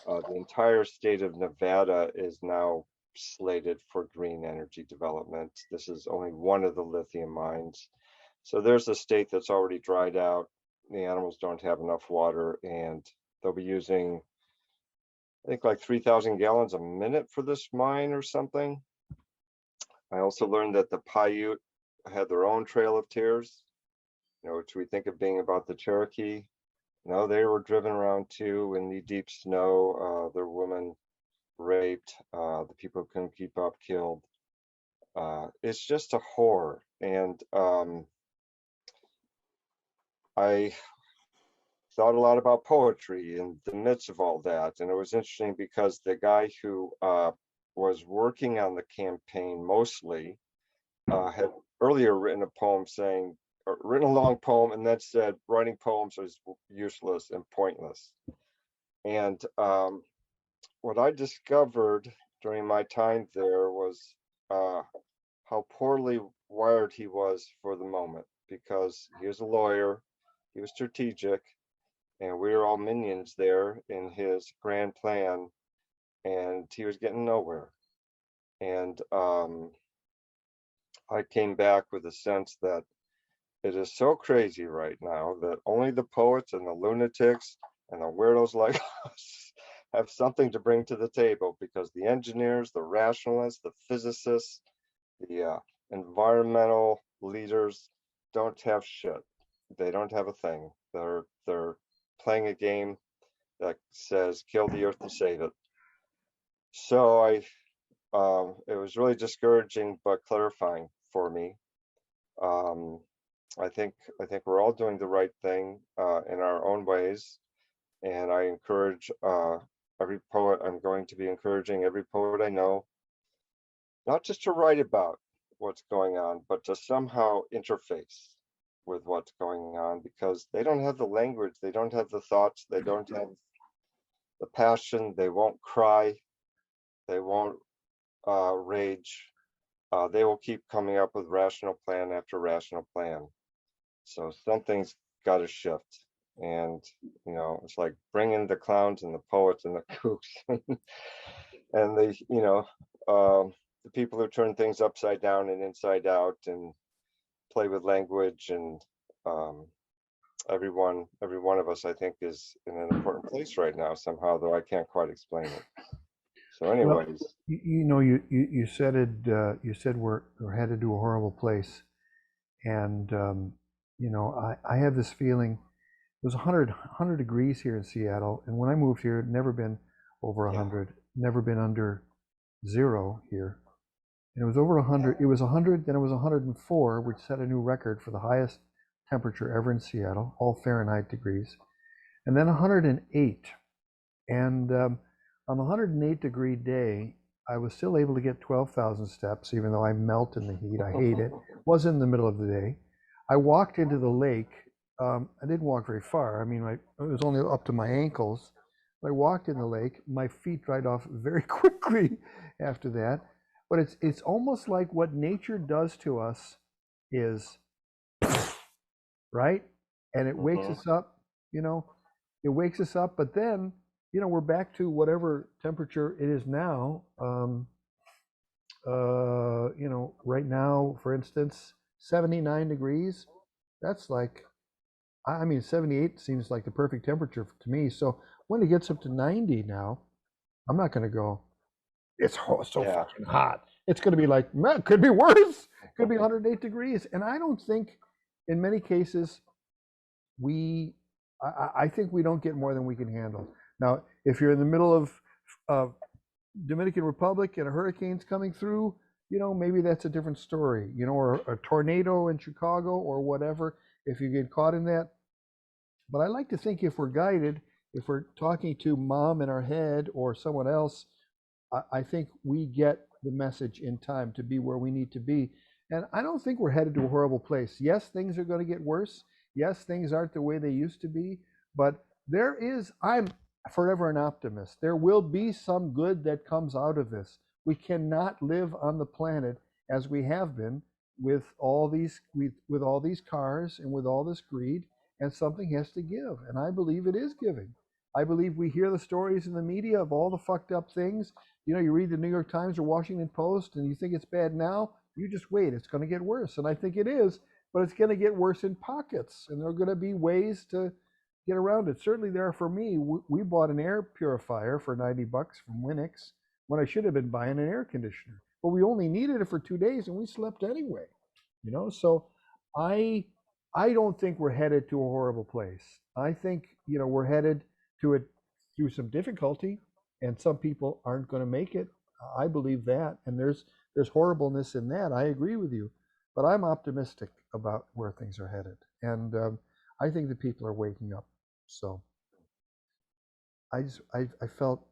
The entire state of Nevada is now slated for green energy development. This is only one of the lithium mines. So there's a state that's already dried out. The animals don't have enough water, and they'll be using, I think, like 3,000 gallons a minute for this mine or something. I also learned that the Paiute had their own Trail of Tears, you know, which we think of being about the Cherokee. No, they were driven around too in knee-deep snow. Their women raped. The people who couldn't keep up killed. It's just a horror. And I thought a lot about poetry in the midst of all that. And it was interesting because the guy who was working on the campaign mostly had earlier written a poem saying, or written a long poem, and then said writing poems is useless and pointless. And what I discovered during my time there was how poorly wired he was for the moment, because he was a lawyer, he was strategic, and we were all minions there in his grand plan, and he was getting nowhere. And I came back with a sense that it is so crazy right now that only the poets and the lunatics and the weirdos like us have something to bring to the table, because the engineers, the rationalists, the physicists, the environmental leaders don't have shit. They don't have a thing. They're playing a game that says kill the earth to save it. So it was really discouraging but clarifying for me. I think we're all doing the right thing in our own ways, and I encourage every poet. I'm going to be encouraging every poet I know, not just to write about what's going on, but to somehow interface with what's going on, because they don't have the language, they don't have the thoughts, they don't have the passion, they won't cry, they won't rage. They will keep coming up with rational plan after rational plan. So something's got to shift. And it's like bringing the clowns and the poets and the kooks and the people who turn things upside down and inside out and play with language, and every one of us, I think, is in an important place right now somehow, though I can't quite explain it. So Well, anyways, you said it. You said we're headed to a horrible place, and I have this feeling. It was 100 degrees here in Seattle, and when I moved here, it'd never been over 100, never been under zero here. And it was over 100. It was 100, then it was 104, which set a new record for the highest temperature ever in Seattle, all Fahrenheit degrees, and then 108. And on the 108-degree day, I was still able to get 12,000 steps, even though I melt in the heat. I hate it. Was in the middle of the day. I walked into the lake. I didn't walk very far. I mean, it was only up to my ankles. I walked in the lake. My feet dried off very quickly after that. But it's almost like what nature does to us is, right? And it wakes us up, it wakes us up, but then, we're back to whatever temperature it is now. Right now, for instance, 79 degrees. That's like, I mean, 78 seems like the perfect temperature to me. So when it gets up to 90 now, I'm not going to go, it's so yeah, fucking hot. It's going to be like, man, could be worse. Could be 108 degrees. And I don't think, in many cases, I think we don't get more than we can handle. Now, if you're in the middle of Dominican Republic and a hurricane's coming through, maybe that's a different story, or a tornado in Chicago or whatever, if you get caught in that. But I like to think if we're guided, if we're talking to mom in our head or someone else, I think we get the message in time to be where we need to be. And I don't think we're headed to a horrible place. Yes, things are going to get worse. Yes, things aren't the way they used to be. But I'm forever an optimist. There will be some good that comes out of this. We cannot live on the planet as we have been with all these cars and with all this greed, and something has to give. And I believe it is giving. I believe we hear the stories in the media of all the fucked up things. You read the New York Times or Washington Post and you think it's bad now, you just wait, it's going to get worse. And I think it is, but it's going to get worse in pockets, and there are going to be ways to get around it. Certainly there are for me. We bought an air purifier for $90 from Winix when I should have been buying an air conditioner. But we only needed it for 2 days and we slept anyway. So I don't think we're headed to a horrible place. I think, we're headed to it through some difficulty, and some people aren't going to make it. I believe that, and there's horribleness in that. I agree with you, but I'm optimistic about where things are headed, and I think the people are waking up. So I felt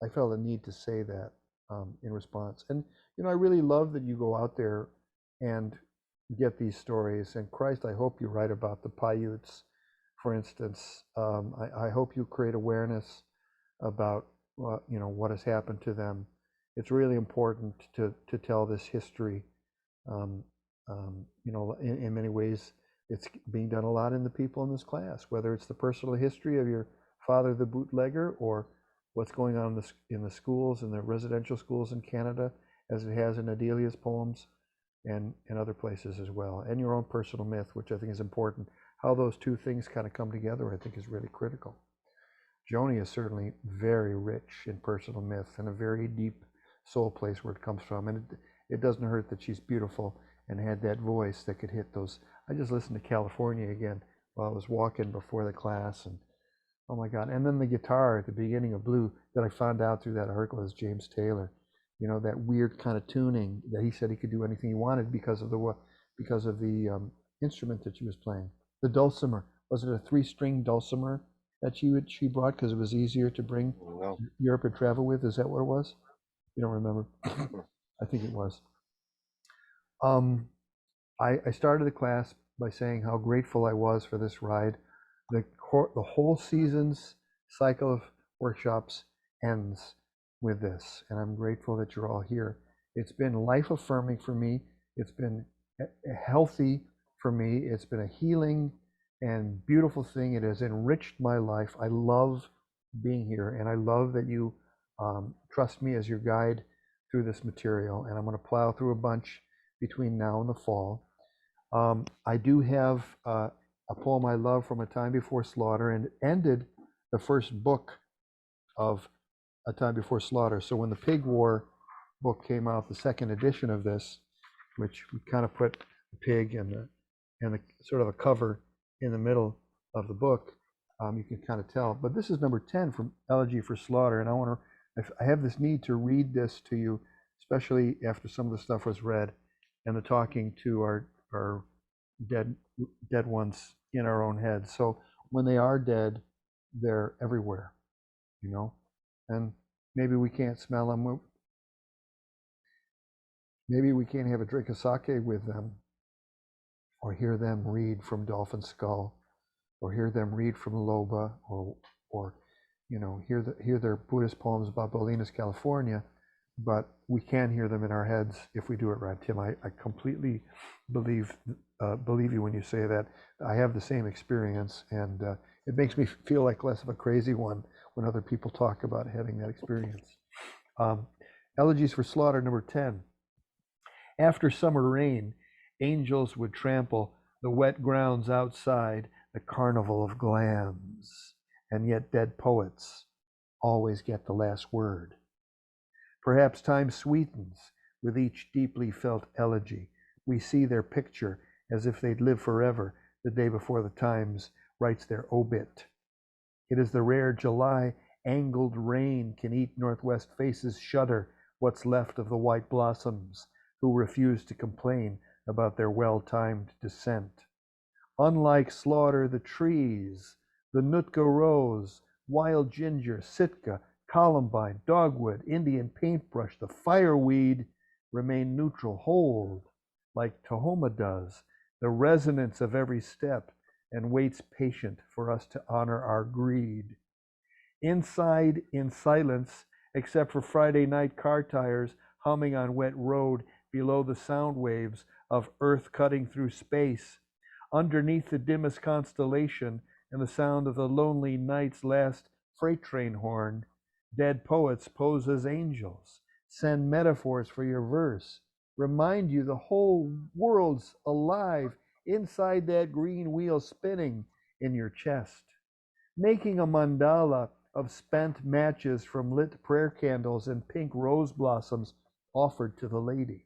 a need to say that in response. And I really love that you go out there and get these stories. And Christ, I hope you write about the Paiutes, for instance. I hope you create awareness about what has happened to them. It's really important to tell this history. In many ways, it's being done a lot in the people in this class, whether it's the personal history of your father, the bootlegger, or what's going on in the schools, in the residential schools in Canada, as it has in Adelia's poems, and other places as well, and your own personal myth, which I think is important. How those two things kind of come together, I think, is really critical. Joni is certainly very rich in personal myth and a very deep soul place where it comes from. And it doesn't hurt that she's beautiful and had that voice that could hit those. I just listened to California again while I was walking before the class, and oh my God. And then the guitar at the beginning of Blue that I found out through that article is James Taylor. That weird kind of tuning that he said he could do anything he wanted because of the instrument that she was playing. The dulcimer. Was it a 3-string dulcimer that she brought because it was easier to bring to Europe and travel with? Is that what it was? You don't remember? I think it was. I started the class by saying how grateful I was for this ride. The whole season's cycle of workshops ends with this, and I'm grateful that you're all here. It's been life affirming for me. It's been healthy for me. It's been a healing and beautiful thing. It has enriched my life. I love being here, and I love that you trust me as your guide through this material. And I'm going to plow through a bunch between now and the fall. I do have a poem I love from A Time Before Slaughter, and it ended the first book of A Time Before Slaughter. So when the Pig War book came out, the second edition of this, which we kind of put the pig and the sort of a cover in the middle of the book, you can kind of tell. But this is number 10 from Elegy for Slaughter, and I have this need to read this to you, especially after some of the stuff was read and the talking to our dead ones in our own heads. So when they are dead, they're everywhere, and maybe we can't smell them. Maybe we can't have a drink of sake with them, or hear them read from Dolphin Skull, or hear them read from Loba, or hear their Buddhist poems about Bolinas, California, but we can hear them in our heads if we do it right. Tim, I completely believe you when you say that. I have the same experience, and it makes me feel like less of a crazy one when other people talk about having that experience. Elegies for Slaughter, number 10. After summer rain, angels would trample the wet grounds outside the carnival of glands, and yet dead poets always get the last word. Perhaps time sweetens with each deeply felt elegy. We see their picture as if they'd live forever the day before the Times writes their obit. It is the rare July angled rain can eat Northwest faces shudder what's left of the white blossoms who refuse to complain about their well-timed descent. Unlike Slaughter, the trees, the Nootka rose, wild ginger, Sitka, columbine, dogwood, Indian paintbrush, the fireweed remain neutral, hold, like Tahoma does, the resonance of every step, and waits patient for us to honor our greed. Inside, in silence, except for Friday night car tires humming on wet road below the sound waves of Earth cutting through space, underneath the dimmest constellation and the sound of the lonely night's last freight train horn, dead poets pose as angels, send metaphors for your verse, remind you the whole world's alive inside that green wheel spinning in your chest, making a mandala of spent matches from lit prayer candles and pink rose blossoms offered to the lady.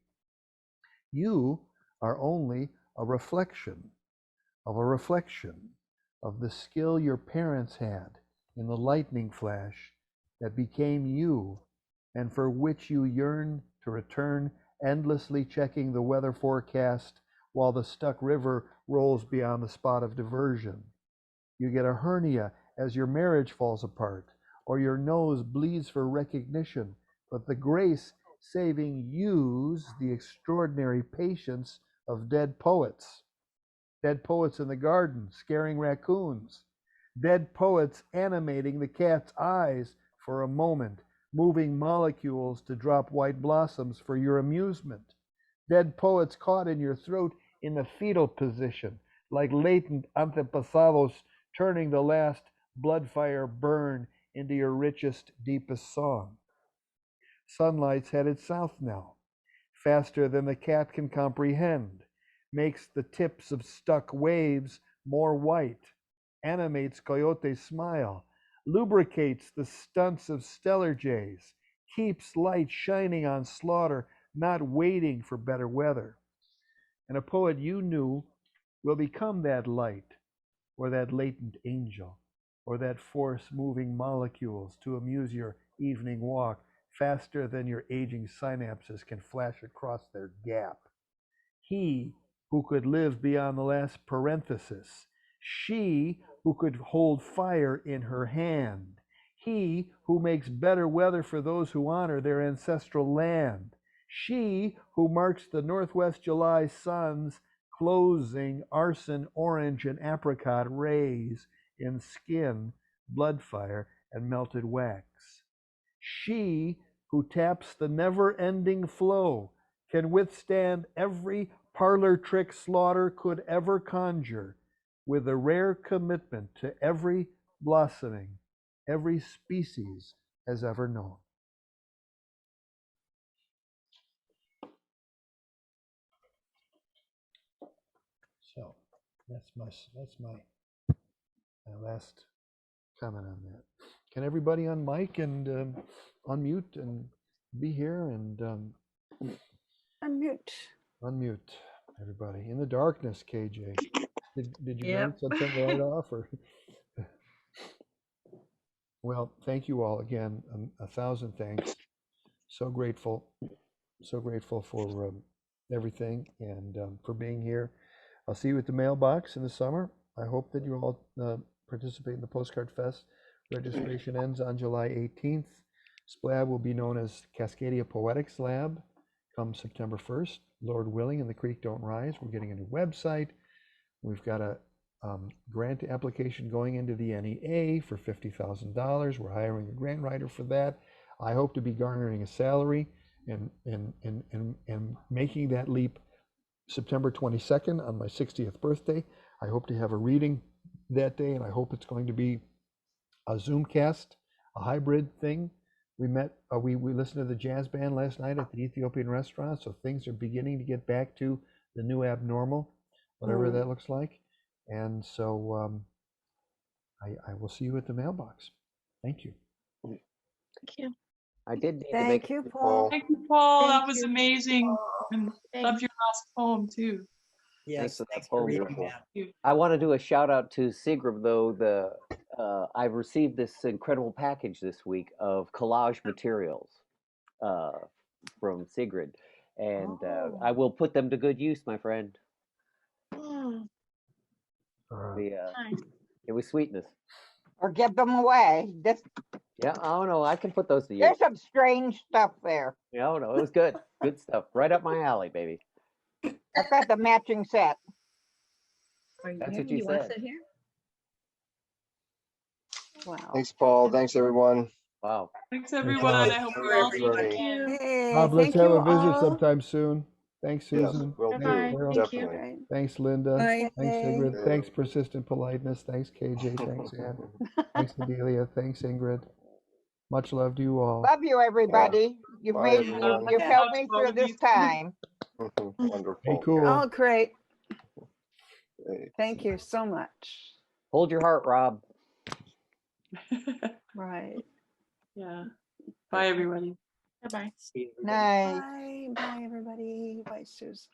You are only a reflection of the skill your parents had in the lightning flash that became you, and for which you yearn to return, endlessly checking the weather forecast while the stuck river rolls beyond the spot of diversion. You get a hernia as your marriage falls apart, or your nose bleeds for recognition, but the grace saving use the extraordinary patience of dead poets in the garden scaring raccoons, dead poets animating the cat's eyes for a moment, moving molecules to drop white blossoms for your amusement, dead poets caught in your throat in the fetal position, like latent antepasados turning the last blood fire burn into your richest, deepest song. Sunlight's headed south now, faster than the cat can comprehend, makes the tips of stuck waves more white, animates coyote's smile, lubricates the stunts of stellar jays, keeps light shining on Slaughter, not waiting for better weather. And a poet you knew will become that light, or that latent angel, or that force moving molecules to amuse your evening walk faster than your aging synapses can flash across their gap. He who could live beyond the last parenthesis, she who could hold fire in her hand, he who makes better weather for those who honor their ancestral land, she who marks the Northwest July sun's closing arson, orange, and apricot rays in skin, blood fire, and melted wax. She who taps the never-ending flow can withstand every parlor trick Slaughter could ever conjure, with a rare commitment to every blossoming every species has ever known. So that's my last comment on that. Can everybody on mic and unmute and be here and Unmute. unmute everybody in the darkness? KJ, did you Yep. turn the light off or? Well, thank you all again. 1,000 thanks. So grateful for everything and for being here. I'll see you at the mailbox in the summer. I hope that you all participate in the Postcard Fest. Registration ends on July 18th. SPLAB will be known as Cascadia Poetics Lab come September 1st. Lord willing and the creek don't rise. We're getting a new website. We've got a grant application going into the NEA for $50,000. We're hiring a grant writer for that. I hope to be garnering a salary and making that leap September 22nd on my 60th birthday. I hope to have a reading that day, and I hope it's going to be a Zoomcast, a hybrid thing. We listened to the jazz band last night at the Ethiopian restaurant, so things are beginning to get back to the new abnormal, whatever that looks like. And so I will see you at the mailbox. Thank you. Thank you. I did need to Thank make you, Paul. Thank you, Paul. That Thank was you. amazing. And Thanks. loved your last poem too. Yes, for that thanks for poem. reading Beautiful. that. I want to do a shout out to Sigrid though. I've received this incredible package this week of collage materials from Sigrid, and I will put them to good use, my friend. Mm, nice. It was sweetness. Or give them away. Yeah, oh no, I can put those to use. There's some strange stuff there. Yeah, oh no, it was good. Good stuff. Right up my alley, baby. I've got the matching set. Are you That's here? what you want to said. sit here? Wow. Thanks, Paul. Thanks, everyone. Wow. Thanks, Thanks everyone. for I hope the we all great see you journey. again. Hey, Bob, let's thank have you a visit all. sometime soon. Thanks, Yes, Susan. will do. Bye-bye. Real Thank you. Definitely. Right. Thanks, Linda. Bye. Thanks, Hey. Sigrid. Yeah. Thanks, Persistent Politeness. Thanks, KJ. Thanks, Ann. Thanks, Adelia. Thanks, Ingrid. Much love to you all. Love you, everybody. You've Bye, made everyone. you've Yeah. helped me through this time. Wonderful. Hey, cool. Oh, great. Great. Thank you so much. Hold your heart, Rob. Right. Yeah. Bye, everybody. Bye-bye. See you, everybody. Night. Bye. Bye, everybody. Bye, Susan.